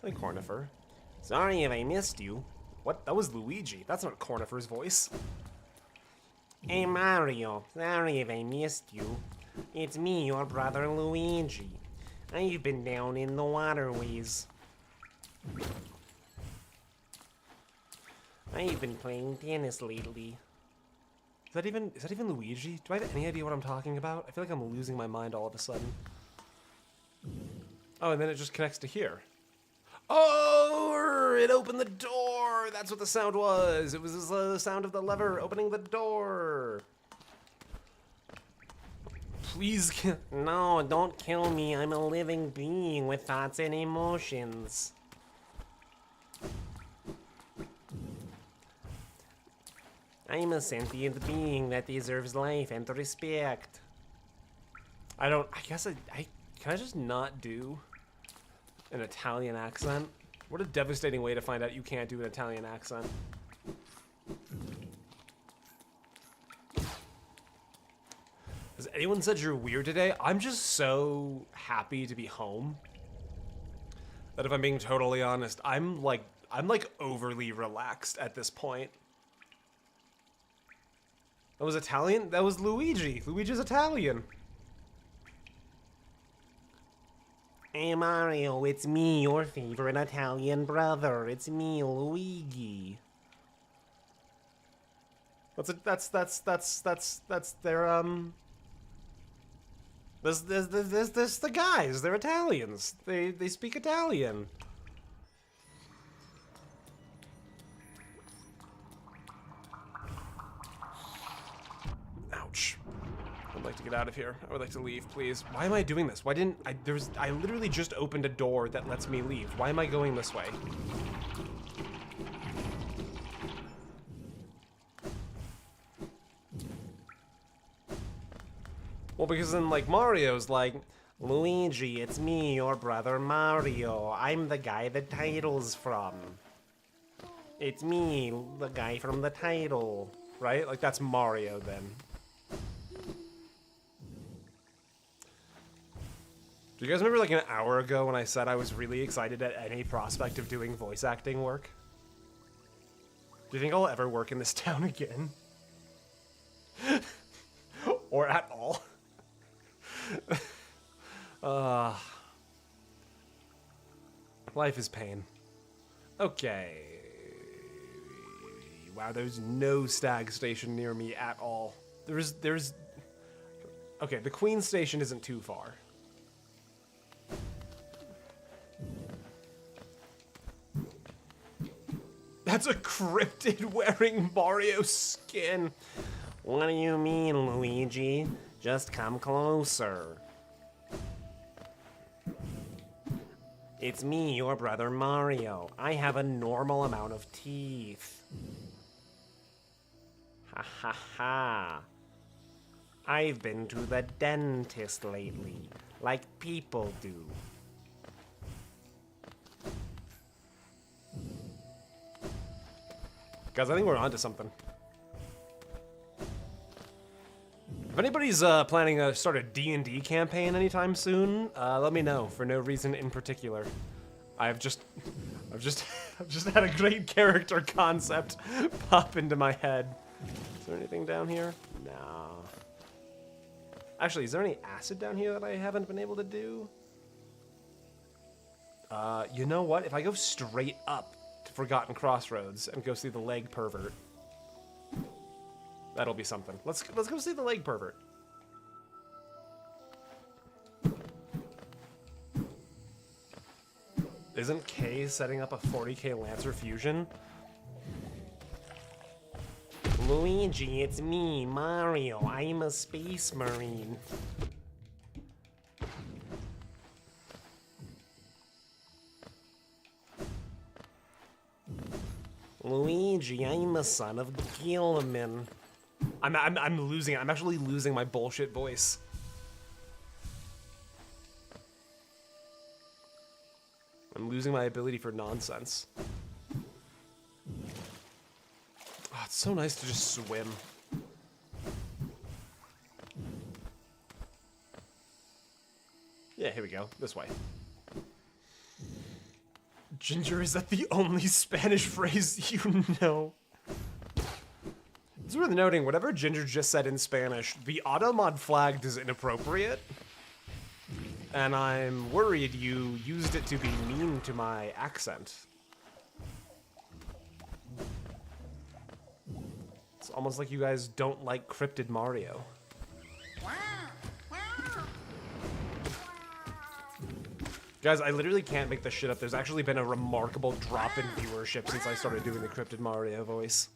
Hey, Cornifer. Sorry if I missed you. What? That was Luigi. That's not Cornifer's voice. Hey, Mario. Sorry if I missed you. It's me, your brother Luigi. I've been down in the Waterways. I've been playing tennis lately. Is that even Luigi? Do I have any idea what I'm talking about? I feel like I'm losing my mind all of a sudden. Oh, and then it just connects to here. Oh, it opened the door. That's what the sound was. It was the sound of the lever opening the door. Please, no, don't kill me. I'm a living being with thoughts and emotions. I'm a sentient being that deserves life and respect. I guess can I just not do an Italian accent? What a devastating way to find out you can't do an Italian accent. Has anyone said you're weird today? I'm just so happy to be home that if I'm being totally honest, I'm like overly relaxed at this point. That was Italian? That was Luigi. Luigi's Italian. Hey Mario, it's me, your favorite Italian brother. It's me, Luigi. That's their This the guys. They're Italians. They speak Italian. Ouch. I'd like to get out of here. I would like to leave, please. Why am I doing this? Why didn't I? I literally just opened a door that lets me leave. Why am I going this way? Well, because then, like, Mario's like, Luigi, it's me, your brother Mario. I'm the guy the title's from. It's me, the guy from the title. Right? Like, that's Mario, then. Do you guys remember, like, an hour ago when I said I was really excited at any prospect of doing voice acting work? Do you think I'll ever work in this town again? Or at all? Life is pain. Okay. Wow, there's no stag station near me at all. There's... Okay, the Queen station isn't too far. That's a cryptid wearing Mario skin. What do you mean, Luigi? Just come closer. It's me, your brother Mario. I have a normal amount of teeth. Ha ha ha. I've been to the dentist lately, like people do. Guys, I think we're onto something. If anybody's planning to start a D&D campaign anytime soon, let me know for no reason in particular. I've just had a great character concept pop into my head. Is there anything down here? No. Actually, is there any acid down here that I haven't been able to do? You know what? If I go straight up to Forgotten Crossroads and go see the leg pervert, that'll be something. Let's go see the leg pervert. Isn't Kay setting up a 40k Lancer fusion? Luigi, it's me, Mario. I'm a space marine. Luigi, I'm the son of Gilman. I'm losing it. I'm actually losing my bullshit voice. I'm losing my ability for nonsense. Oh, it's so nice to just swim. Yeah, here we go. This way. Ginger, is that the only Spanish phrase you know? It's worth noting, whatever Ginger just said in Spanish, the automod flagged is inappropriate. And I'm worried you used it to be mean to my accent. It's almost like you guys don't like Cryptid Mario. Guys, I literally can't make this shit up. There's actually been a remarkable drop in viewership since I started doing the Cryptid Mario voice.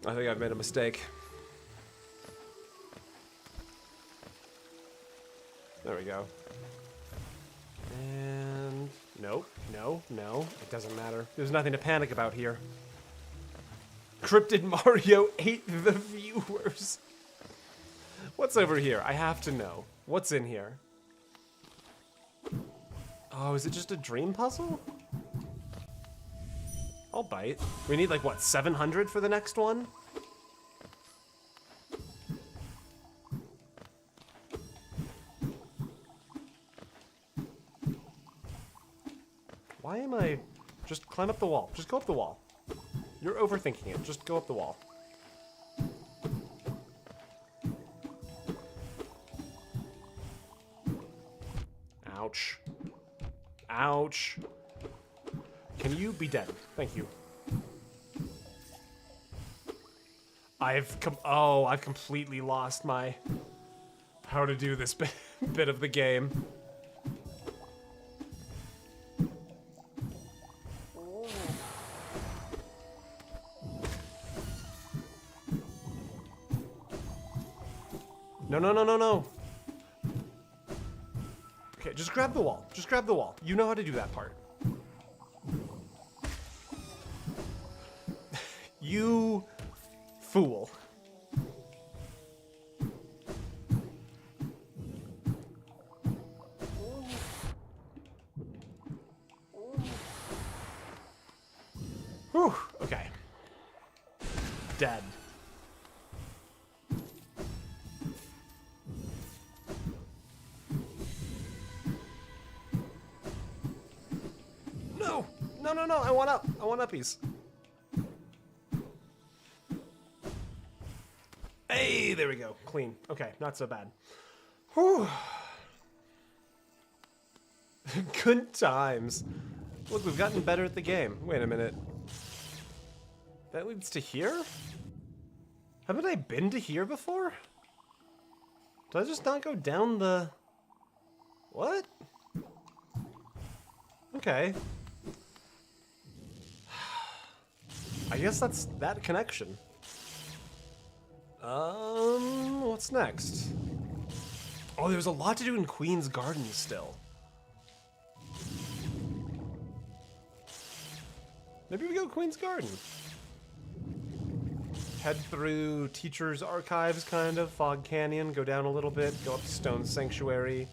I think I've made a mistake. There we go. And no, it doesn't matter. There's nothing to panic about here. Cryptid Mario ate the viewers. What's over here? I have to know. What's in here? Oh, is it just a dream puzzle? I'll bite. We need like, what, 700 for the next one? Why am I... Just climb up the wall. Just go up the wall. You're overthinking it. Just go up the wall. Ouch. Ouch. Can you be dead? Thank you. I've completely lost my... how to do this bit of the game. No. Okay, just grab the wall. Just grab the wall. You know how to do that part. You fool. Whew, okay. Dead. No, I want up. I want uppies. Hey, there we go. Clean. Okay, not so bad. Whew. Good times. Look, we've gotten better at the game. Wait a minute. That leads to here? Haven't I been to here before? Did I just not go down the... What? Okay. I guess that's that connection. What's next? Oh, there's a lot to do in Queen's Garden still. Maybe we go Queen's Garden. Head through Teacher's Archives, kind of. Fog Canyon, go down a little bit, go up to Stone Sanctuary.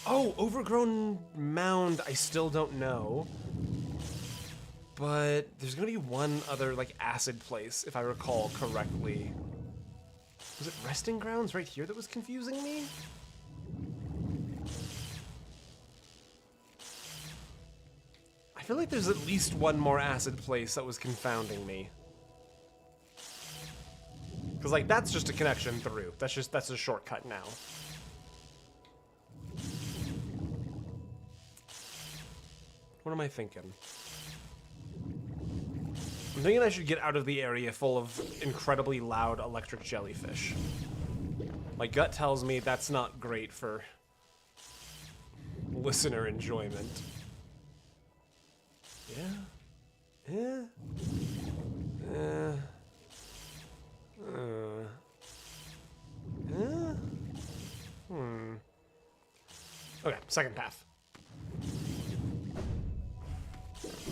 Oh, Overgrown Mound, I still don't know. But there's gonna be one other, like, acid place, if I recall correctly. Was it Resting Grounds right here that was confusing me? I feel like there's at least one more acid place that was confounding me. Because, like, that's just a connection through. That's a shortcut now. What am I thinking? I'm thinking I should get out of the area full of incredibly loud electric jellyfish. My gut tells me that's not great for listener enjoyment. Yeah. Okay, second path.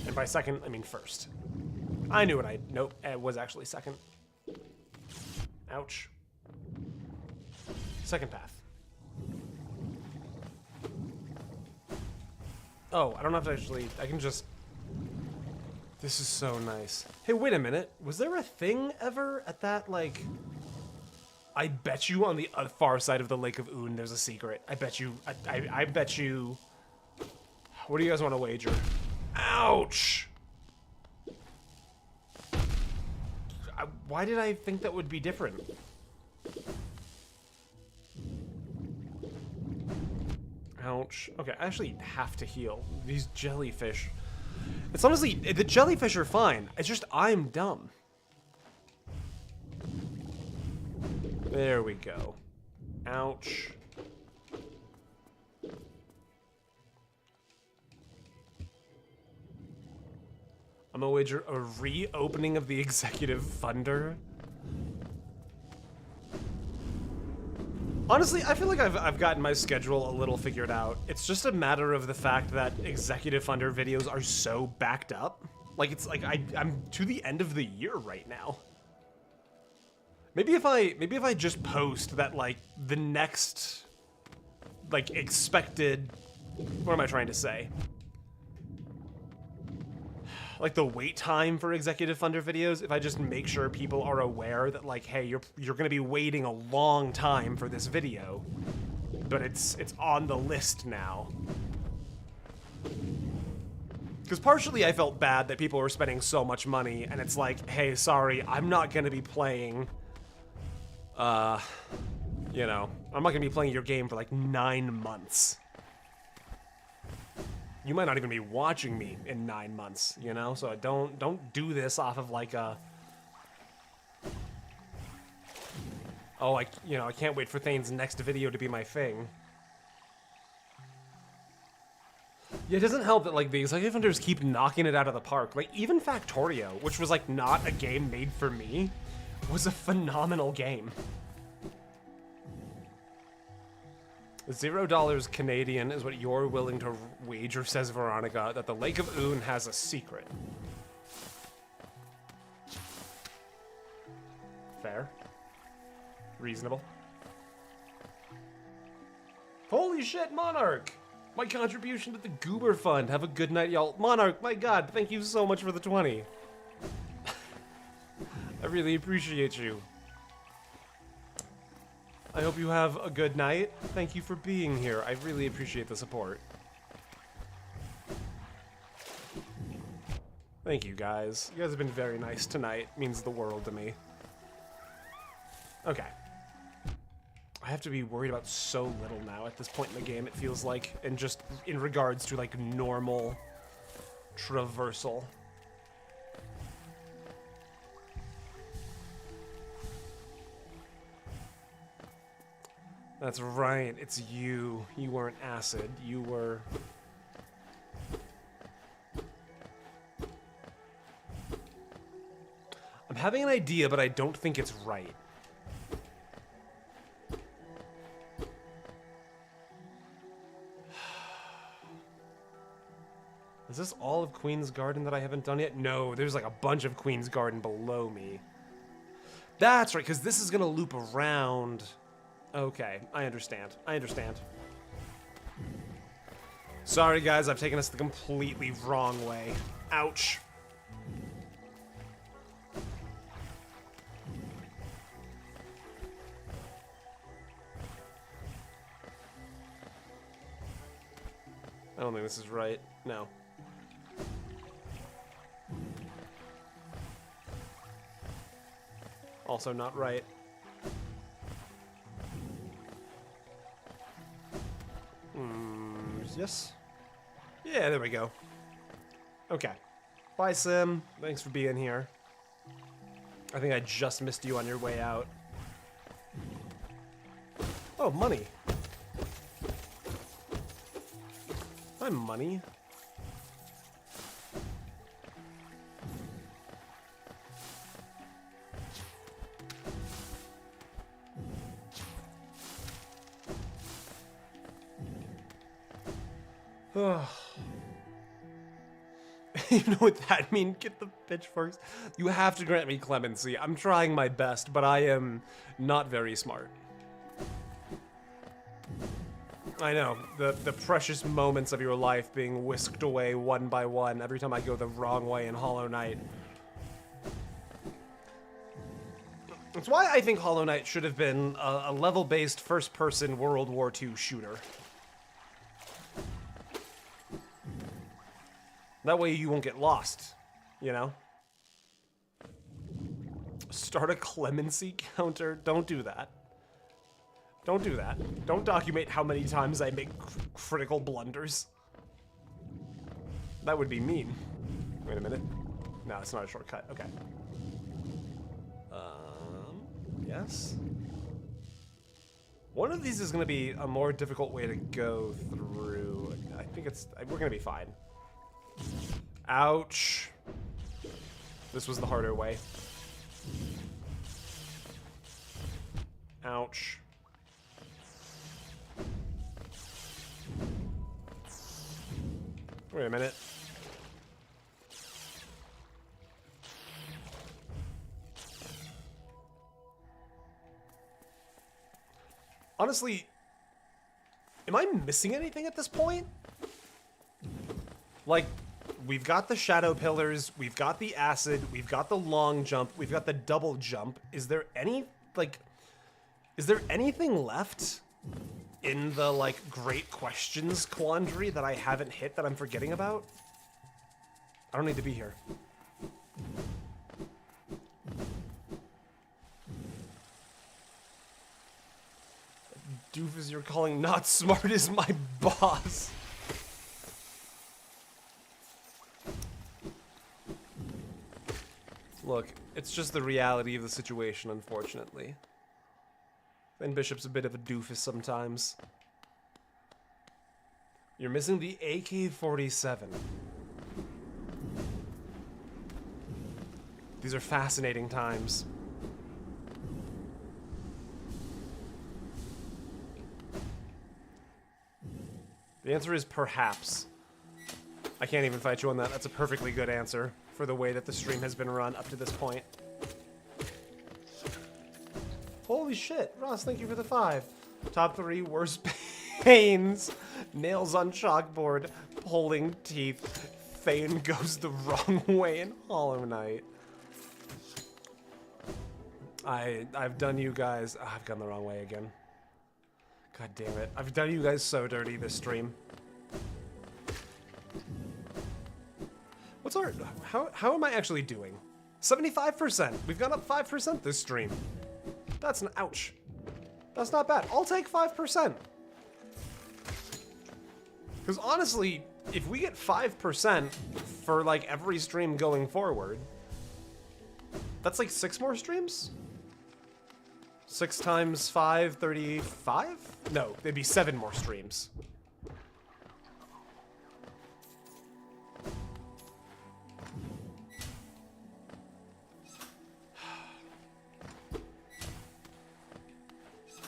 And by second, I mean first. I knew what nope, it was actually second. Ouch. Second path. Oh, I don't have to actually, I can just... This is so nice. Hey, wait a minute. Was there a thing ever at that, like... I bet you on the far side of the Lake of Oon there's a secret. I bet you, I bet you... What do you guys want to wager? Ouch! Why did I think that would be different? Ouch. Okay, I actually have to heal. These jellyfish. It's honestly, the jellyfish are fine. It's just I'm dumb. There we go. Ouch. I'm gonna wager a reopening of the executive funder. Honestly, I feel like I've gotten my schedule a little figured out. It's just a matter of the fact that executive funder videos are so backed up. Like, it's like I'm to the end of the year right now. Maybe if I just post that, like, the next, like, expected, what am I trying to say? Like the wait time for executive funder videos, if I just make sure people are aware that, like, hey, you're gonna be waiting a long time for this video, but it's on the list now. Because partially I felt bad that people were spending so much money, and it's like, hey, sorry, I'm not gonna be playing, you know, I'm not gonna be playing your game for like 9 months. You might not even be watching me in 9 months, you know? So don't do this off of like a... Oh, I can't wait for Thane's next video to be my thing. Yeah, it doesn't help that, like, the executive funders keep knocking it out of the park. Like, even Factorio, which was, like, not a game made for me, was a phenomenal game. $0 Canadian is what you're willing to wager, says Veronica, that the Lake of Oon has a secret. Fair. Reasonable. Holy shit, Monarch! My contribution to the Goober Fund. Have a good night, y'all. Monarch, my god, thank you so much for the 20. I really appreciate you. I hope you have a good night. Thank you for being here. I really appreciate the support. Thank you, guys. You guys have been very nice tonight. It means the world to me. Okay. I have to be worried about so little now at this point in the game, it feels like, and just in regards to, like, normal traversal. That's right, it's you. You weren't acid, you were... I'm having an idea, but I don't think it's right. This this all of Queen's Garden that I haven't done yet? No, there's like a bunch of Queen's Garden below me. That's right, because this is going to loop around. Okay, I understand. I understand. Sorry, guys, I've taken us the completely wrong way. Ouch. I don't think this is right. No. Also not right. Yes? Yeah, there we go. Okay. Bye, Sim. Thanks for being here. I think I just missed you on your way out. Oh, money. Hi, money. You know what that means? Get the pitchforks. You have to grant me clemency. I'm trying my best, but I am not very smart. I know, the precious moments of your life being whisked away one by one every time I go the wrong way in Hollow Knight. That's why I think Hollow Knight should have been a level-based first-person World War II shooter. That way you won't get lost, you know? Start a clemency counter? Don't do that. Don't do that. Don't document how many times I make critical blunders. That would be mean. Wait a minute. No, it's not a shortcut. Okay. Yes? One of these is going to be a more difficult way to go through. I think we're going to be fine. Ouch. This was the harder way. Ouch. Wait a minute. Honestly, am I missing anything at this point? Like, we've got the shadow pillars, we've got the acid, we've got the long jump, we've got the double jump. Is there any, like, is there anything left in the, like, great questions quandary that I haven't hit that I'm forgetting about? I don't need to be here. Doofus you're calling not smart is my boss. Look, it's just the reality of the situation, unfortunately. Ben Bishop's a bit of a doofus sometimes. You're missing the AK-47. These are fascinating times. The answer is perhaps. I can't even fight you on that. That's a perfectly good answer for the way that the stream has been run up to this point. Holy shit. Ross, thank you for the 5. Top 3 worst pains. Nails on chalkboard. Pulling teeth. Thane goes the wrong way in Hollow Knight. I've done you guys. Oh, I've gone the wrong way again. God damn it. I've done you guys so dirty this stream. What's our... How am I actually doing? 75%. We've gone up 5% this stream. That's an ouch. That's not bad. I'll take 5%. Because honestly, if we get 5% for like every stream going forward, that's like 6 more streams? 6 times 5, 35? No, it'd be 7 more streams.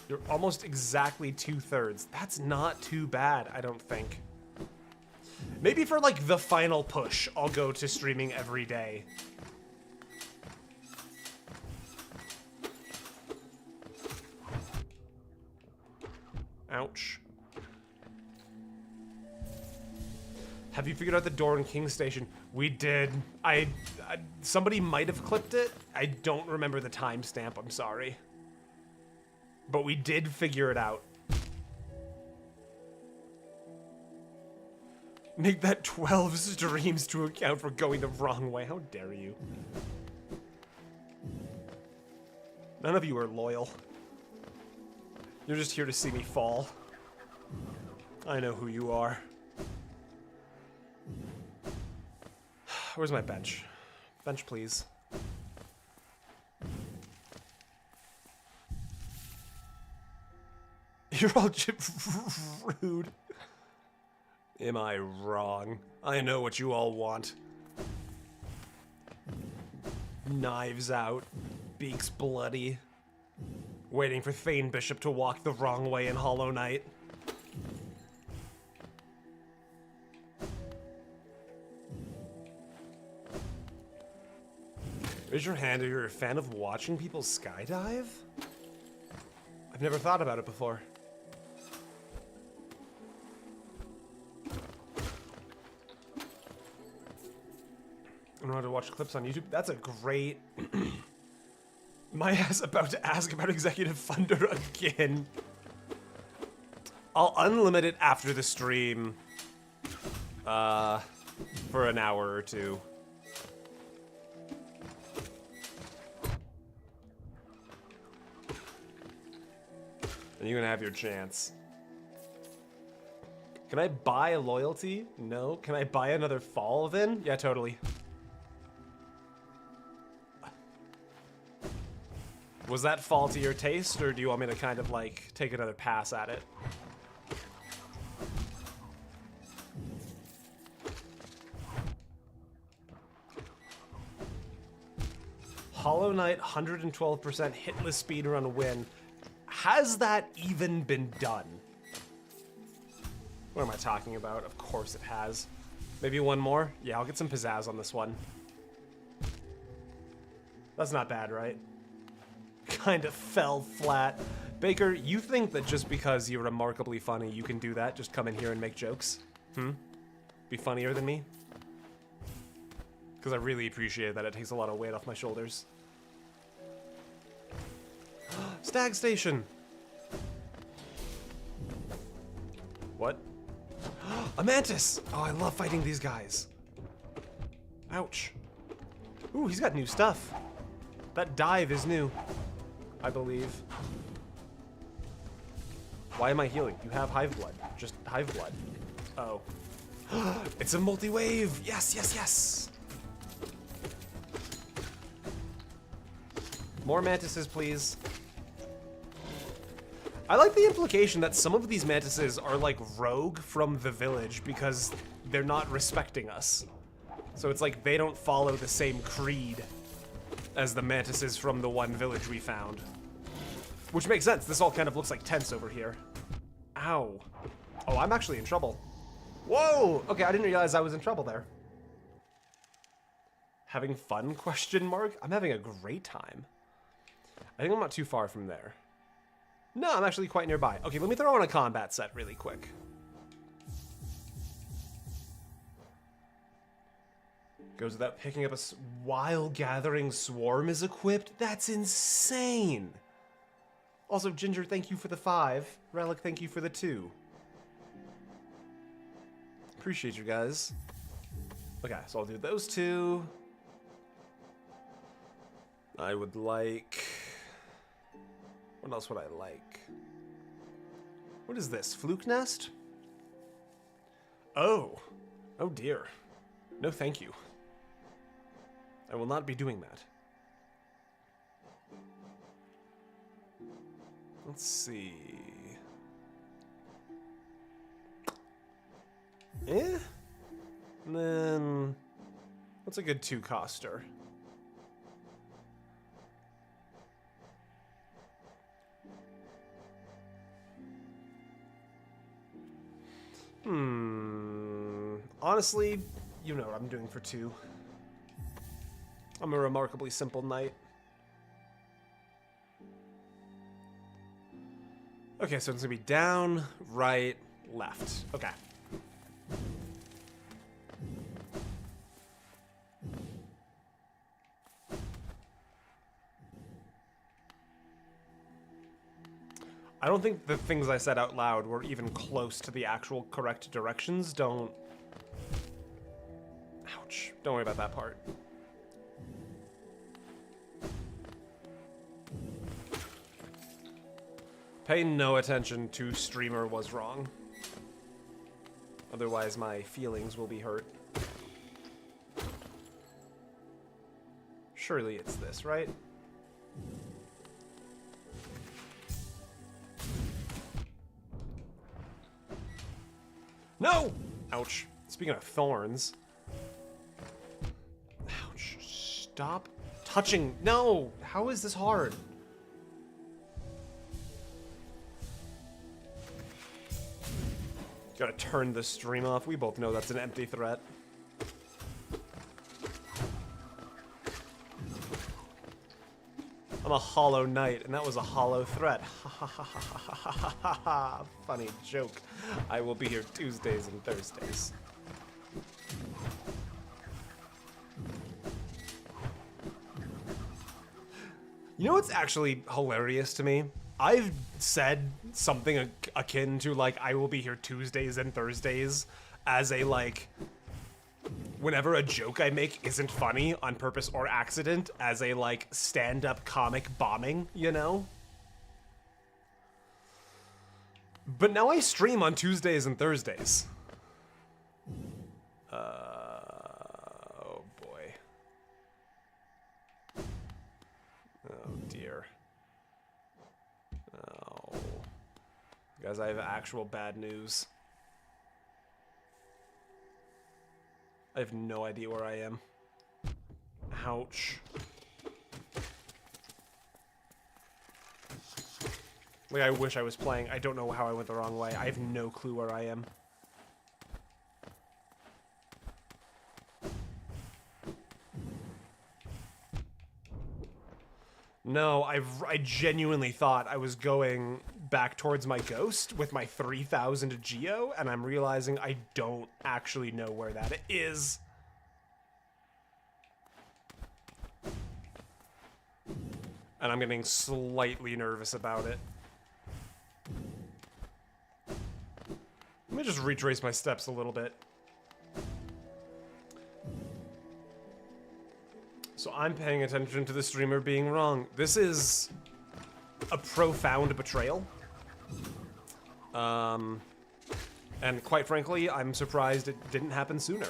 You're almost exactly 2/3. That's not too bad, I don't think. Maybe for like the final push, I'll go to streaming every day. Ouch. Have you figured out the door in King Station? We did. Somebody might have clipped it. I don't remember the timestamp, I'm sorry. But we did figure it out. Make that 12 streams to account for going the wrong way. How dare you? None of you are loyal. You're just here to see me fall. I know who you are. Where's my bench? Bench, please. You're all rude. Am I wrong? I know what you all want. Knives out, beaks bloody. Waiting for Thane Bishop to walk the wrong way in Hollow Knight. Raise your hand if you're a fan of watching people skydive? I've never thought about it before. I know how to watch clips on YouTube. That's a great... My ass about to ask about Executive Thunder again. I'll unlimit it after the stream. For an hour or two. And you're gonna have your chance. Can I buy a loyalty? No. Can I buy another fall then? Yeah, totally. Was that fall to your taste, or do you want me to kind of like take another pass at it? Hollow Knight 112% hitless speedrun win. Has that even been done? What am I talking about? Of course it has. Maybe one more? Yeah, I'll get some pizzazz on this one. That's not bad, right? Kind of fell flat. Baker, you think that just because you're remarkably funny, you can do that? Just come in here and make jokes? Be funnier than me? Because I really appreciate that. It takes a lot of weight off my shoulders. Stag Station! What? A Mantis! Oh, I love fighting these guys. Ouch. Ooh, he's got new stuff. That dive is new, I believe. Why am I healing? You have hive blood. Just hive blood. Oh. It's a multi-wave! Yes, yes, yes! More Mantises, please. I like the implication that some of these Mantises are like rogue from the village because they're not respecting us. So it's like they don't follow the same creed as the Mantises from the one village we found. Which makes sense. This all kind of looks like tents over here. Ow. Oh, I'm actually in trouble. Whoa! Okay, I didn't realize I was in trouble there. Having fun, question mark? I'm having a great time. I think I'm not too far from there. No, I'm actually quite nearby. Okay, let me throw on a combat set really quick. Goes without picking up while gathering swarm is equipped? That's insane! Also, Ginger, thank you for the 5. Relic, thank you for the 2. Appreciate you guys. Okay, so I'll do those 2. I would like... What else would I like? What is this? Fluke nest? Oh. Oh dear. No thank you. I will not be doing that. Let's see. And then... What's a good 2-coster? Honestly, you know what I'm doing for 2. I'm a remarkably simple knight. Okay, so it's gonna be down, right, left. Okay. I don't think the things I said out loud were even close to the actual correct directions. Don't... Ouch. Don't worry about that part. Pay no attention to streamer was wrong. Otherwise my feelings will be hurt. Surely it's this, right? No! Ouch. Speaking of thorns. Ouch. Stop touching. No! How is this hard? Gotta turn the stream off. We both know that's an empty threat. I'm a hollow knight, and that was a hollow threat. Ha ha ha ha ha ha ha ha. Funny joke. I will be here Tuesdays and Thursdays. You know what's actually hilarious to me? I've said something akin to, like, I will be here Tuesdays and Thursdays as a, like, whenever a joke I make isn't funny on purpose or accident, as a, like, stand-up comic bombing, you know? But now I stream on Tuesdays and Thursdays. Oh boy. Oh dear. Oh. Guys, I have actual bad news. I have no idea where I am. Ouch. Like, I wish I was playing. I don't know how I went the wrong way. I have no clue where I am. No, I genuinely thought I was going back towards my ghost with my 3,000 geo, and I'm realizing I don't actually know where that is. And I'm getting slightly nervous about it. Let me just retrace my steps a little bit. So I'm paying attention to the streamer being wrong. This is a profound betrayal. And quite frankly, I'm surprised it didn't happen sooner.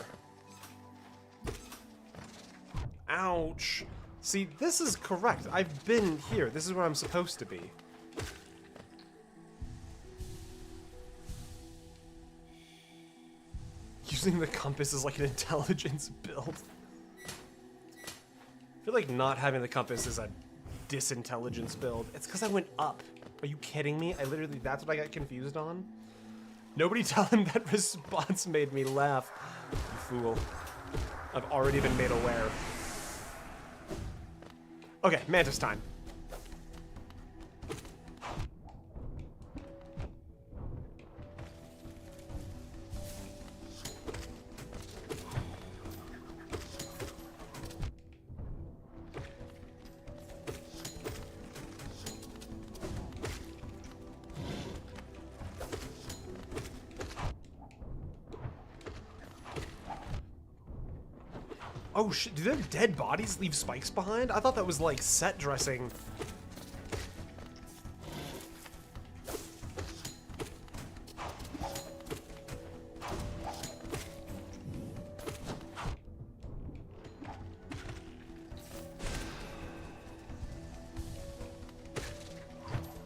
Ouch. See, this is correct. I've been here. This is where I'm supposed to be. Using the compass is like an intelligence build. I feel like not having the compass is a disintelligence build. It's because I went up. Are you kidding me? I literally, that's what I got confused on? Nobody tell him that response made me laugh. You fool. I've already been made aware. Okay, Mantis time. Oh shit, do their dead bodies leave spikes behind? I thought that was like set dressing.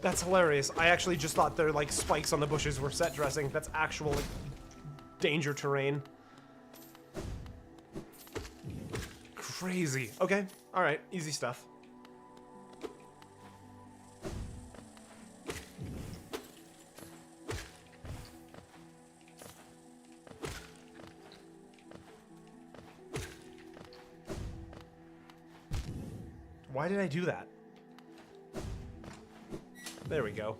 That's hilarious. I actually just thought their like spikes on the bushes were set dressing. That's actual like, danger terrain. Crazy. Okay. All right. Easy stuff. Why did I do that? There we go.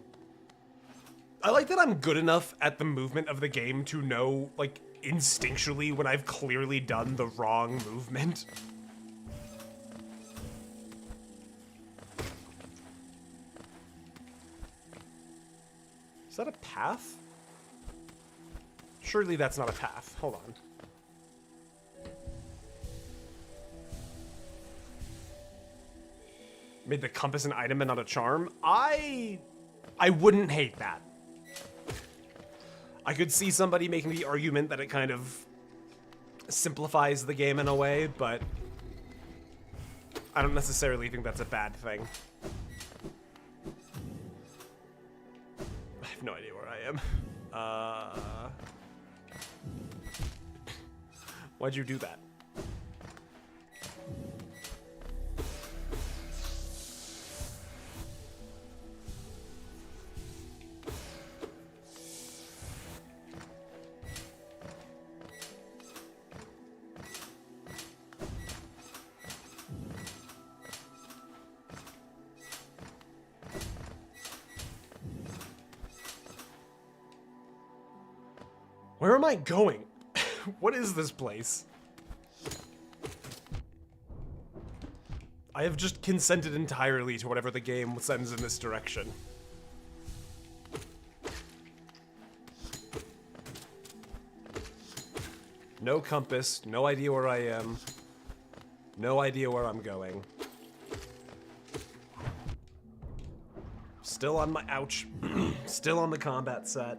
I like that I'm good enough at the movement of the game to know, like, instinctually when I've clearly done the wrong movement. Is that a path? Surely that's not a path. Hold on. Made the compass an item and not a charm? I wouldn't hate that. I could see somebody making the argument that it kind of simplifies the game in a way, but I don't necessarily think that's a bad thing. I have no idea where I am. Why'd you do that? Where am I going? What is this place? I have just consented entirely to whatever the game sends in this direction. No compass, no idea where I am. No idea where I'm going. Still on my ouch. Still on the combat set.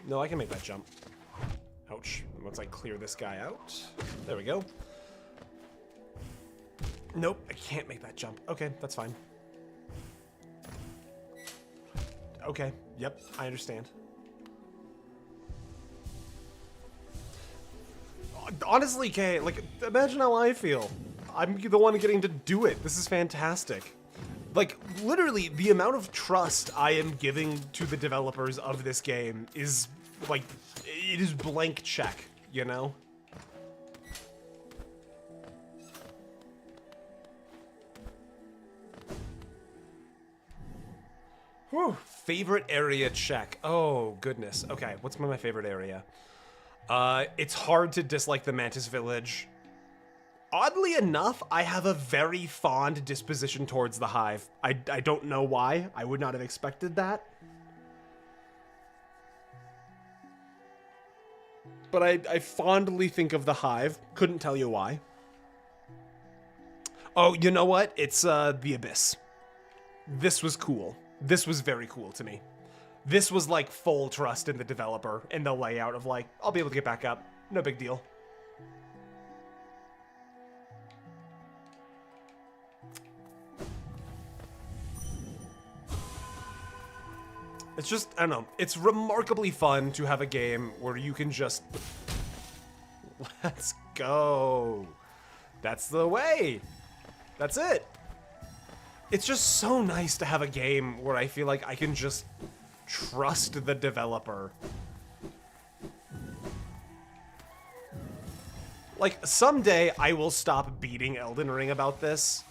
No, I can make that jump. Ouch. Once I clear this guy out. There we go. Nope, I can't make that jump. Okay, that's fine. Okay, yep, I understand. Honestly, Kay, like, imagine how I feel. I'm the one getting to do it. This is fantastic. Like, literally, the amount of trust I am giving to the developers of this game is, like, it is blank check, you know? Whew. Favorite area check. Oh, goodness. Okay, what's my favorite area? It's hard to dislike the Mantis village. Oddly enough, I have a very fond disposition towards the Hive. I don't know why. I would not have expected that. But I fondly think of the Hive. Couldn't tell you why. Oh, you know what? It's the Abyss. This was cool. This was very cool to me. This was like full trust in the developer, in the layout of like, I'll be able to get back up. No big deal. It's just, I don't know, it's remarkably fun to have a game where you can just... Let's go. That's the way. That's it. It's just so nice to have a game where I feel like I can just trust the developer. Like, someday I will stop beating Elden Ring about this,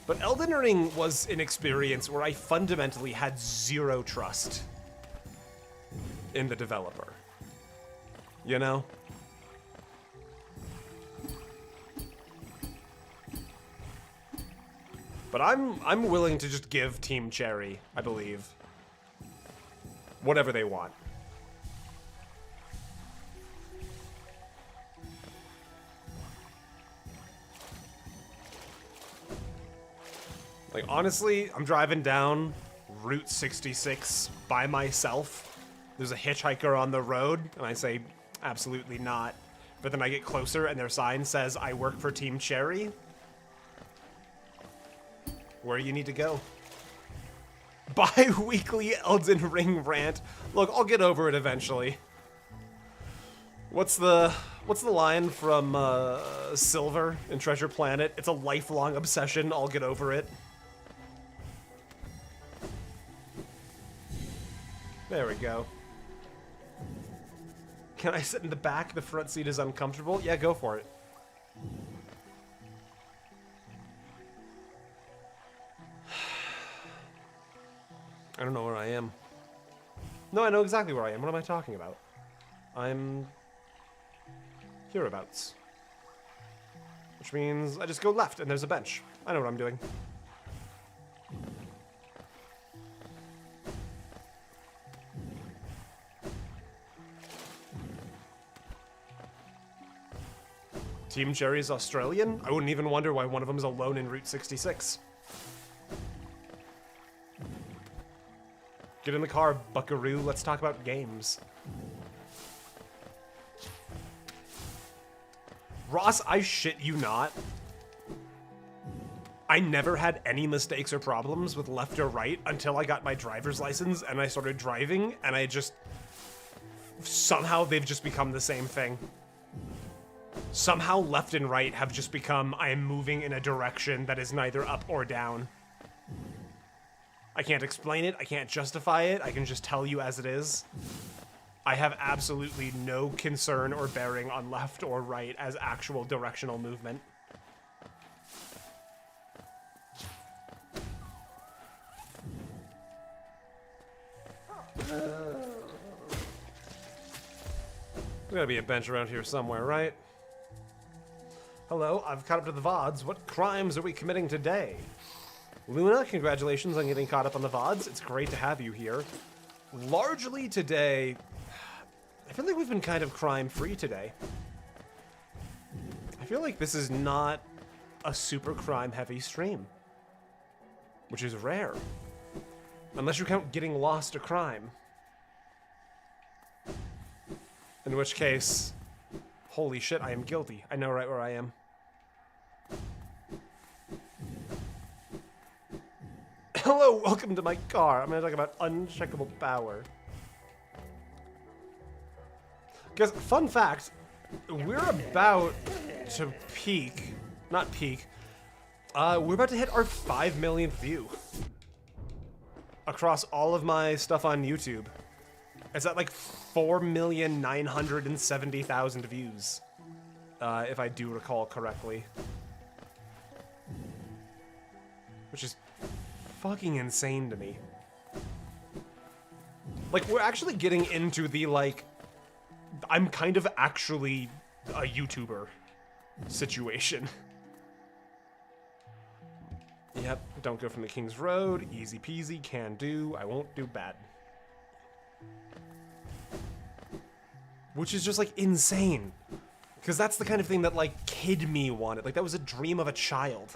but Elden Ring was an experience where I fundamentally had zero trust in the developer. You know? But I'm willing to just give Team Cherry, I believe, whatever they want. Like, honestly, I'm driving down Route 66 by myself. There's a hitchhiker on the road, and I say, absolutely not. But then I get closer, and their sign says, I work for Team Cherry. Where you need to go. Bi-weekly Elden Ring rant. Look, I'll get over it eventually. What's the line from Silver in Treasure Planet? It's a lifelong obsession. I'll get over it. There we go. Can I sit in the back? The front seat is uncomfortable. Yeah, go for it. I don't know where I am. No, I know exactly where I am. What am I talking about? I'm hereabouts. Which means I just go left and there's a bench. I know what I'm doing. Team Jerry's Australian? I wouldn't even wonder why one of them's alone in Route 66. Get in the car, buckaroo. Let's talk about games. Ross, I shit you not. I never had any mistakes or problems with left or right until I got my driver's license and I started driving, and I just... somehow they've just become the same thing. Somehow left and right have just become, I am moving in a direction that is neither up or down. I can't explain it, I can't justify it, I can just tell you as it is. I have absolutely no concern or bearing on left or right as actual directional movement. There's gotta be a bench around here somewhere, right? Hello, I've caught up to the VODs. What crimes are we committing today? Luna, congratulations on getting caught up on the VODs. It's great to have you here. Largely today, I feel like we've been kind of crime-free today. I feel like this is not a super crime-heavy stream, which is rare. Unless you count getting lost to crime. In which case, holy shit, I am guilty. I know right where I am. Hello, welcome to my car. I'm gonna talk about uncheckable power. Because, fun fact, we're about to peak, not peak, we're about to hit our 5 millionth view across all of my stuff on YouTube. It's at like 4,970,000 views, if I do recall correctly. Which is fucking insane to me. Like, we're actually getting into the, like, I'm kind of actually a YouTuber situation. Yep, don't go from the King's Road. Easy peasy, can do. I won't do bad. Which is just, like, insane. Because that's the kind of thing that, like, kid me wanted. Like, that was a dream of a child.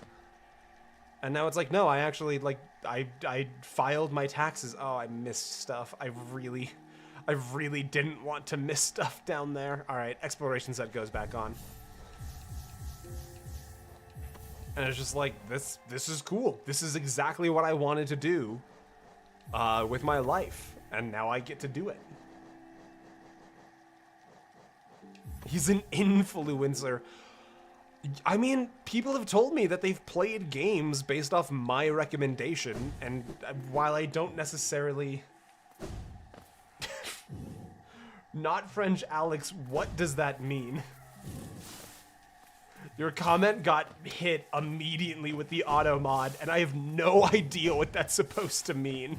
And now it's like, no, I actually, like, I filed my taxes. Oh, I missed stuff. I really didn't want to miss stuff down there. All right, exploration set goes back on. And it's just like, this is cool. This is exactly what I wanted to do with my life. And now I get to do it. He's an influencer. I mean, people have told me that they've played games based off my recommendation, and while I don't necessarily... Not French Alex, what does that mean? Your comment got hit immediately with the auto mod, and I have no idea what that's supposed to mean.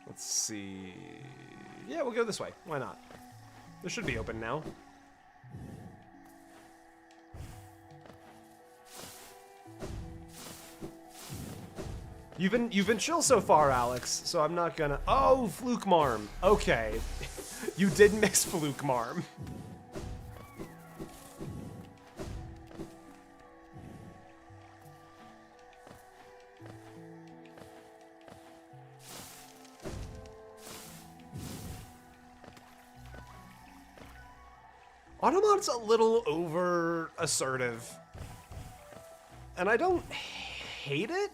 Let's see... Yeah, we'll go this way. Why not? This should be open now. You've been chill so far, Alex, so I'm not gonna... Oh, Fluke Marm. Okay. You did miss Fluke Marm. Automod's a little over assertive. And I don't hate it,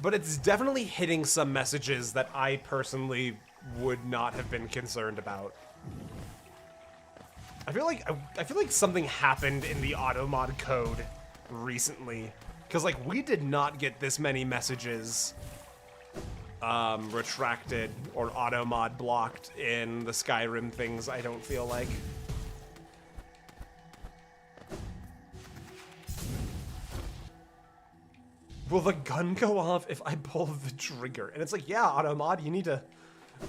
but it's definitely hitting some messages that I personally would not have been concerned about. I feel like something happened in the Automod code recently, because like we did not get this many messages retracted or auto mod blocked in the Skyrim things, I don't feel like. Will the gun go off if I pull the trigger? And it's like, yeah, auto mod, you need to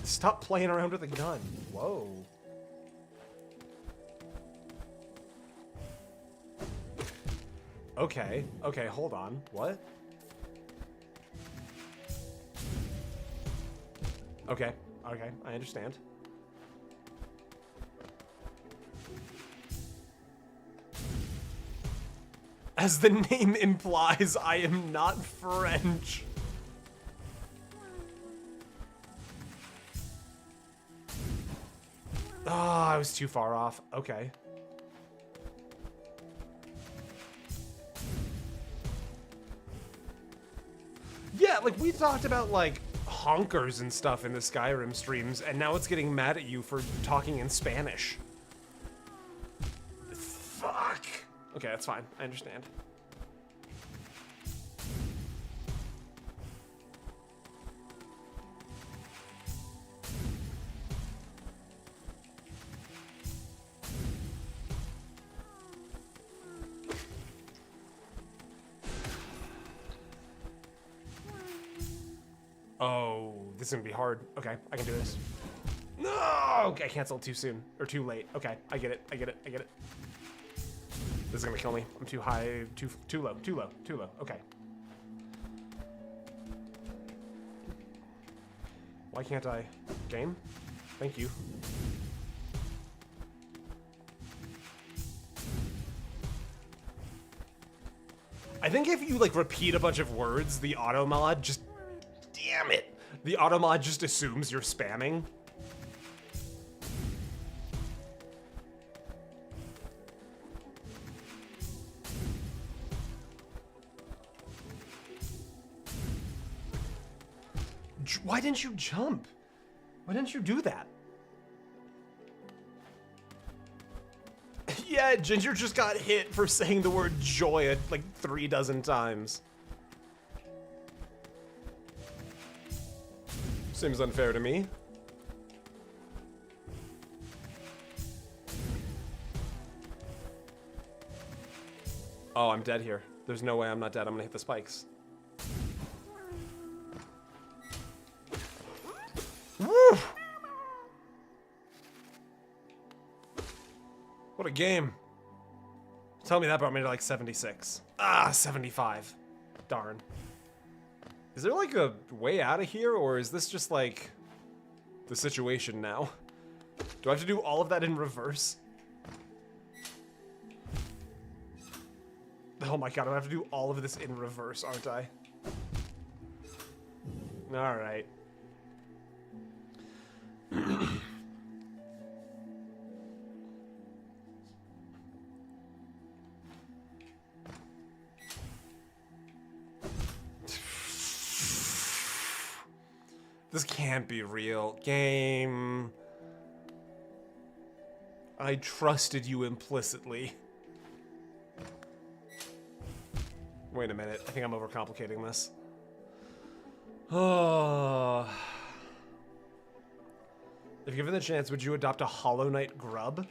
stop playing around with the gun. Whoa. Okay, okay, hold on. What? Okay, okay, I understand. As the name implies, I am not French. Ah, I was too far off. Okay. Yeah, like we talked about like honkers and stuff in the Skyrim streams, and now it's getting mad at you for talking in Spanish. Fuck. Okay, that's fine. I understand. Oh, this is gonna be hard. Okay, I can do this. No! Okay, I canceled too soon. Or too late. Okay, I get it. I get it. I get it. This is gonna kill me. I'm too high, too low, too low, too low. Okay. Why can't I? Game? Thank you. I think if you like repeat a bunch of words, the auto mod just, damn it. The auto mod just assumes you're spamming. Why didn't you jump? Why didn't you do that? Yeah, Ginger just got hit for saying the word joy like 3 dozen times. Seems unfair to me. Oh, I'm dead here. There's no way I'm not dead. I'm gonna hit the spikes. Woo! What a game. Tell me that brought me to like 76. Ah, 75. Darn. Is there like a way out of here, or is this just like the situation now? Do I have to do all of that in reverse? Oh my god, I have to do all of this in reverse, aren't I? Alright. This can't be real. Game. I trusted you implicitly. Wait a minute. I think I'm overcomplicating this. Oh. If given the chance, would you adopt a Hollow Knight grub?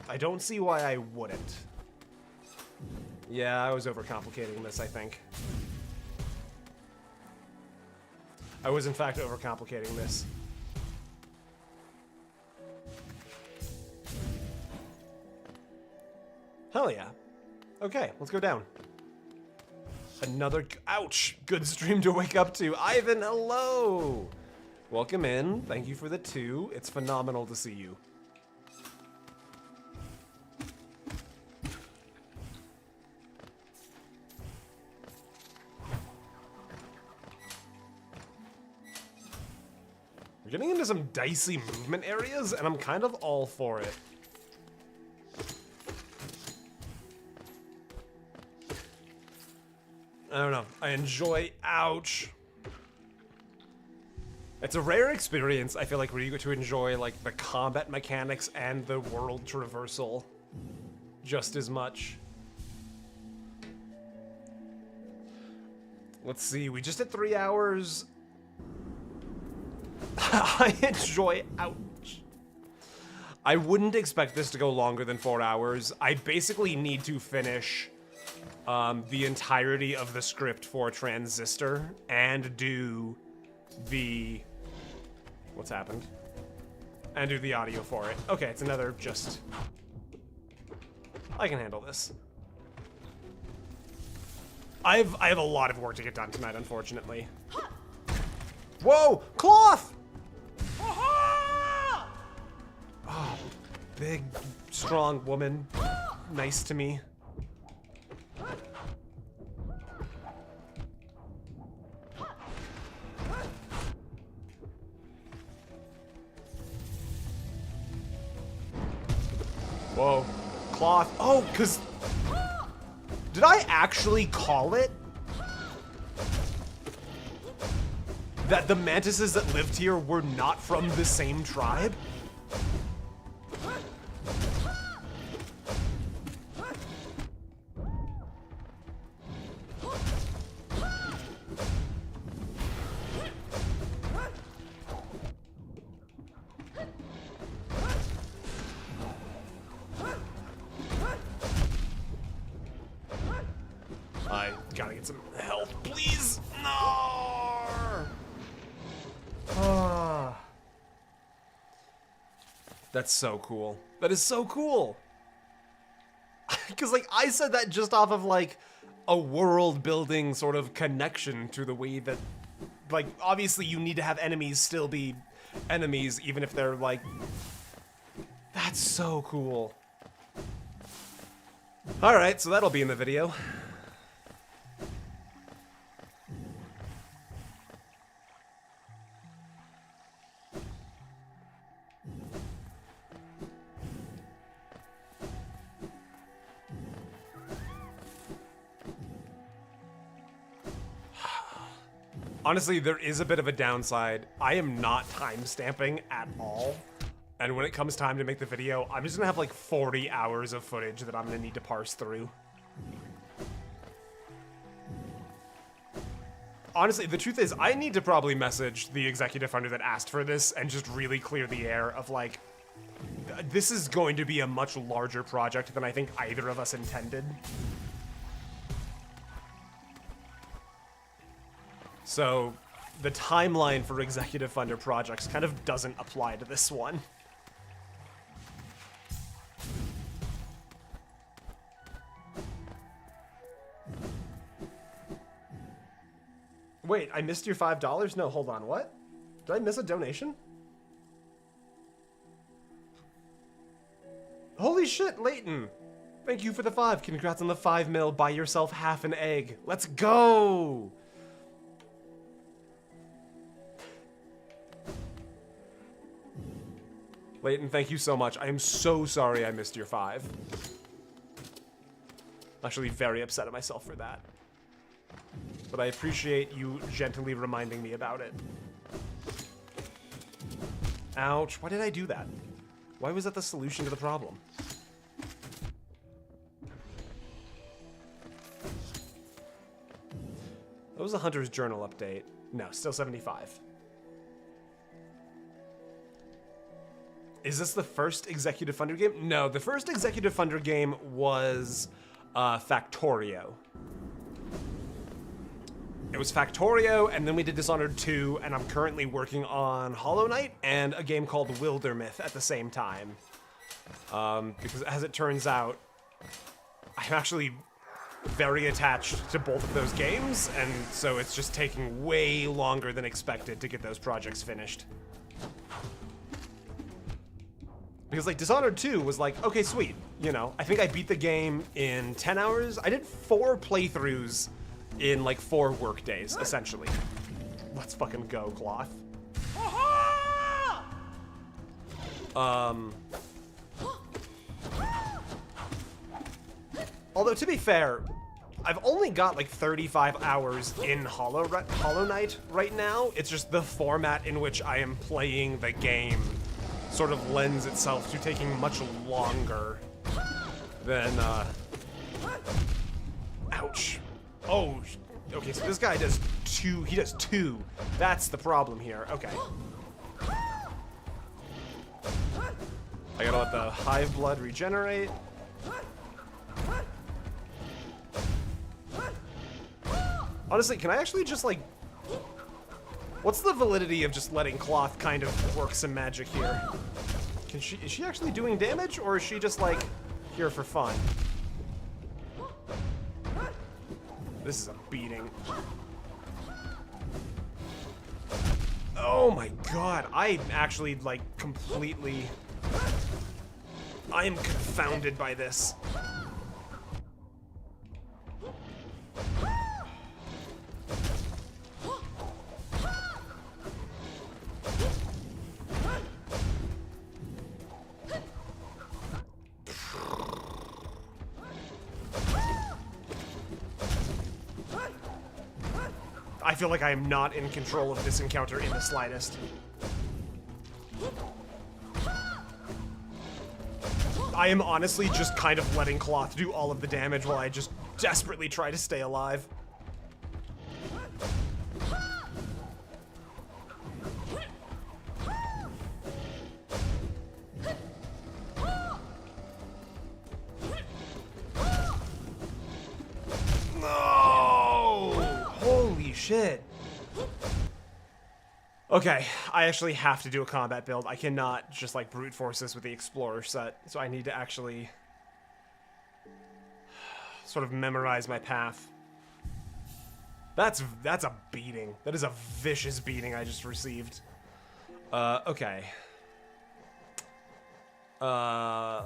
I don't see why I wouldn't. Yeah, I was overcomplicating this, I think. I was, in fact, overcomplicating this. Hell yeah. Okay, let's go down. Another... Ouch! Good stream to wake up to. Ivan, hello! Welcome in. Thank you for the 2. It's phenomenal to see you. We're getting into some dicey movement areas, and I'm kind of all for it. I don't know. I enjoy... Ouch. It's a rare experience, I feel like, where you get to enjoy, like, the combat mechanics and the world traversal just as much. Let's see, we just hit 3 hours. I enjoy... Ouch. I wouldn't expect this to go longer than 4 hours. I basically need to finish the entirety of the script for Transistor and do the... What's happened? And do the audio for it. Okay, it's another just... I can handle this. I have a lot of work to get done tonight, unfortunately. Whoa! Cloth! Oh, big, strong woman. Nice to me. Whoa. Cloth. Oh, because... Did I actually call it? That the mantises that lived here were not from the same tribe? I gotta get some help, please. No. That's so cool. That is so cool. Because, like, I said that just off of, like, a world-building sort of connection to the way that, like, obviously you need to have enemies still be enemies, even if they're, like... That's so cool. Alright, so that'll be in the video. Honestly, there is a bit of a downside. I am not timestamping at all. And when it comes time to make the video, I'm just gonna have like 40 hours of footage that I'm gonna need to parse through. Honestly, the truth is, I need to probably message the executive funder that asked for this and just really clear the air of like, this is going to be a much larger project than I think either of us intended. So, the timeline for executive funder projects kind of doesn't apply to this one. Wait, I missed your $5? No, hold on, what? Did I miss a donation? Holy shit, Leighton! Thank you for the 5. Congrats on the 5 mil. Buy yourself half an egg. Let's go! Leighton, thank you so much. I am so sorry I missed your 5. Actually very upset at myself for that. But I appreciate you gently reminding me about it. Ouch, why did I do that? Why was that the solution to the problem? That was a Hunter's Journal update. No, still 75. Is this the first executive funder game? No, the first executive funder game was Factorio. It was Factorio, and then we did Dishonored 2, and I'm currently working on Hollow Knight and a game called Wildermyth at the same time. Because as it turns out, I'm actually very attached to both of those games, and so it's just taking way longer than expected to get those projects finished. Because, like, Dishonored 2 was like, okay, sweet. You know, I think I beat the game in 10 hours. I did 4 playthroughs in, like, 4 work days, essentially. Let's fucking go, Cloth. Although, to be fair, I've only got, like, 35 hours in Hollow Knight right now. It's just the format in which I am playing the game sort of lends itself to taking much longer than, ouch. Oh, okay, so this guy does 2, he does 2. That's the problem here, okay. I gotta let the hive blood regenerate. Honestly, can I actually just, like... What's the validity of just letting Cloth kind of work some magic here? Is she actually doing damage, or is she just, like, here for fun? This is a beating. Oh my god, I actually, like, completely... I am confounded by this. I feel like I am not in control of this encounter in the slightest. I am honestly just kind of letting Cloth do all of the damage while I just desperately try to stay alive. Shit. Okay, I actually have to do a combat build. I cannot just like brute force this with the Explorer set, so I need to actually sort of memorize my path. That's a beating. That is a vicious beating I just received. Okay. The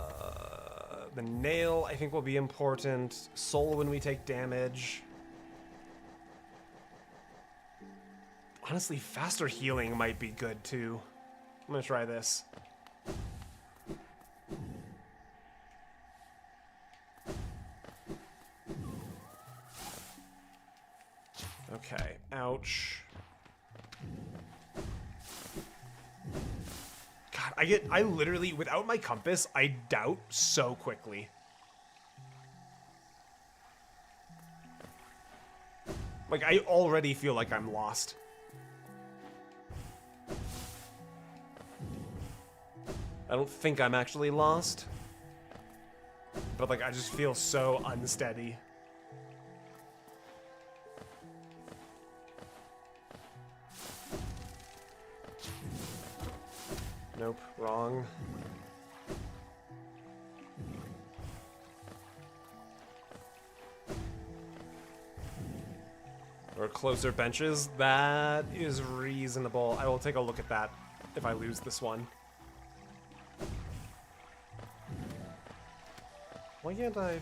nail I think will be important. Soul when we take damage. Honestly, faster healing might be good, too. I'm gonna try this. Okay, ouch. God, I literally, without my compass, I doubt so quickly. Like, I already feel like I'm lost. I don't think I'm actually lost. But, like, I just feel so unsteady. Nope, wrong. Or closer benches. That is reasonable. I will take a look at that if I lose this one. Why can't I?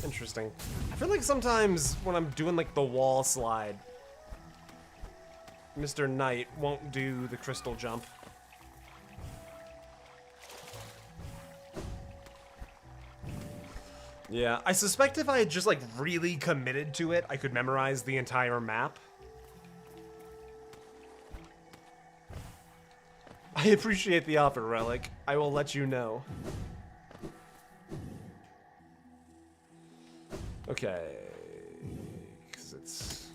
Interesting. I feel like sometimes when I'm doing like the wall slide, Mr. Knight won't do the crystal jump. Yeah, I suspect if I had just like really committed to it, I could memorize the entire map. I appreciate the offer, Relic. I will let you know. Okay. 'Cause it's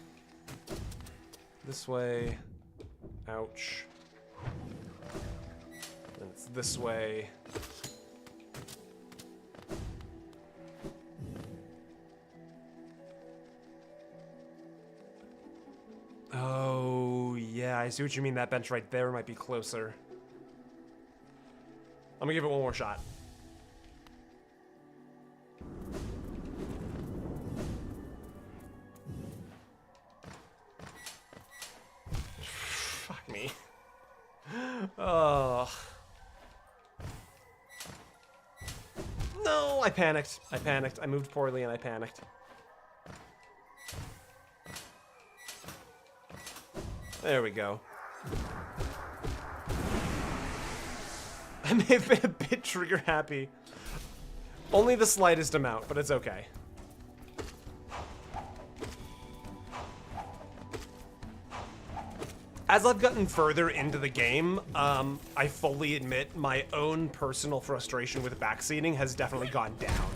this way. Ouch. And it's this way. Oh, yeah, I see what you mean. That bench right there might be closer. I'm gonna give it one more shot. Fuck me. Oh. No, I panicked. I panicked. I moved poorly and I panicked. There we go. I may have been a bit trigger happy. Only the slightest amount, but it's okay. As I've gotten further into the game, I fully admit my own personal frustration with backseating has definitely gone down.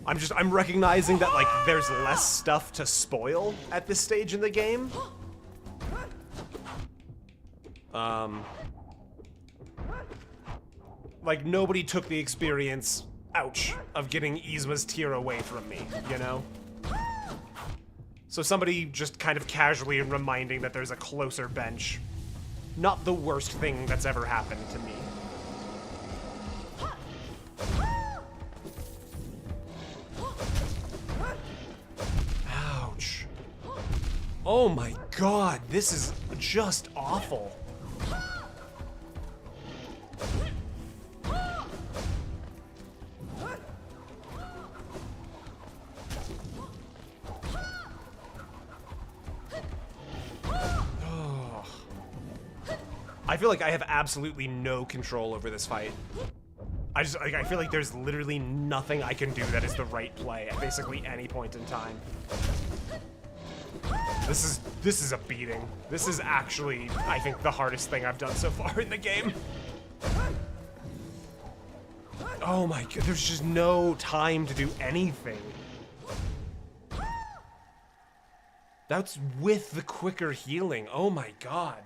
I'm recognizing that like there's less stuff to spoil at this stage in the game. Like, nobody took the experience, ouch, of getting Yzma's tear away from me, you know? So somebody just kind of casually reminding that there's a closer bench. Not the worst thing that's ever happened to me. Ouch. Oh my god, this is just awful. I feel like I have absolutely no control over this fight. I feel like there's literally nothing I can do that is the right play at basically any point in time. This is a beating. This is actually, I think, the hardest thing I've done so far in the game. Oh my god, there's just no time to do anything. That's with the quicker healing. Oh my god.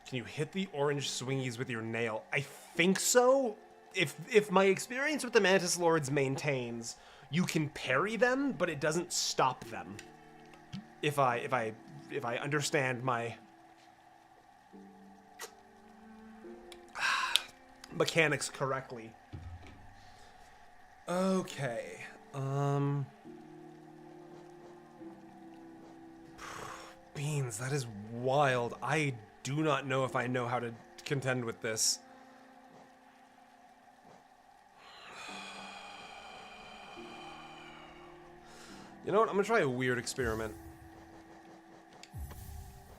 Can you hit the orange swingies with your nail? I think so. If my experience with the Mantis Lords maintains, you can parry them, but it doesn't stop them. If I understand my mechanics correctly. Okay. Beans, that is wild. I do not know if I know how to contend with this. You know what? I'm gonna try a weird experiment.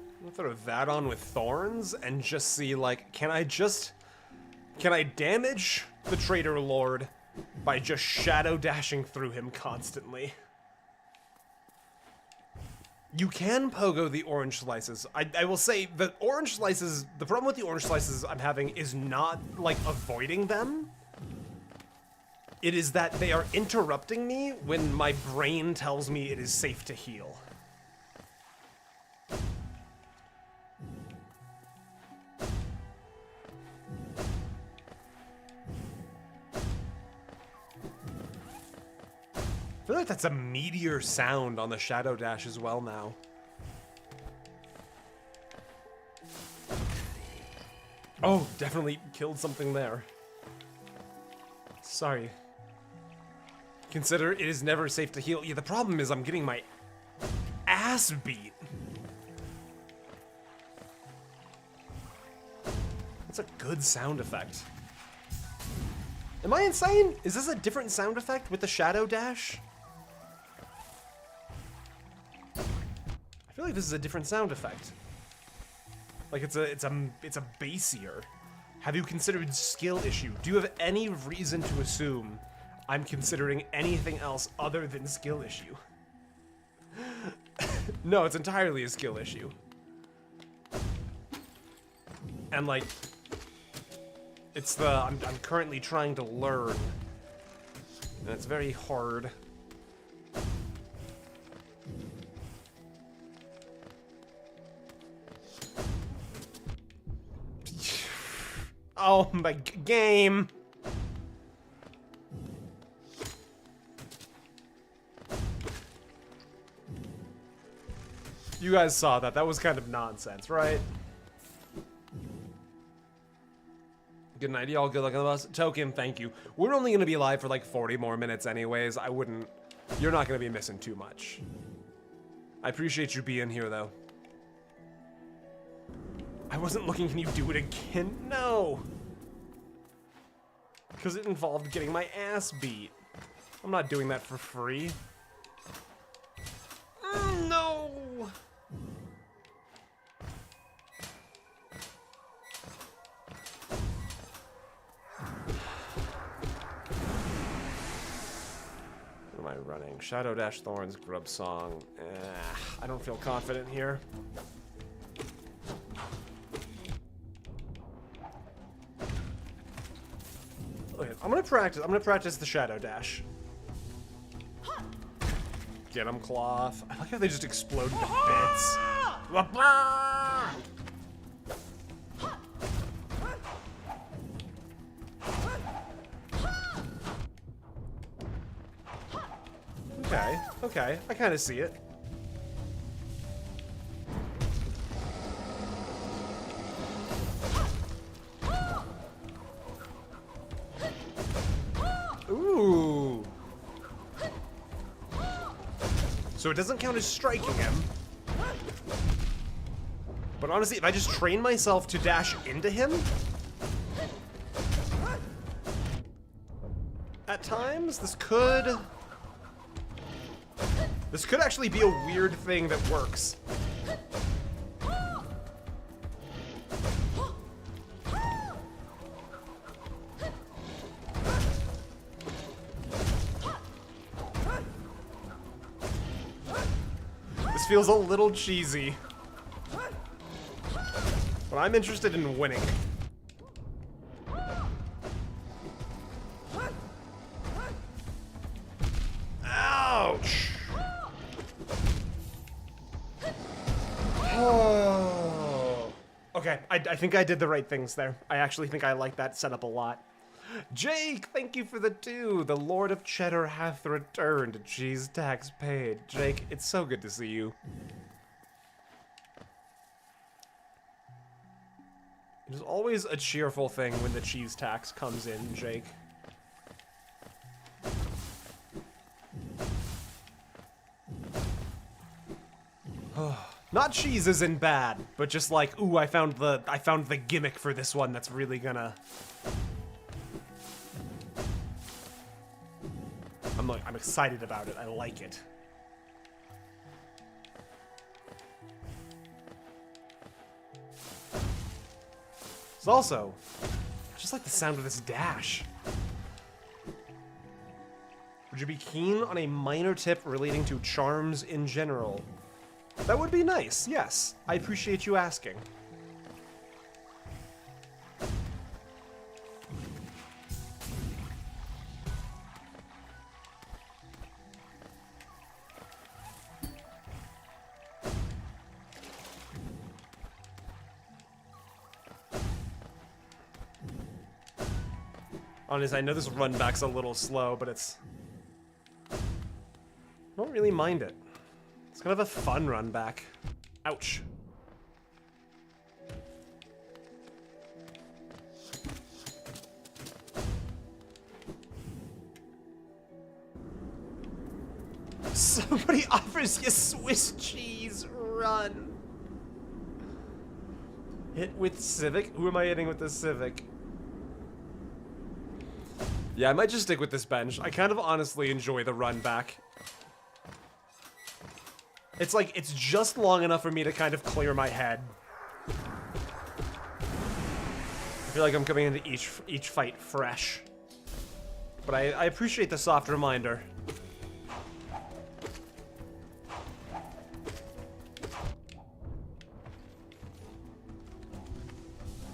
I'm gonna throw that on with thorns and just see, like, can I damage the Traitor Lord by just shadow dashing through him constantly? You can pogo the orange slices. I will say the orange slices, the problem with the orange slices I'm having is not like avoiding them. It is that they are interrupting me when my brain tells me it is safe to heal. I feel like that's a meteor sound on the Shadow Dash as well now. Oh, definitely killed something there. Sorry. Consider it is never safe to heal. Yeah, the problem is I'm getting my ass beat. That's a good sound effect. Am I insane? Is this a different sound effect with the Shadow Dash? I feel like this is a different sound effect. Like it's a bassier. Have you considered skill issue? Do you have any reason to assume I'm considering anything else other than skill issue? No, it's entirely a skill issue. And like, it's the I'm currently trying to learn, and it's very hard. Oh my game. You guys saw that. That was kind of nonsense, right? Good night, y'all. Good luck on the bus. Token, thank you. We're only going to be live for like 40 more minutes anyways. I wouldn't... You're not going to be missing too much. I appreciate you being here, though. I wasn't looking. Can you do it again? No. Because it involved getting my ass beat. I'm not doing that for free. No. What am I running? Shadow Dash Thorns, Grub Song. I don't feel confident here. I'm gonna practice. I'm gonna practice the shadow dash. Get him, cloth. I like how they just explode into bits. Okay, okay, I kind of see it. Ooh. So it doesn't count as striking him. But honestly, if I just train myself to dash into him, at times, this could actually be a weird thing that works. This feels a little cheesy. But I'm interested in winning. Ouch! Oh. Okay, I think I did the right things there. I actually think I like that setup a lot. Jake, thank you for the 2. The Lord of Cheddar hath returned. Cheese tax paid. Jake, it's so good to see you. It is always a cheerful thing when the cheese tax comes in, Jake. Not cheese as in bad, but just like, ooh, I found the gimmick for this one that's really gonna. I'm excited about it. I like it. It's also just like the sound of this dash. Would you be keen on a minor tip relating to charms in general? That would be nice, yes. I appreciate you asking. Honestly, I know this run back's a little slow, but it's... I don't really mind it. It's kind of a fun run back. Ouch. Somebody offers you Swiss cheese, run. Hit with Civic? Who am I hitting with the Civic? Yeah, I might just stick with this bench. I kind of honestly enjoy the run back. It's like, it's just long enough for me to kind of clear my head. I feel like I'm coming into each fight fresh. But I appreciate the soft reminder.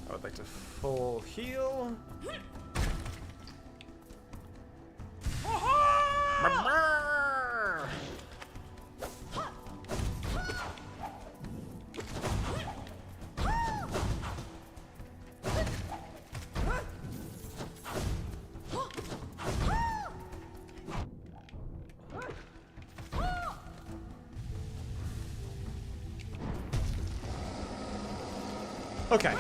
I would like to full heal. Okay.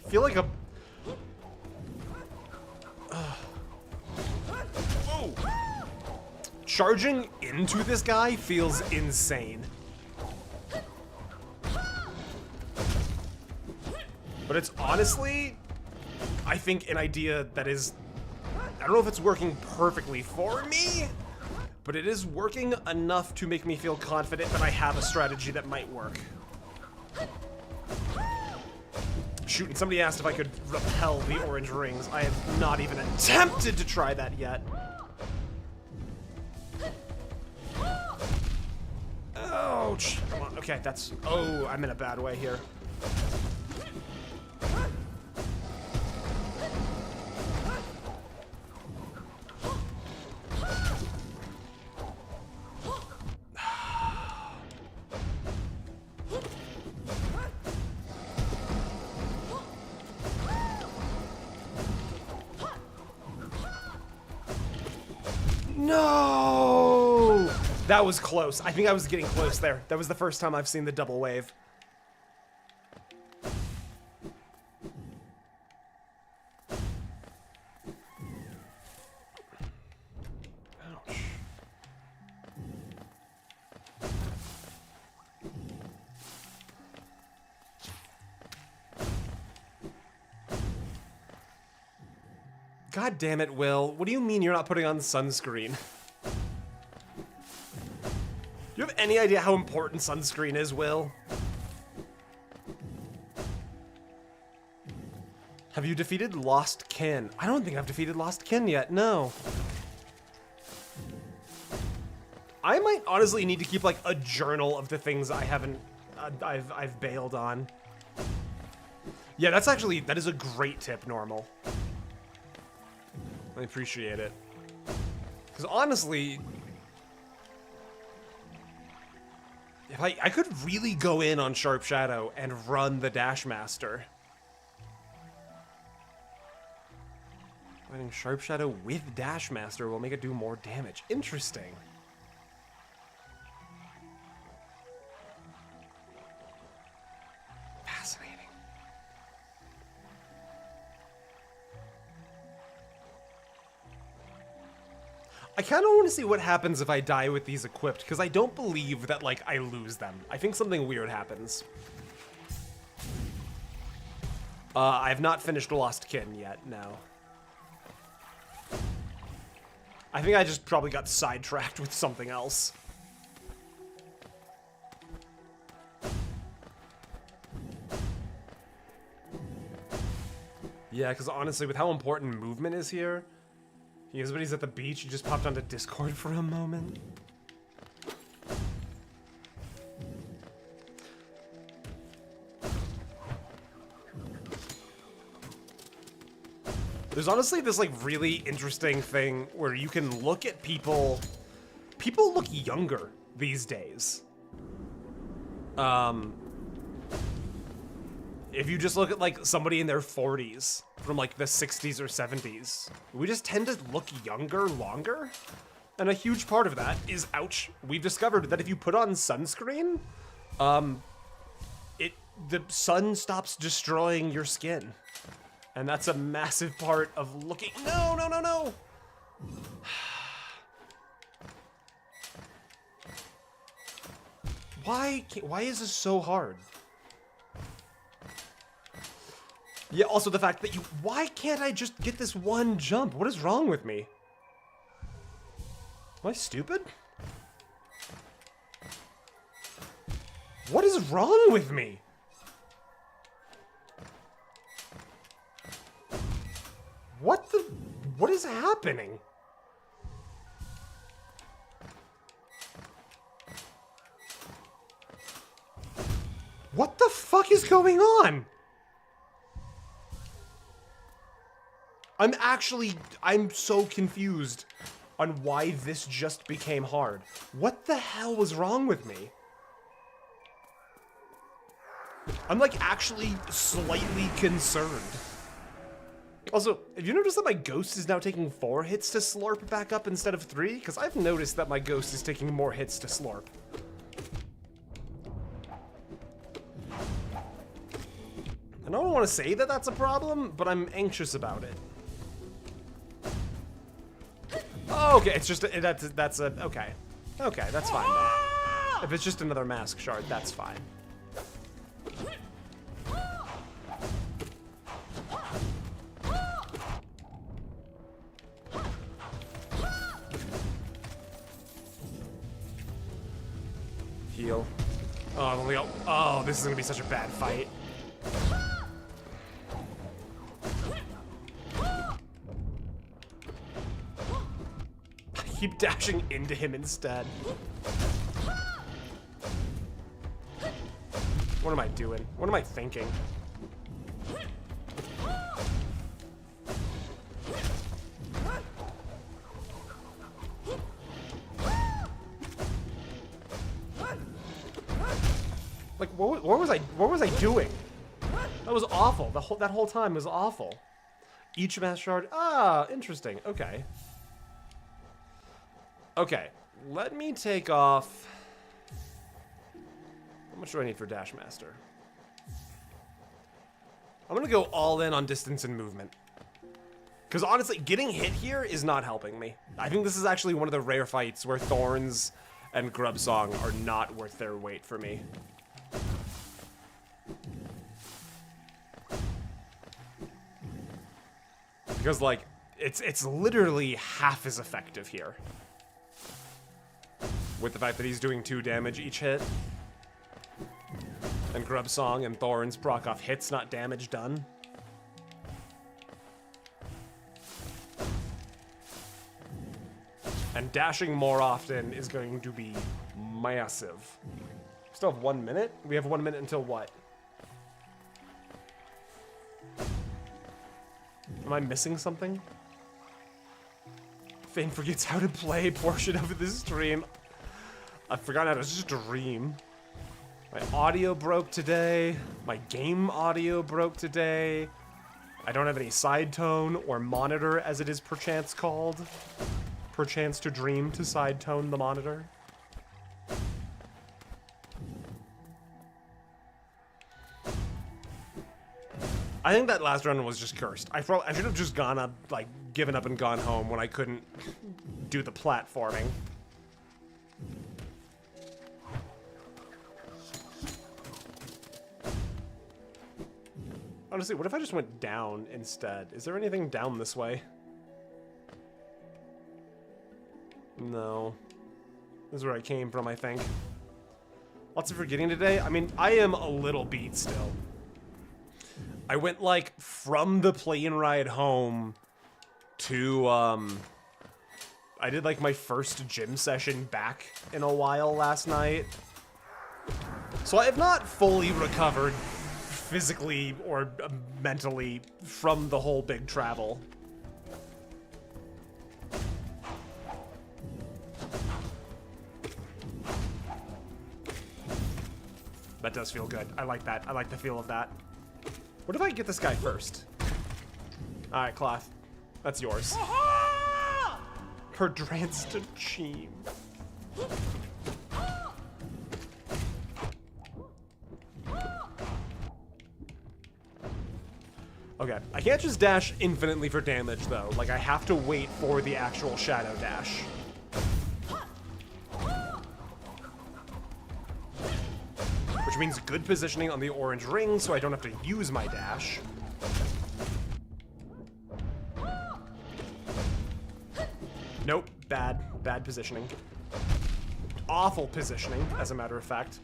I feel like a... Whoa! Charging into this guy feels insane. But it's honestly, I think, an idea that is... I don't know if it's working perfectly for me, but but it is working enough to make me feel confident that I have a strategy that might work. Shoot, and somebody asked if I could repel the orange rings. I have not even attempted to try that yet. Ouch. Come on. Okay, that's... Oh, I'm in a bad way here. No! That was close. I think I was getting close there. That was the first time I've seen the double wave. Ouch. God damn it, Will. What do you mean you're not putting on sunscreen? Do you have any idea how important sunscreen is, Will? Have you defeated Lost Kin? I don't think I've defeated Lost Kin yet, no. I might honestly need to keep like a journal of the things I haven't, I've bailed on. Yeah, that is a great tip, Normal. I appreciate it. Because honestly, if I could really go in on Sharp Shadow and run the Dash Master. Running Sharp Shadow with Dash Master will make it do more damage. Interesting. Fascinating. I kind of want to see what happens if I die with these equipped, because I don't believe that, like, I lose them. I think something weird happens. I have not finished Lost Kin yet, no. I think I just probably got sidetracked with something else. Yeah, because honestly, with how important movement is here, when he's at the beach, he just popped onto Discord for a moment. There's honestly this like really interesting thing where you can look at people. People look younger these days. If you just look at like somebody in their 40s from like the 60s or 70s, we just tend to look younger longer. And a huge part of that is, ouch, we've discovered that if you put on sunscreen, the sun stops destroying your skin. And that's a massive part of looking. No, no, no, no. Why is this so hard? Yeah, also the fact that why can't I just get this one jump? What is wrong with me? Am I stupid? What is wrong with me? What is happening? What the fuck is going on? I'm so confused on why this just became hard. What the hell was wrong with me? I'm like actually slightly concerned. Also, have you noticed that my ghost is now taking 4 hits to slurp back up instead of 3? Because I've noticed that my ghost is taking more hits to slurp. I don't want to say that that's a problem, but I'm anxious about it. Oh, okay, it's just that's a okay. Okay, that's fine then. If it's just another mask shard, that's fine. Heal. Oh, oh, this is gonna be such a bad fight. I keep dashing into him instead. What am I doing? What am I thinking? Like, what was I doing? That was awful. That whole time was awful. Each master shard. Ah, interesting. Okay. Okay. Let me take off. How much do I need for Dash Master? I'm gonna go all in on distance and movement. Because honestly, getting hit here is not helping me. I think this is actually one of the rare fights where Thorns and Grubsong are not worth their weight for me. Because, like, it's literally half as effective here. With the fact that he's doing 2 damage each hit. And Grubsong and Thorns proc off hits, not damage done. And dashing more often is going to be massive. Still have 1 minute? We have 1 minute until what? Am I missing something? Fane forgets how to play portion of this stream. I forgot how to stream. My audio broke today. My game audio broke today. I don't have any side tone or monitor, as it is perchance called. Perchance to dream to side tone the monitor. I think that last run was just cursed. I should have just gone up, like, given up and gone home when I couldn't do the platforming. Honestly, what if I just went down instead? Is there anything down this way? No. This is where I came from, I think. Lots of forgetting today. I mean, I am a little beat still. I went, like, from the plane ride home to, I did, like, my first gym session back in a while last night. So I have not fully recovered physically or mentally from the whole big travel. That does feel good. I like that. I like the feel of that. What if I get this guy first? Alright, Cloth. That's yours. Perdranston Cheem. Okay, I can't just dash infinitely for damage, though. Like, I have to wait for the actual shadow dash. Which means good positioning on the orange ring, so I don't have to use my dash. Nope, bad positioning. Awful positioning, as a matter of fact.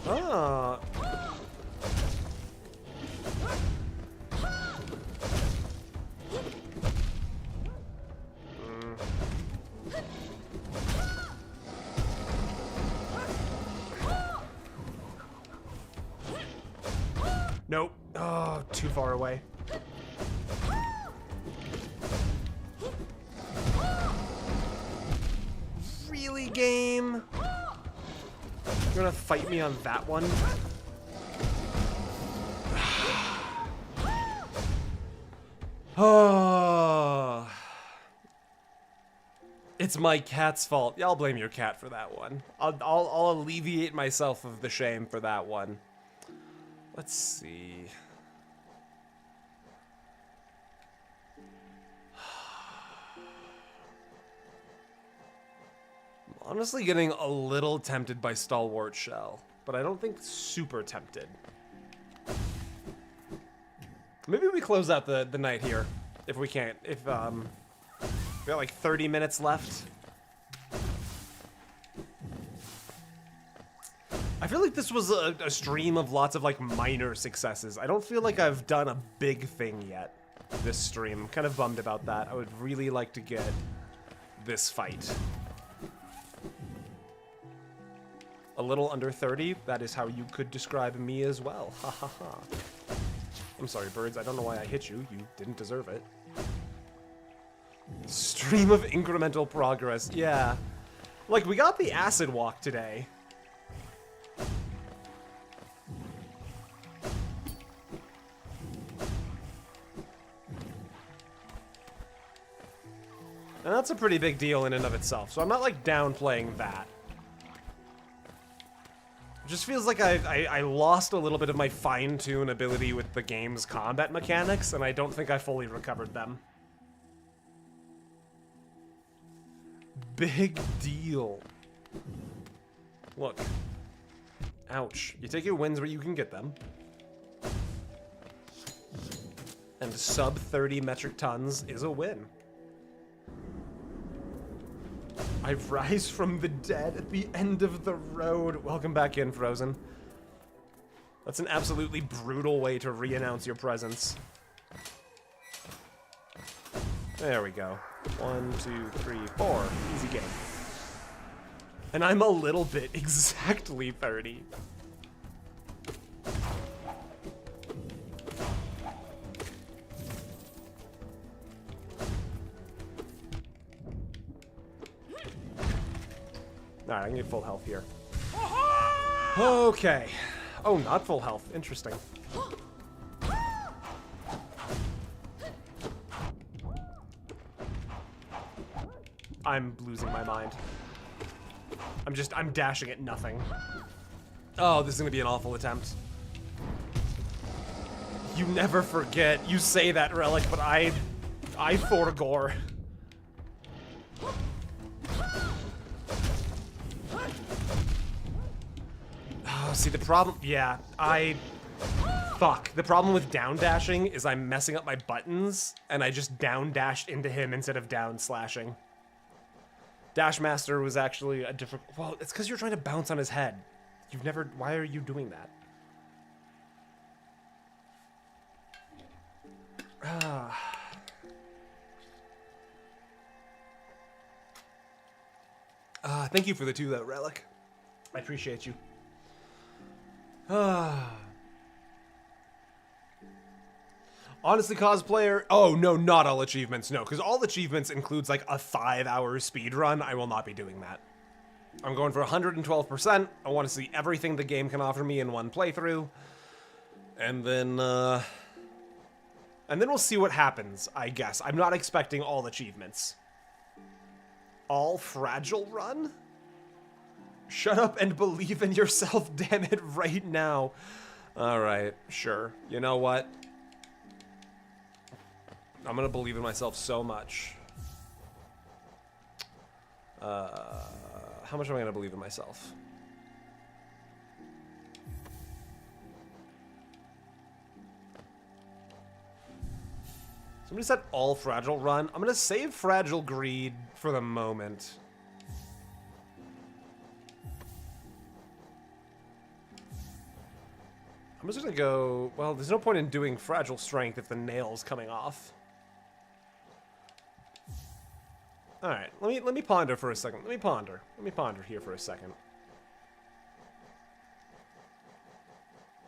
Ah. Nope. Oh, too far away. Really, game? You wanna fight me on that one? Oh. It's my cat's fault. Yeah, I'll blame your cat for that one. I'll alleviate myself of the shame for that one. Let's see. I'm honestly getting a little tempted by Stalwart Shell, but I don't think super tempted. Maybe we close out the night here. If we can't, if we got like 30 minutes left. I feel like this was a stream of lots of like minor successes. I don't feel like I've done a big thing yet this stream. I'm kind of bummed about that. I would really like to get this fight. A little under 30, that is how you could describe me as well. Ha ha ha. I'm sorry, birds, I don't know why I hit you. You didn't deserve it. Stream of incremental progress, yeah. Like, we got the acid walk today. And that's a pretty big deal in and of itself, so I'm not, like, downplaying that. It just feels like I lost a little bit of my fine-tune ability with the game's combat mechanics, and I don't think I fully recovered them. Big deal. Look. Ouch. You take your wins where you can get them. And sub 30 metric tons is a win. I rise from the dead at the end of the road. Welcome back in, Frozen. That's an absolutely brutal way to re-announce your presence. There we go. 1, 2, 3, 4. Easy game. And I'm a little bit exactly 30. Alright, I can get full health here. Okay. Oh, not full health. Interesting. I'm losing my mind. I'm dashing at nothing. Oh, this is gonna be an awful attempt. You never forget. You say that, Relic, but I forgore. Oh, see, the problem... Yeah, Fuck. The problem with down dashing is I'm messing up my buttons, and I just down dashed into him instead of down slashing. Dash Master was actually a different... Well, it's because you're trying to bounce on his head. You've never... Why are you doing that? Thank you for the 2, though, Relic. I appreciate you. Honestly, cosplayer... Oh, no, not all achievements. No, because all achievements includes, like, a 5-hour speed run. I will not be doing that. I'm going for 112%. I want to see everything the game can offer me in one playthrough. And then we'll see what happens, I guess. I'm not expecting all achievements. All fragile run? Shut up and believe in yourself, damn it, right now. Alright, sure. You know what? I'm gonna believe in myself so much. How much am I gonna believe in myself? Somebody said all fragile run. I'm gonna save fragile greed for the moment. I'm just gonna go, well, there's no point in doing fragile strength if the nail's coming off. Alright, let me ponder for a second. Let me ponder here for a second.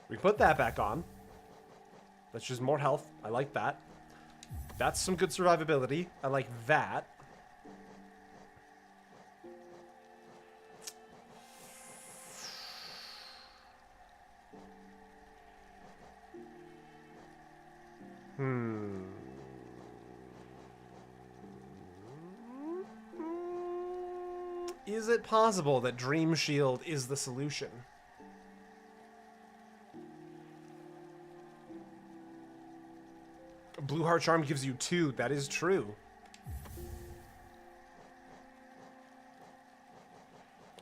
We put that back on. That's just more health. I like that. That's some good survivability. I like that. Is it possible that Dream Shield is the solution? Blue Heart Charm gives you 2. That is true.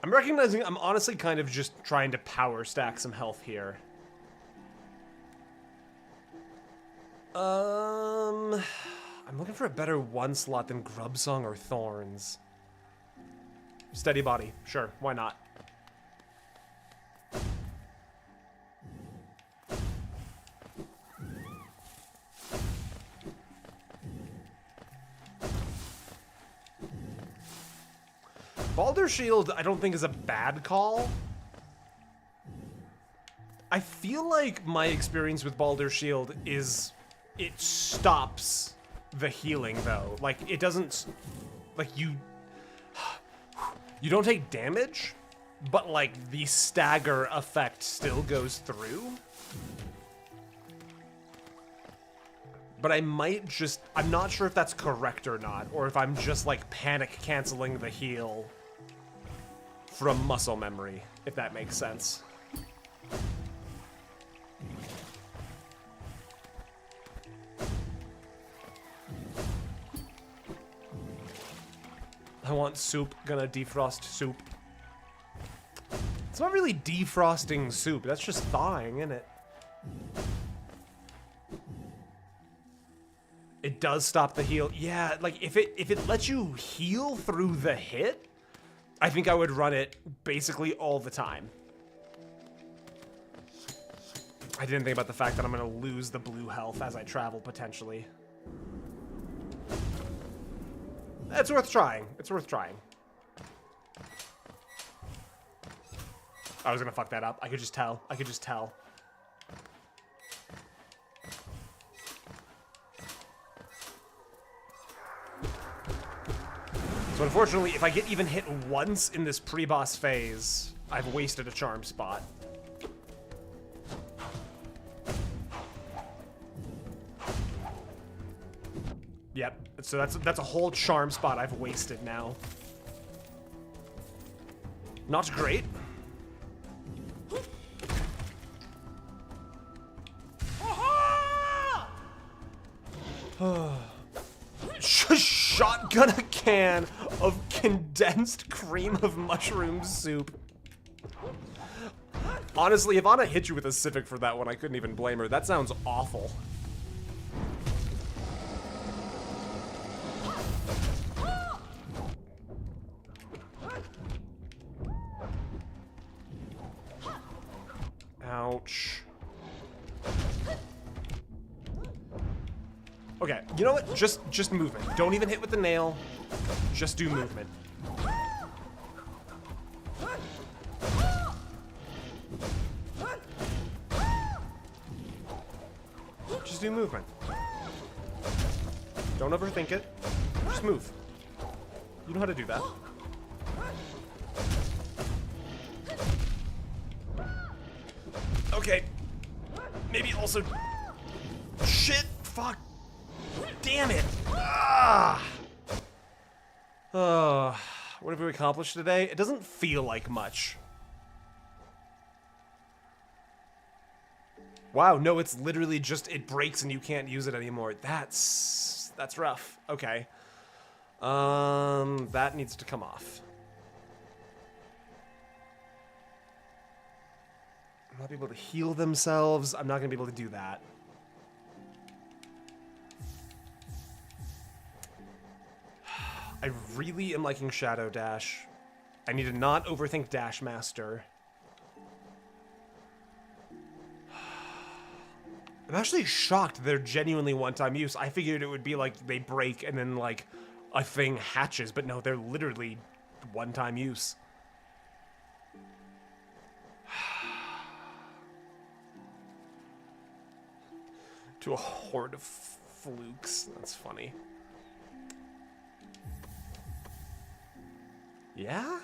I'm recognizing I'm honestly kind of just trying to power stack some health here. I'm for a better one slot than Grub Song or Thorns. Steady body. Sure, why not? Baldur Shield, I don't think is a bad call. I feel like my experience with Baldur Shield is it stops the healing though. Like it doesn't, like you don't take damage, but like the stagger effect still goes through. But I might just, I'm not sure if that's correct or not, or if I'm just like panic canceling the heal from muscle memory, if that makes sense. I want soup, gonna defrost soup. It's not really defrosting soup, that's just thawing, isn't it? It does stop the heal. Yeah, like if it lets you heal through the hit, I think I would run it basically all the time. I didn't think about the fact that I'm gonna lose the blue health as I travel potentially. It's worth trying. It's worth trying. I was gonna fuck that up. I could just tell. I could just tell. So unfortunately, if I get even hit once in this pre-boss phase, I've wasted a charm spot. Yep, so that's a whole charm spot I've wasted now. Not great. Shotgun a can of condensed cream of mushroom soup. Honestly, if Anna hit you with a Civic for that one, I couldn't even blame her. That sounds awful. Ouch. Okay, you know what? Just movement. Don't even hit with the nail. Just do movement. Just do movement. Don't overthink it. Just move. You know how to do that. Okay. Maybe also... Shit! Fuck! Damn it! Ah! What have we accomplished today? It doesn't feel like much. Wow, no, it's literally just, it breaks and you can't use it anymore. That's rough. Okay. That needs to come off. Not be able to heal themselves. I'm not gonna be able to do that. I really am liking Shadow Dash. I need to not overthink Dash Master. I'm actually shocked they're genuinely one-time use. I figured it would be like they break and then like a thing hatches, but no, they're literally one-time use. To a horde of flukes. That's funny. Yeah?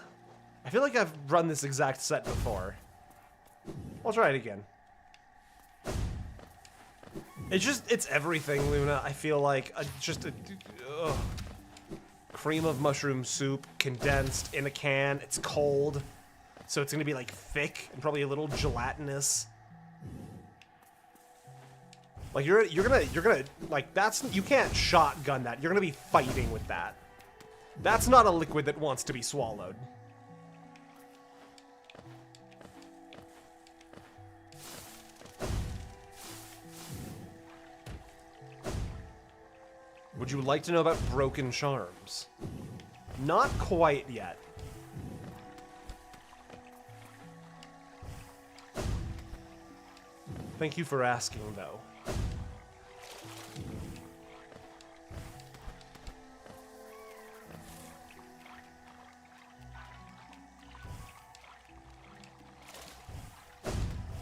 I feel like I've run this exact set before. I'll try it again. It's everything, Luna. I feel like cream of mushroom soup, condensed in a can. It's cold, so it's gonna be like thick and probably a little gelatinous. Like you're gonna like you can't shotgun that. You're gonna be fighting with that. That's not a liquid that wants to be swallowed. Would you like to know about broken charms? Not quite yet. Thank you for asking, though.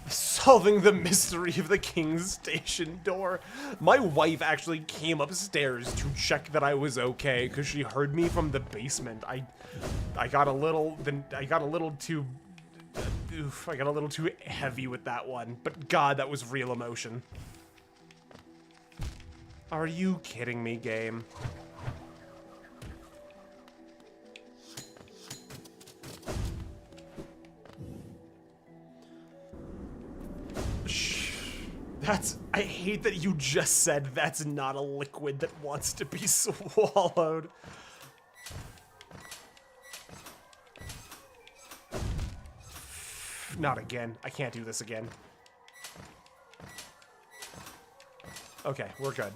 Solving the mystery of the King's Station door. My wife actually came upstairs to check that I was okay because she heard me from the basement. I got a little too heavy with that one. But God, that was real emotion. Are you kidding me, game? I hate that you just said that's not a liquid that wants to be swallowed. Not again. I can't do this again. Okay, we're good.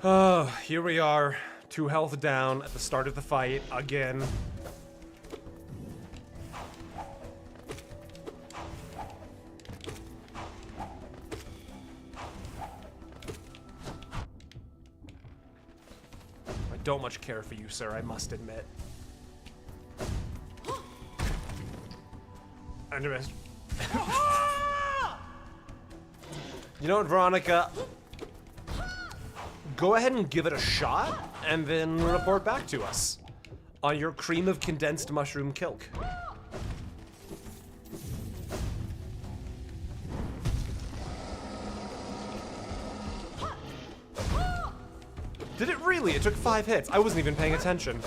Oh, here we are. 2 health down at the start of the fight again. Don't much care for you, sir, I must admit. Intermission. You know what, Veronica? Go ahead and give it a shot, and then report back to us on your cream of condensed mushroom kilk. Did it really? It took 5 hits. I wasn't even paying attention.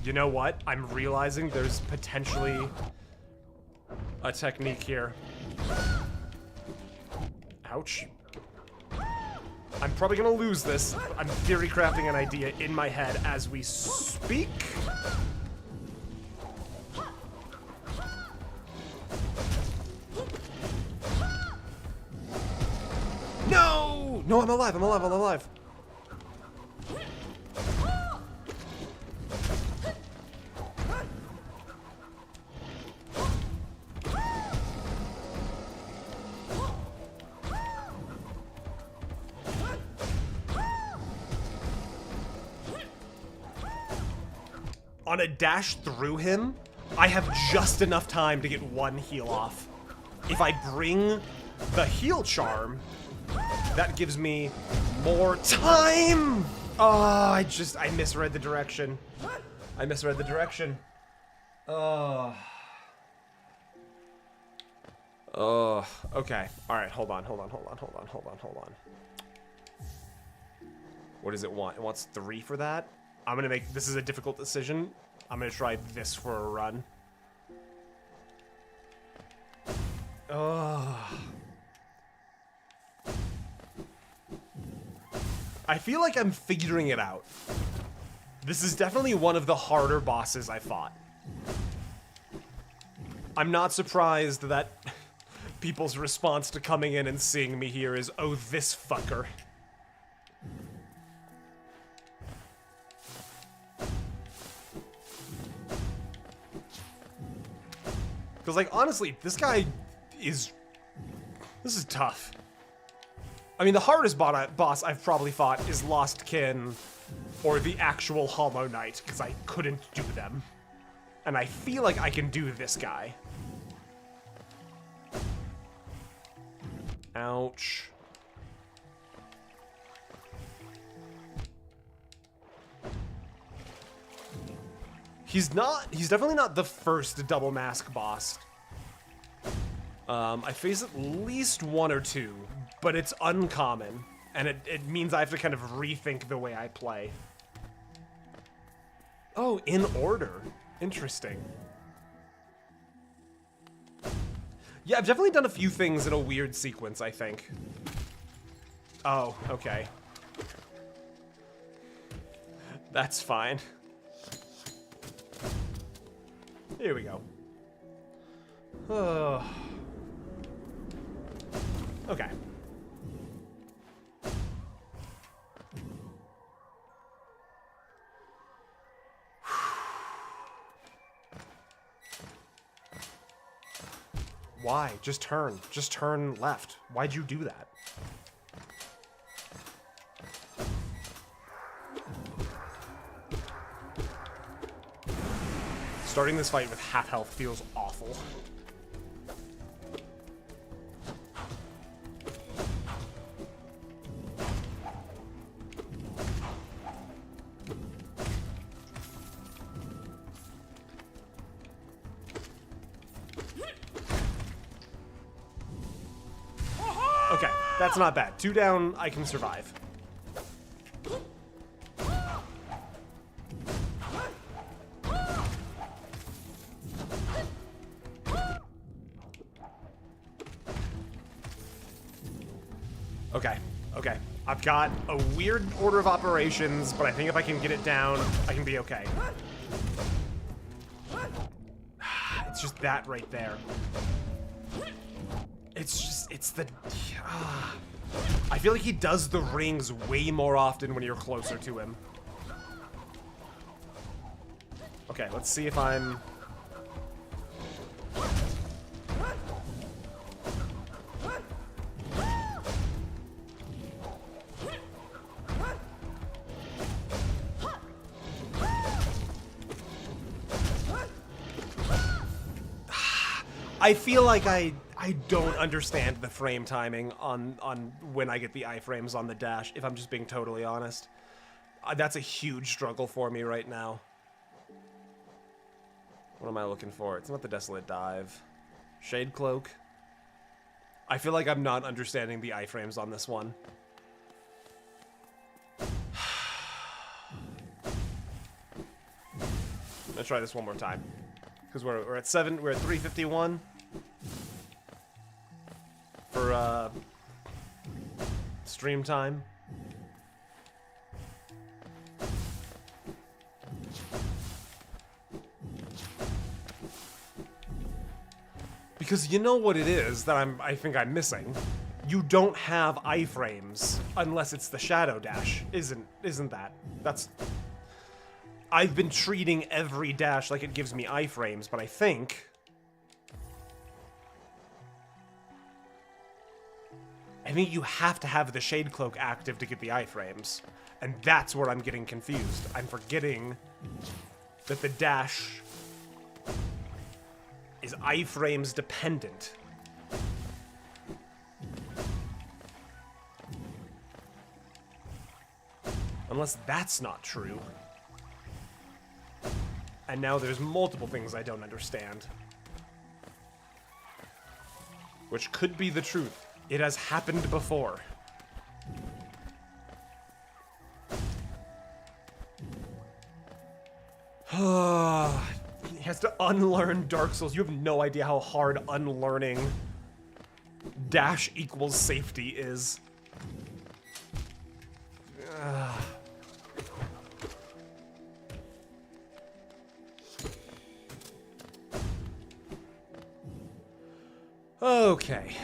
You know what? I'm realizing there's potentially a technique here. Ouch. I'm probably gonna lose this. I'm theory crafting an idea in my head as we speak. No! No, I'm alive, I'm alive, I'm alive. On a dash through him, I have just enough time to get 1 heal off. If I bring the heal charm, that gives me more time! Oh, I misread the direction. I misread the direction. Oh. Oh, okay. Alright, hold on. What does it want? It wants 3 for that? I'm gonna make, this is a difficult decision. I'm gonna try this for a run. Ugh. I feel like I'm figuring it out. This is definitely one of the harder bosses I fought. I'm not surprised that people's response to coming in and seeing me here is, oh, this fucker. Because, like, honestly, this is tough. I mean, the hardest boss I've probably fought is Lost Kin or the actual Hollow Knight, because I couldn't do them. And I feel like I can do this guy. Ouch. He's definitely not the first double mask boss. I face at least 1 or 2, but it's uncommon, and it means I have to kind of rethink the way I play. Oh, in order. Interesting. Yeah, I've definitely done a few things in a weird sequence, I think. Oh, okay. That's fine. Here we go. Oh. Okay. Why? Just turn. Just turn left. Why'd you do that? Starting this fight with half health feels awful. Okay, that's not bad. 2 down, I can survive. Okay, okay. I've got a weird order of operations, but I think if I can get it down, I can be okay. It's just that right there. It's just, it's the... I feel like he does the rings way more often when you're closer to him. Okay, let's see if I'm... I feel like I don't understand the frame timing on when I get the iframes on the dash, if I'm just being totally honest. That's a huge struggle for me right now. What am I looking for? It's not the Desolate Dive. Shade Cloak. I feel like I'm not understanding the iframes on this one. I'm gonna try this one more time. Because we're at 7, we're at 351. For stream time. Because you know what it is that I think I'm missing. You don't have iframes unless it's the shadow dash, isn't that? That's... I've been treating every dash like it gives me iframes, but I think you have to have the Shade Cloak active to get the iframes. And that's where I'm getting confused. I'm forgetting that the dash is iframes dependent. Unless that's not true. And now there's multiple things I don't understand. Which could be the truth. It has happened before. He has to unlearn Dark Souls. You have no idea how hard unlearning dash equals safety is. Okay.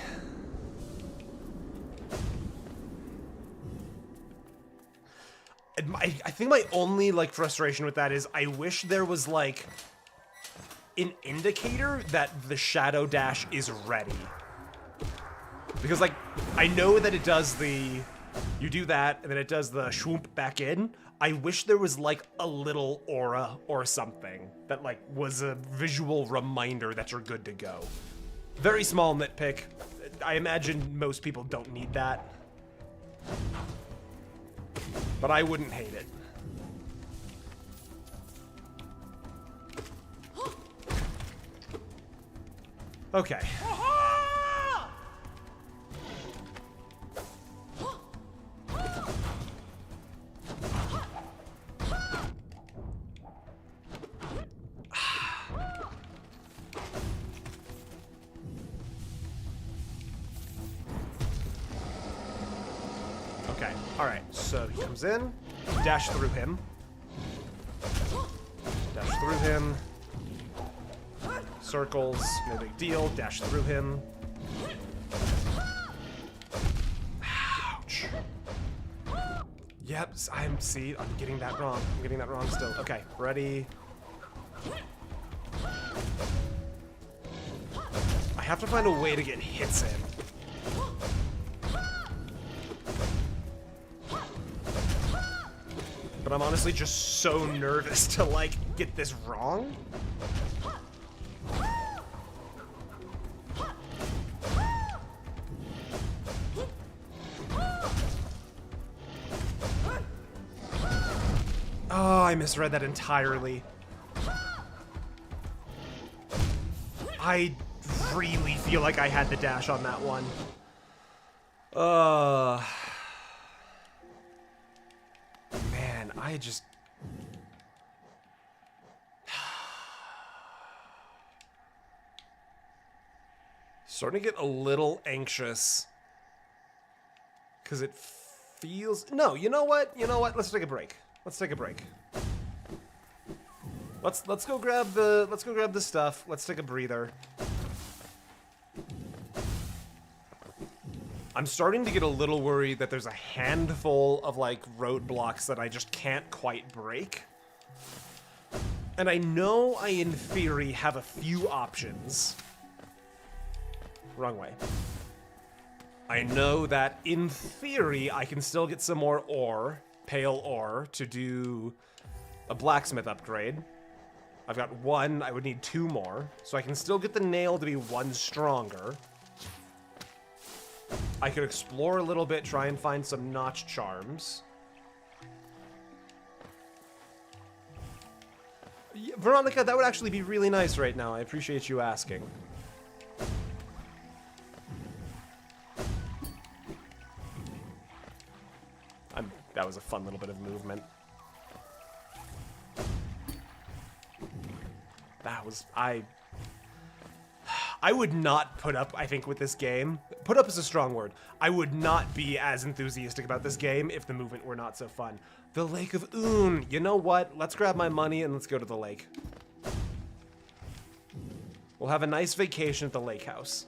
I think my only, like, frustration with that is I wish there was, like, an indicator that the shadow dash is ready. Because, like, I know that it does the... You do that, and then it does the swoop back in. I wish there was, like, a little aura or something that, like, was a visual reminder that you're good to go. Very small nitpick. I imagine most people don't need that. But I wouldn't hate it. Okay. Okay, alright, so he comes in, dash through him. Dash through him. Circles, no big deal. Dash through him. Ouch. Yep, I'm getting that wrong. I'm getting that wrong still. Okay, ready. I have to find a way to get hits in. But I'm honestly just so nervous to, like, get this wrong. Oh, I misread that entirely. I really feel like I had the dash on that one. Man, I just... Starting to get a little anxious. Because it feels... No, you know what? You know what? Let's take a break. Let's take a break. Let's go grab the stuff. Let's take a breather. I'm starting to get a little worried that there's a handful of, like, roadblocks that I just can't quite break. And I know I, in theory, have a few options. Wrong way. I know that, in theory, I can still get some more ore, pale ore, to do a blacksmith upgrade. I've got one, I would need 2 more, so I can still get the nail to be 1 stronger. I could explore a little bit, try and find some notch charms. Yeah, Veronica, that would actually be really nice right now. I appreciate you asking. That was a fun little bit of movement. That was... I would not put up, I think, with this game. Put up is a strong word. I would not be as enthusiastic about this game if the movement were not so fun. The Lake of Oon. You know what? Let's grab my money and let's go to the lake. We'll have a nice vacation at the lake house.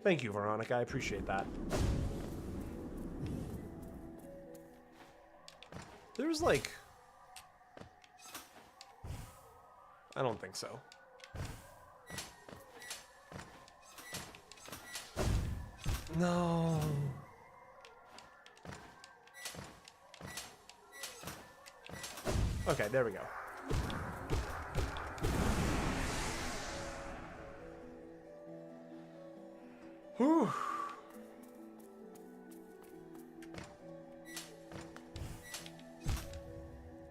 Thank you, Veronica. I appreciate that. There's like... I don't think so. No. Okay, there we go. Whew.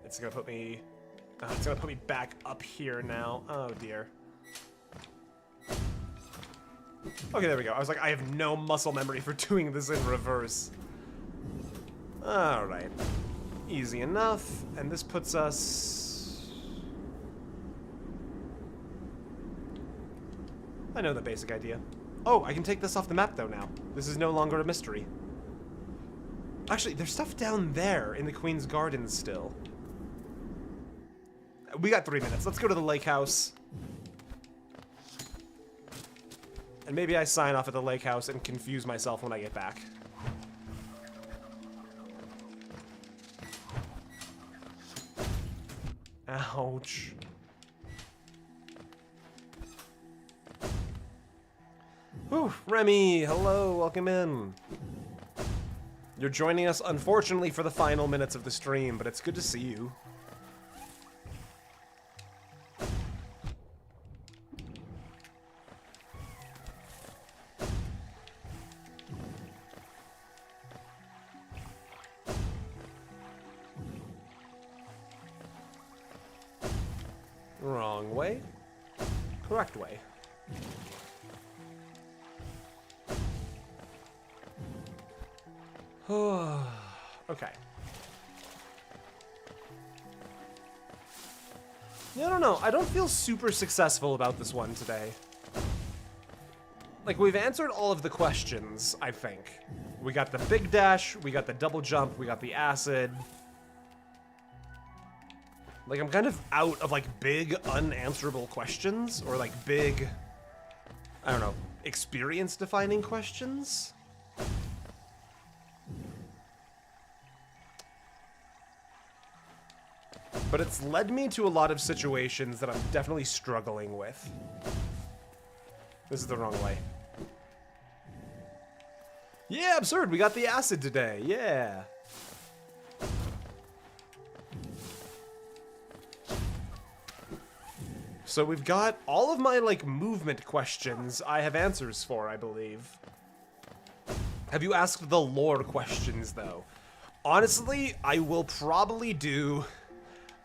It's gonna put me... it's gonna put me back up here now. Oh dear. Okay, there we go. I was like, I have no muscle memory for doing this in reverse. Alright. Easy enough. And this puts us... I know the basic idea. Oh, I can take this off the map though now. This is no longer a mystery. Actually, there's stuff down there in the Queen's Gardens still. We got 3 minutes. Let's go to the lake house. And maybe I sign off at the lake house and confuse myself when I get back. Ouch. Whew, Remy, hello, welcome in. You're joining us, unfortunately, for the final minutes of the stream, but it's good to see you. Wrong way. Correct way. Okay. Yeah, I don't know. I don't feel super successful about this one today. like, we've answered all of the questions, I think. We got the big dash, we got the double jump, we got the acid. Like, I'm kind of out of, like, big unanswerable questions, or, like, big, I don't know, experience-defining questions? But it's led me to a lot of situations that I'm definitely struggling with. This is the wrong way. Yeah, absurd, we got the acid today, yeah. So we've got all of my, like, movement questions I have answers for, I believe. Have you asked the lore questions, though? Honestly, I will probably do,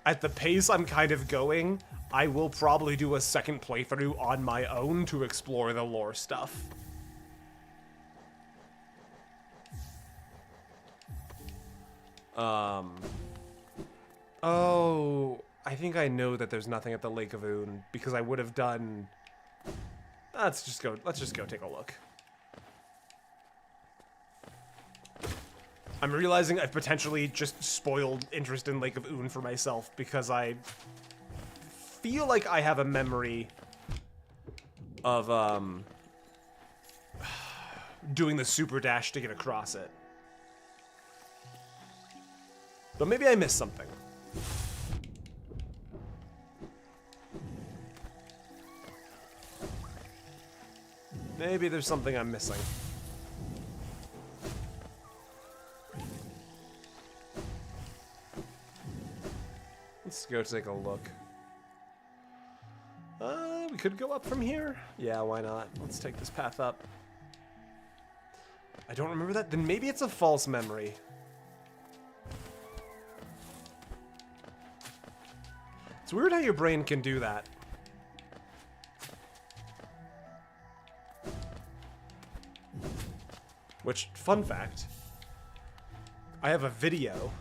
at the pace I'm kind of going, I will probably do a second playthrough on my own to explore the lore stuff. Oh, I think I know that there's nothing at the Lake of Oon because I would have done. Let's just go take a look. I'm realizing I've potentially just spoiled interest in Lake of Oon for myself because I feel like I have a memory of doing the super dash to get across it. But maybe I missed something. Maybe there's something I'm missing. Let's go take a look. We could go up from here. Yeah, why not? Let's take this path up. I don't remember that. Then maybe it's a false memory. It's weird how your brain can do that. Which, fun fact, I have a video.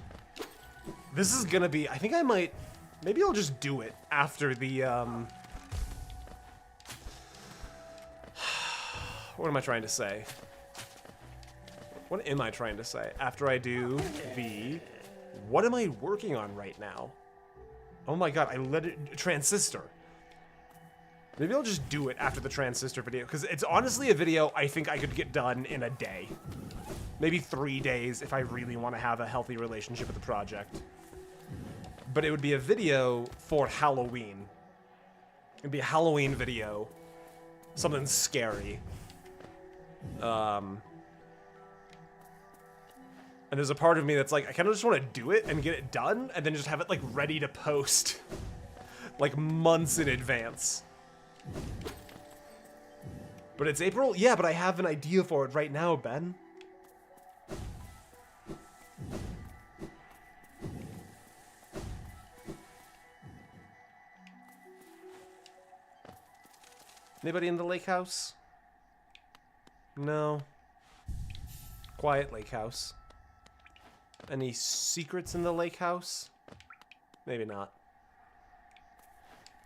This is gonna be, I think I might, maybe I'll just do it after the, what am I trying to say? What am I trying to say? After I do the, what am I working on right now? Oh my god, I let it, transistor. Maybe I'll just do it after the transistor video, because it's honestly a video I think I could get done in a day. Maybe 3 days if I really want to have a healthy relationship with the project. But it would be a video for Halloween. It'd be a Halloween video. Something scary. And there's a part of me that's like, I kind of just want to do it and get it done, and then just have it, like, ready to post. Like, months in advance. But it's April? Yeah, but I have an idea for it right now, Ben. Anybody in the lake house? No. Quiet lake house. Any secrets in the lake house? Maybe not.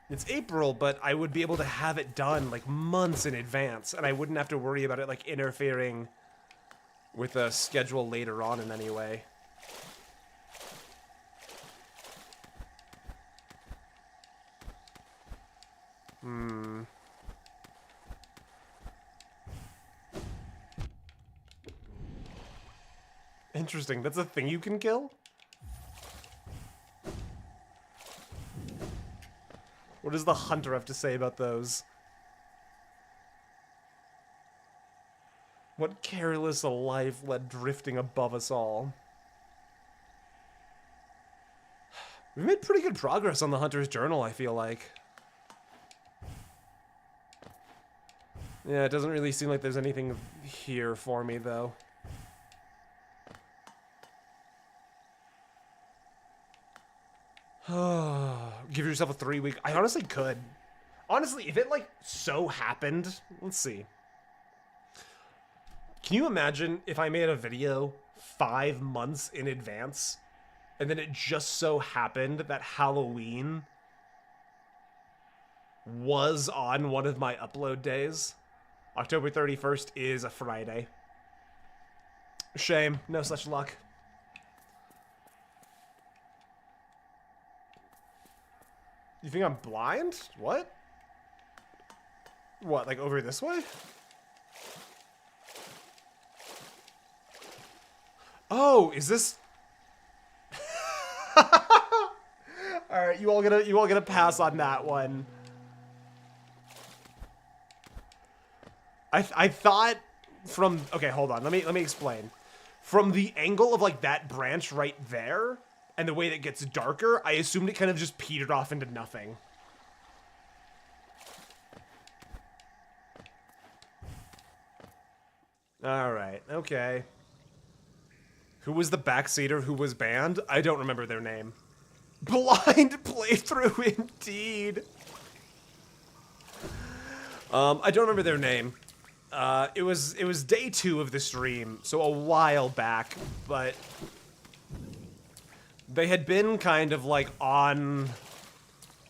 It's April, but I would be able to have it done, like, months in advance, and I wouldn't have to worry about it, like, interfering with a schedule later on in any way. Interesting. That's a thing you can kill? What does the hunter have to say about those? What careless a life led drifting above us all. We've made pretty good progress on the Hunter's Journal, I feel like. Yeah, it doesn't really seem like there's anything here for me, though. Give yourself a 3-week. I honestly could. Honestly, if it, like, so happened... Let's see. Can you imagine if I made a video 5 months in advance, and then it just so happened that Halloween was on one of my upload days? October 31st is a Friday. Shame. No such luck. You think I'm blind? What? What, like over this way? Oh, is this... Alright, you all gonna pass on that one. I thought from... Okay, hold on. Let me explain. From the angle of, like, that branch right there, and the way that it gets darker, I assumed it kind of just petered off into nothing. Alright, okay. Who was the backseater who was banned? I don't remember their name. Blind playthrough indeed. I don't remember their name. It was day 2 of the stream, so a while back, but they had been kind of like on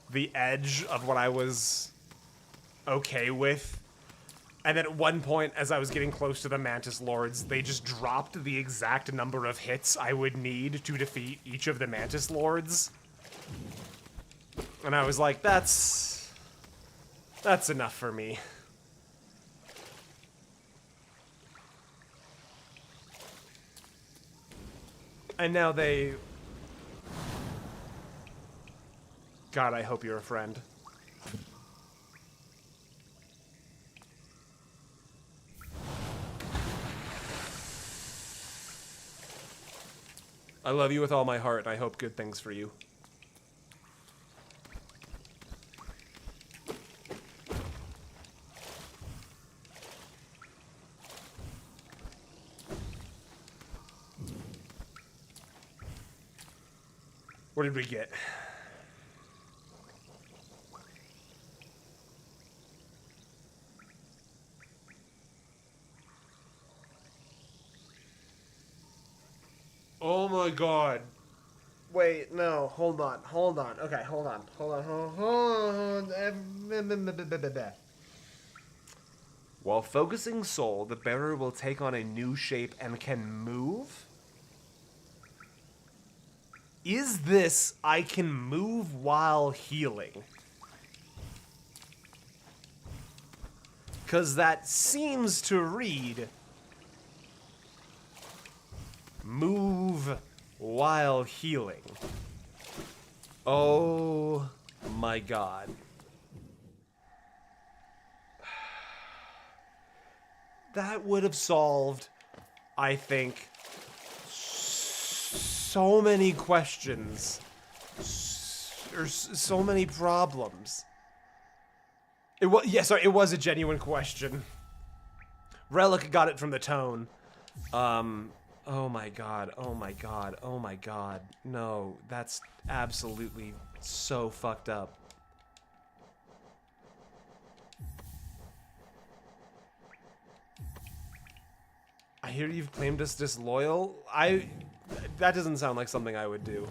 the edge of what I was okay with. And then at one point, as I was getting close to the Mantis Lords, they just dropped the exact number of hits I would need to defeat each of the Mantis Lords. And I was like, that's enough for me. And now they... God, I hope you're a friend. I love you with all my heart, and I hope good things for you. What did we get? Oh my god. Wait, no, hold on. Okay, hold on. While focusing soul, the bearer will take on a new shape and can move? Is this I can move while healing? Because that seems to read... Move while healing. Oh my god. That would have solved, I think, so many questions. Or so many problems. It was a genuine question. Relic got it from the tone. Oh my god, oh my god, oh my god. No, that's absolutely so fucked up. I hear you've claimed us disloyal. That doesn't sound like something I would do.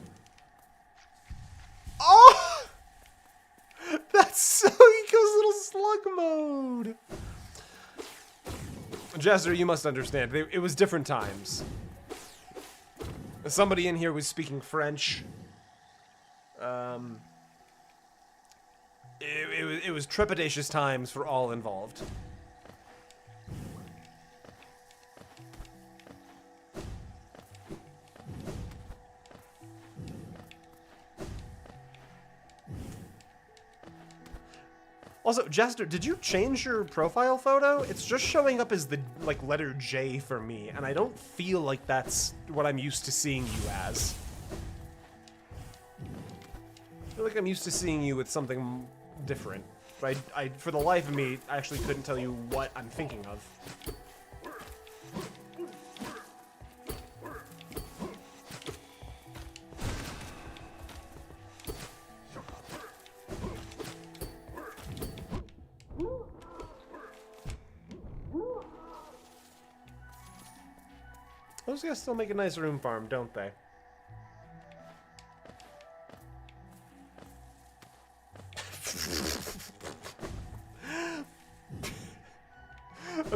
Oh! That's so Eco's little slug mode. Jester, you must understand. It was different times. Somebody in here was speaking French. It was trepidatious times for all involved. Also, Jester, did you change your profile photo? It's just showing up as the, like, letter J for me, and I don't feel like that's what I'm used to seeing you as. I feel like I'm used to seeing you with something different. But for the life of me, I actually couldn't tell you what I'm thinking of. Those guys still make a nice room farm, don't they?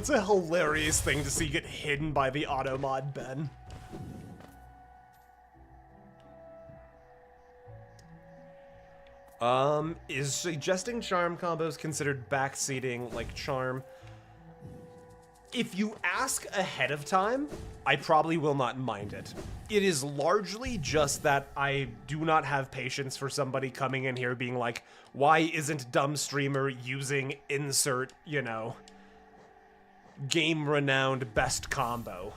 That's a hilarious thing to see get hidden by the auto mod, Ben. Is suggesting charm combos considered backseating like charm? If you ask ahead of time, I probably will not mind it. It is largely just that I do not have patience for somebody coming in here being like, why isn't dumb streamer using insert, you know, game-renowned best combo?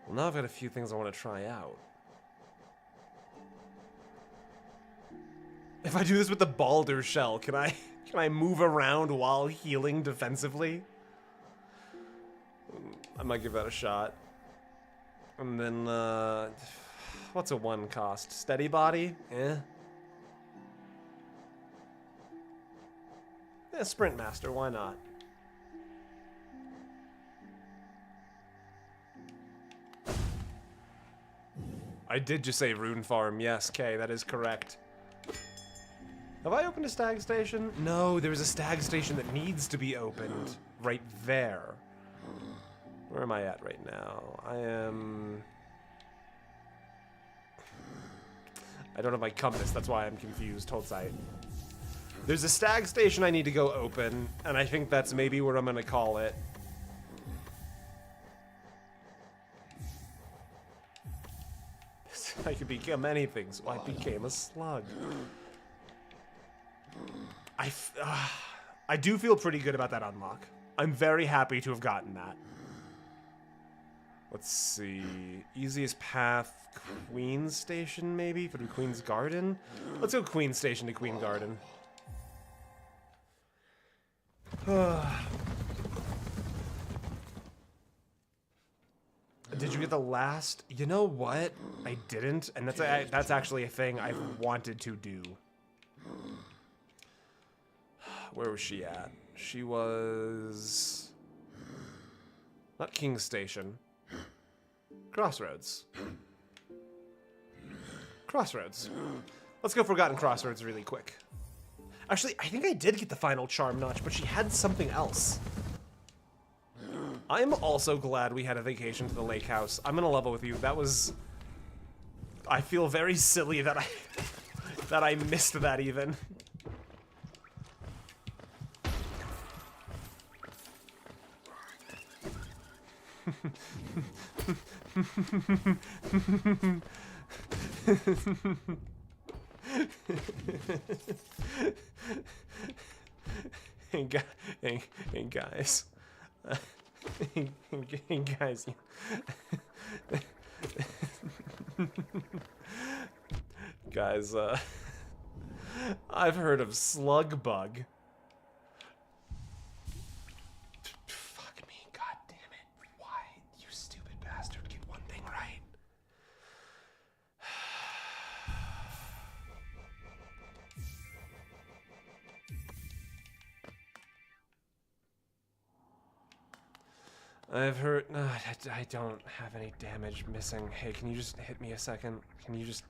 Well, now I've got a few things I want to try out. If I do this with the Balder shell, can I move around while healing defensively? I might give that a shot. And then, what's a 1 cost? Steady body? Eh. Yeah, Sprint Master, why not? I did just say Rune Farm, yes, Kay, that is correct. Have I opened a stag station? No, there's a stag station that needs to be opened right there. Where am I at right now? I don't have my compass, that's why I'm confused. Hold tight. There's a stag station I need to go open, and I think that's maybe what I'm gonna call it. I could become anything, so I became a slug. I do feel pretty good about that unlock. I'm very happy to have gotten that. Let's see. Easiest path, Queen's Station, maybe? For the Queen's Garden? Let's go Queen's Station to Queen Garden. Did you get the last? You know what? I didn't, and that's actually a thing I've wanted to do. Where was she at? She was not King's Station. Crossroads. Crossroads. Let's go Forgotten Crossroads really quick. Actually, I think I did get the final charm notch, but she had something else. I'm also glad we had a vacation to the lake house. I'm gonna level with you. That was... I feel very silly that I missed that even. Hey guys. Hey guys. Guys, I've heard of slug bug. Fuck me, god damn it. Why, you stupid bastard, get one thing right. I've heard... I don't have any damage missing. Hey, can you just hit me a second? Can you just...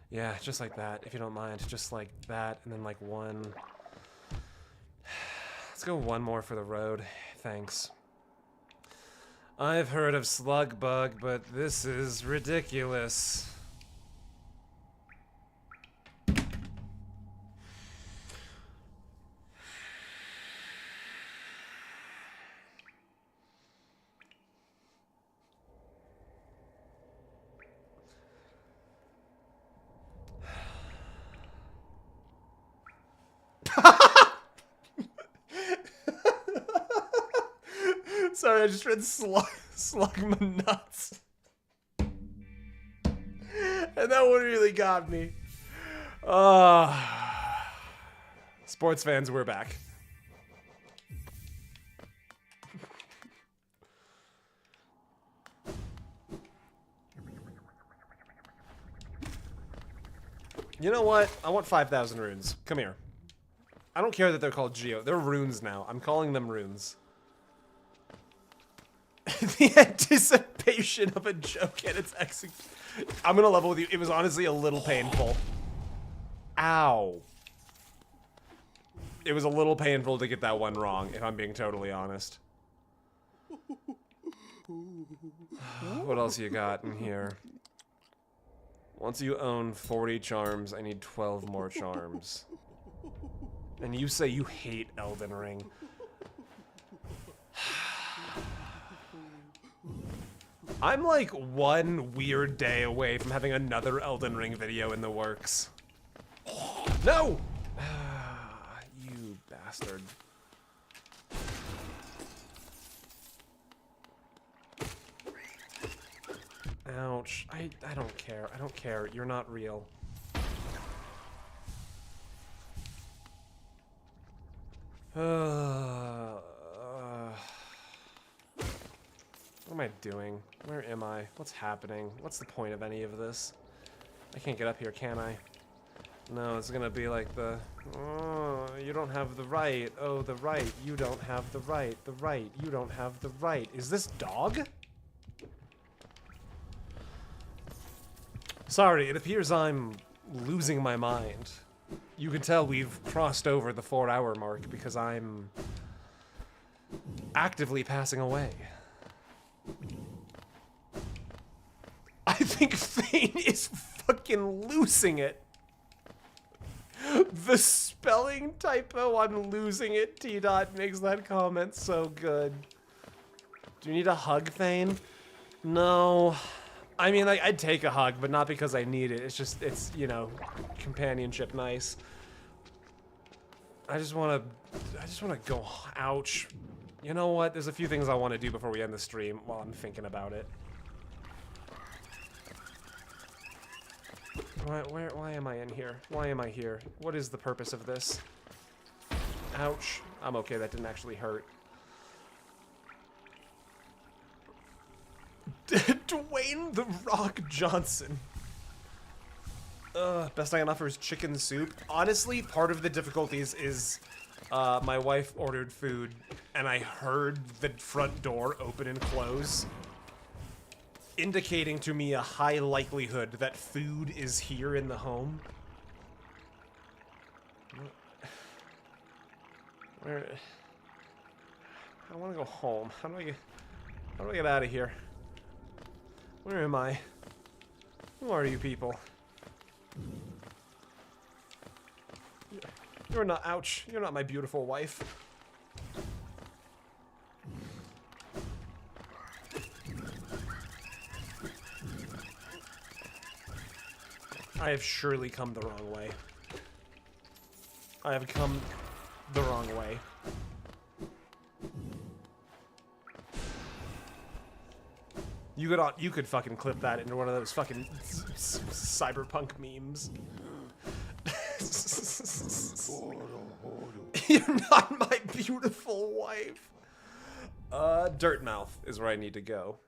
Yeah, just like that, if you don't mind. Just like that, and then like one... Let's go one more for the road. Thanks. I've heard of slug bug, but this is ridiculous. Sorry, I just read slug my nuts. And that one really got me. Sports fans, we're back. You know what? I want 5,000 runes. Come here. I don't care that they're called Geo. They're runes now. I'm calling them runes. The anticipation of a joke and its execution. I'm gonna level with you. It was honestly a little painful. Ow. It was a little painful to get that one wrong, if I'm being totally honest. What else you got in here? Once you own 40 charms, I need 12 more charms. And you say you hate Elden Ring. I'm like one weird day away from having another Elden Ring video in the works. No! You bastard. Ouch. I don't care. I don't care. You're not real. What am I doing? Where am I? What's happening? What's the point of any of this? I can't get up here, can I? No, it's gonna be like the, oh, you don't have the right. Oh, the right. You don't have the right. The right. You don't have the right. Is this dog? Sorry, it appears I'm losing my mind. You can tell we've crossed over the 4-hour mark because I'm actively passing away. I think Thane is fucking losing it. The spelling typo on losing it, T-Dot, makes that comment so good. Do you need a hug, Thane? No. I mean, like, I'd take a hug, but not because I need it. It's just, it's, you know, companionship nice. I just want to go, ouch. You know what? There's a few things I want to do before we end the stream while I'm thinking about it. Why am I in here? Why am I here? What is the purpose of this? Ouch. I'm okay, that didn't actually hurt. Dwayne The Rock Johnson. Best I can offer is chicken soup. Honestly, part of the difficulties is my wife ordered food and I heard the front door open and close, indicating to me a high likelihood that food is here in the home. Where? I want to go home. How do I get out of here? Where am I? Who are you people? You're not, ouch, you're not my beautiful wife. I have surely come the wrong way. I have come the wrong way. You could fucking clip that into one of those fucking cyberpunk memes. You're not my beautiful wife. Dirtmouth is where I need to go.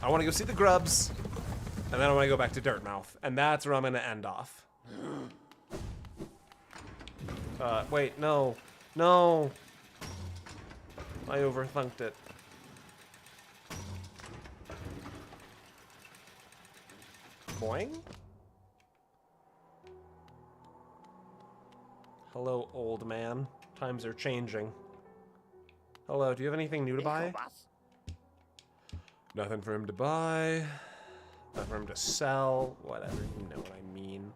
I want to go see the grubs, and then I want to go back to Dirtmouth, and that's where I'm gonna end off. Wait, no, no. I overthunked it. Boing? Hello, old man. Times are changing. Hello, do you have anything new to buy? Nothing for him to buy. Nothing for him to sell. Whatever, you know what I mean.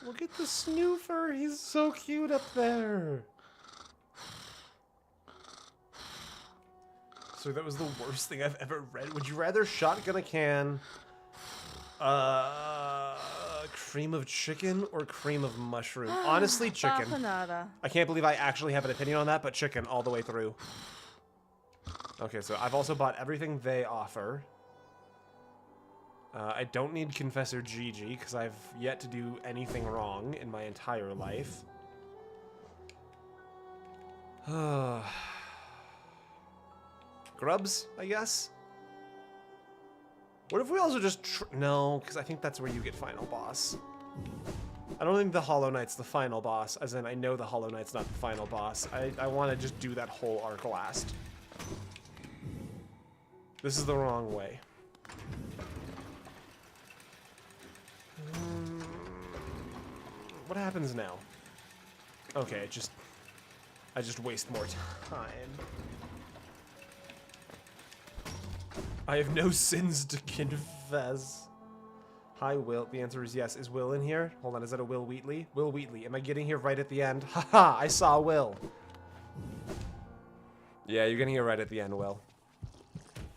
Look at the snoofer. He's so cute up there. So that was the worst thing I've ever read. Would you rather shotgun a can, cream of chicken or cream of mushroom? Honestly, chicken. I can't believe I actually have an opinion on that, but chicken all the way through. Okay, so I've also bought everything they offer. I don't need Confessor Gigi because I've yet to do anything wrong in my entire life. Grubs, I guess? What if we also just no, because I think that's where you get final boss. I don't think the Hollow Knight's the final boss, as in I know the Hollow Knight's not the final boss. I want to just do that whole arc last. This is the wrong way. What happens now? Okay, I just waste more time. I have no sins to confess. Hi, Will. The answer is yes. Is Will in here? Hold on, is that a Will Wheatley? Will Wheatley. Am I getting here right at the end? Haha, I saw Will. Yeah, you're getting here right at the end, Will.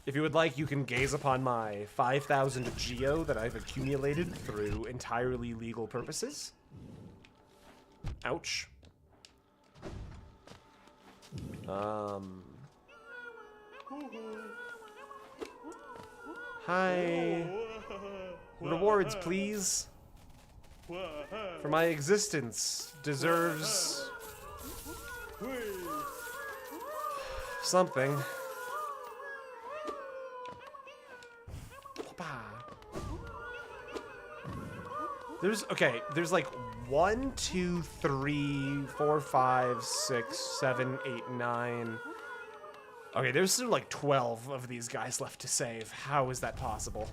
If you would like, you can gaze upon my 5,000 geo that I've accumulated through entirely legal purposes. Ouch. Hi. Rewards, please. For my existence deserves something. There's like 1, 2, 3, 4, 5, 6, 7, 8, 9. Okay, there's still like 12 of these guys left to save. How is that possible?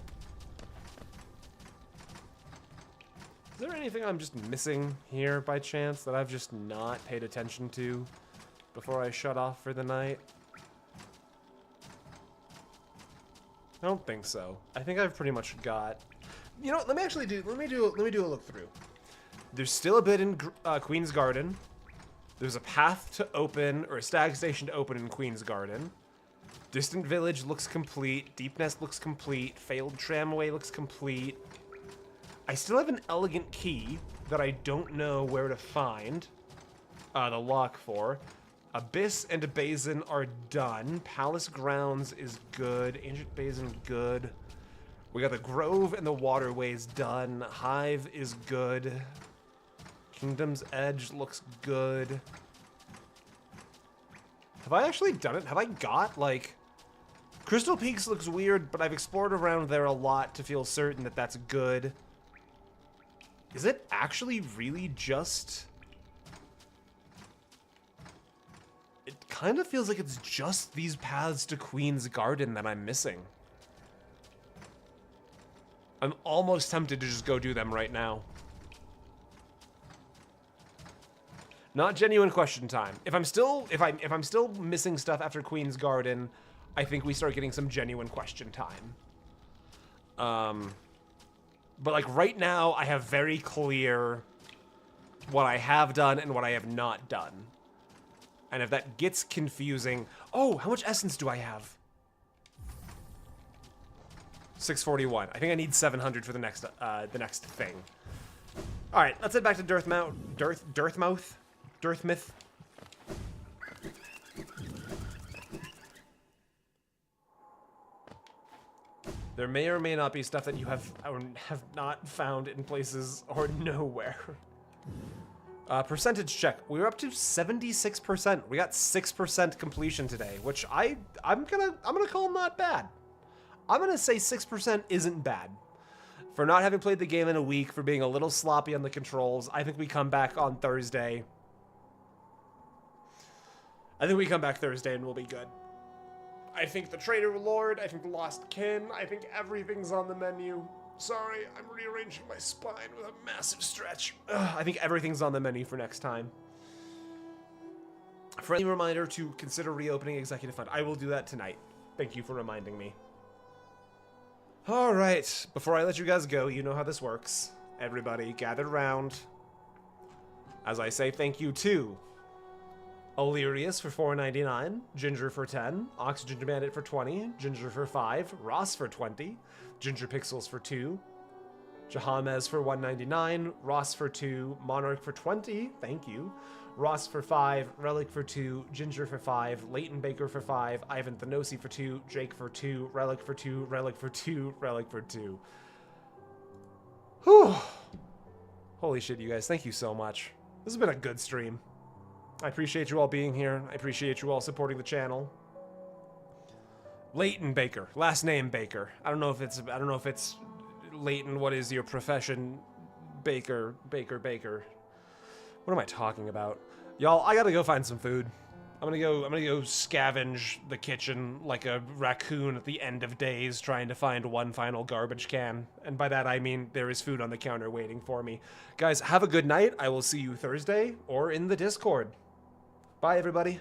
Is there anything I'm just missing here by chance that I've just not paid attention to before I shut off for the night? I don't think so. I think I've pretty much got. You know, let me do a look through. There's still a bit in Queen's Garden. There's a path to open, or a stag station to open in Queen's Garden. Distant Village looks complete. Deep Nest looks complete. Failed Tramway looks complete. I still have an elegant key that I don't know where to find the lock for. Abyss and Basin are done. Palace Grounds is good. Ancient Basin, good. We got the Grove and the Waterways done. Hive is good. Kingdom's Edge looks good. Have I actually done it? Have I got, like... Crystal Peaks looks weird, but I've explored around there a lot to feel certain that that's good. Is it actually really just... It kind of feels like it's just these paths to Queen's Garden that I'm missing. I'm almost tempted to just go do them right now. Not genuine question time. If I'm still missing stuff after Queen's Garden, I think we start getting some genuine question time. But like right now, I have very clear what I have done and what I have not done. And if that gets confusing, oh, how much essence do I have? 641. I think I need 700 for the next thing. All right, let's head back to Dirthmouth. There may or may not be stuff that you have or have not found in places or nowhere. Percentage check. We were up to 76%. We got 6% completion today, which I'm gonna call not bad. I'm gonna say 6% isn't bad. For not having played the game in a week, for being a little sloppy on the controls, I think we come back on Thursday. I think we come back Thursday and we'll be good. I think the Traitor Lord, I think the Lost Kin, I think everything's on the menu. Sorry, I'm rearranging my spine with a massive stretch. I think everything's on the menu for next time. Friendly reminder to consider reopening Executive Fund. I will do that tonight. Thank you for reminding me. All right, before I let you guys go, you know how this works. Everybody gathered around as I say thank you to Illyrius for $4.99, Ginger for 10, Oxygen Bandit for 20, Ginger for 5, Ross for 20, Ginger Pixels for 2, Jahamez for $1.99, Ross for 2, Monarch for 20, thank you, Ross for 5, Relic for 2, Ginger for 5, Leighton Baker for 5, Ivan Thanosi for 2, Jake for 2, Relic for 2, Relic for 2, Relic for 2. Whew. Holy shit, you guys, thank you so much. This has been a good stream. I appreciate you all being here. I appreciate you all supporting the channel. Leighton Baker, last name Baker. I don't know if it's Leighton, what is your profession? Baker. What am I talking about? Y'all, I gotta go find some food. I'm gonna go scavenge the kitchen like a raccoon at the end of days trying to find one final garbage can. And by that I mean there is food on the counter waiting for me. Guys, have a good night. I will see you Thursday or in the Discord. Bye, everybody.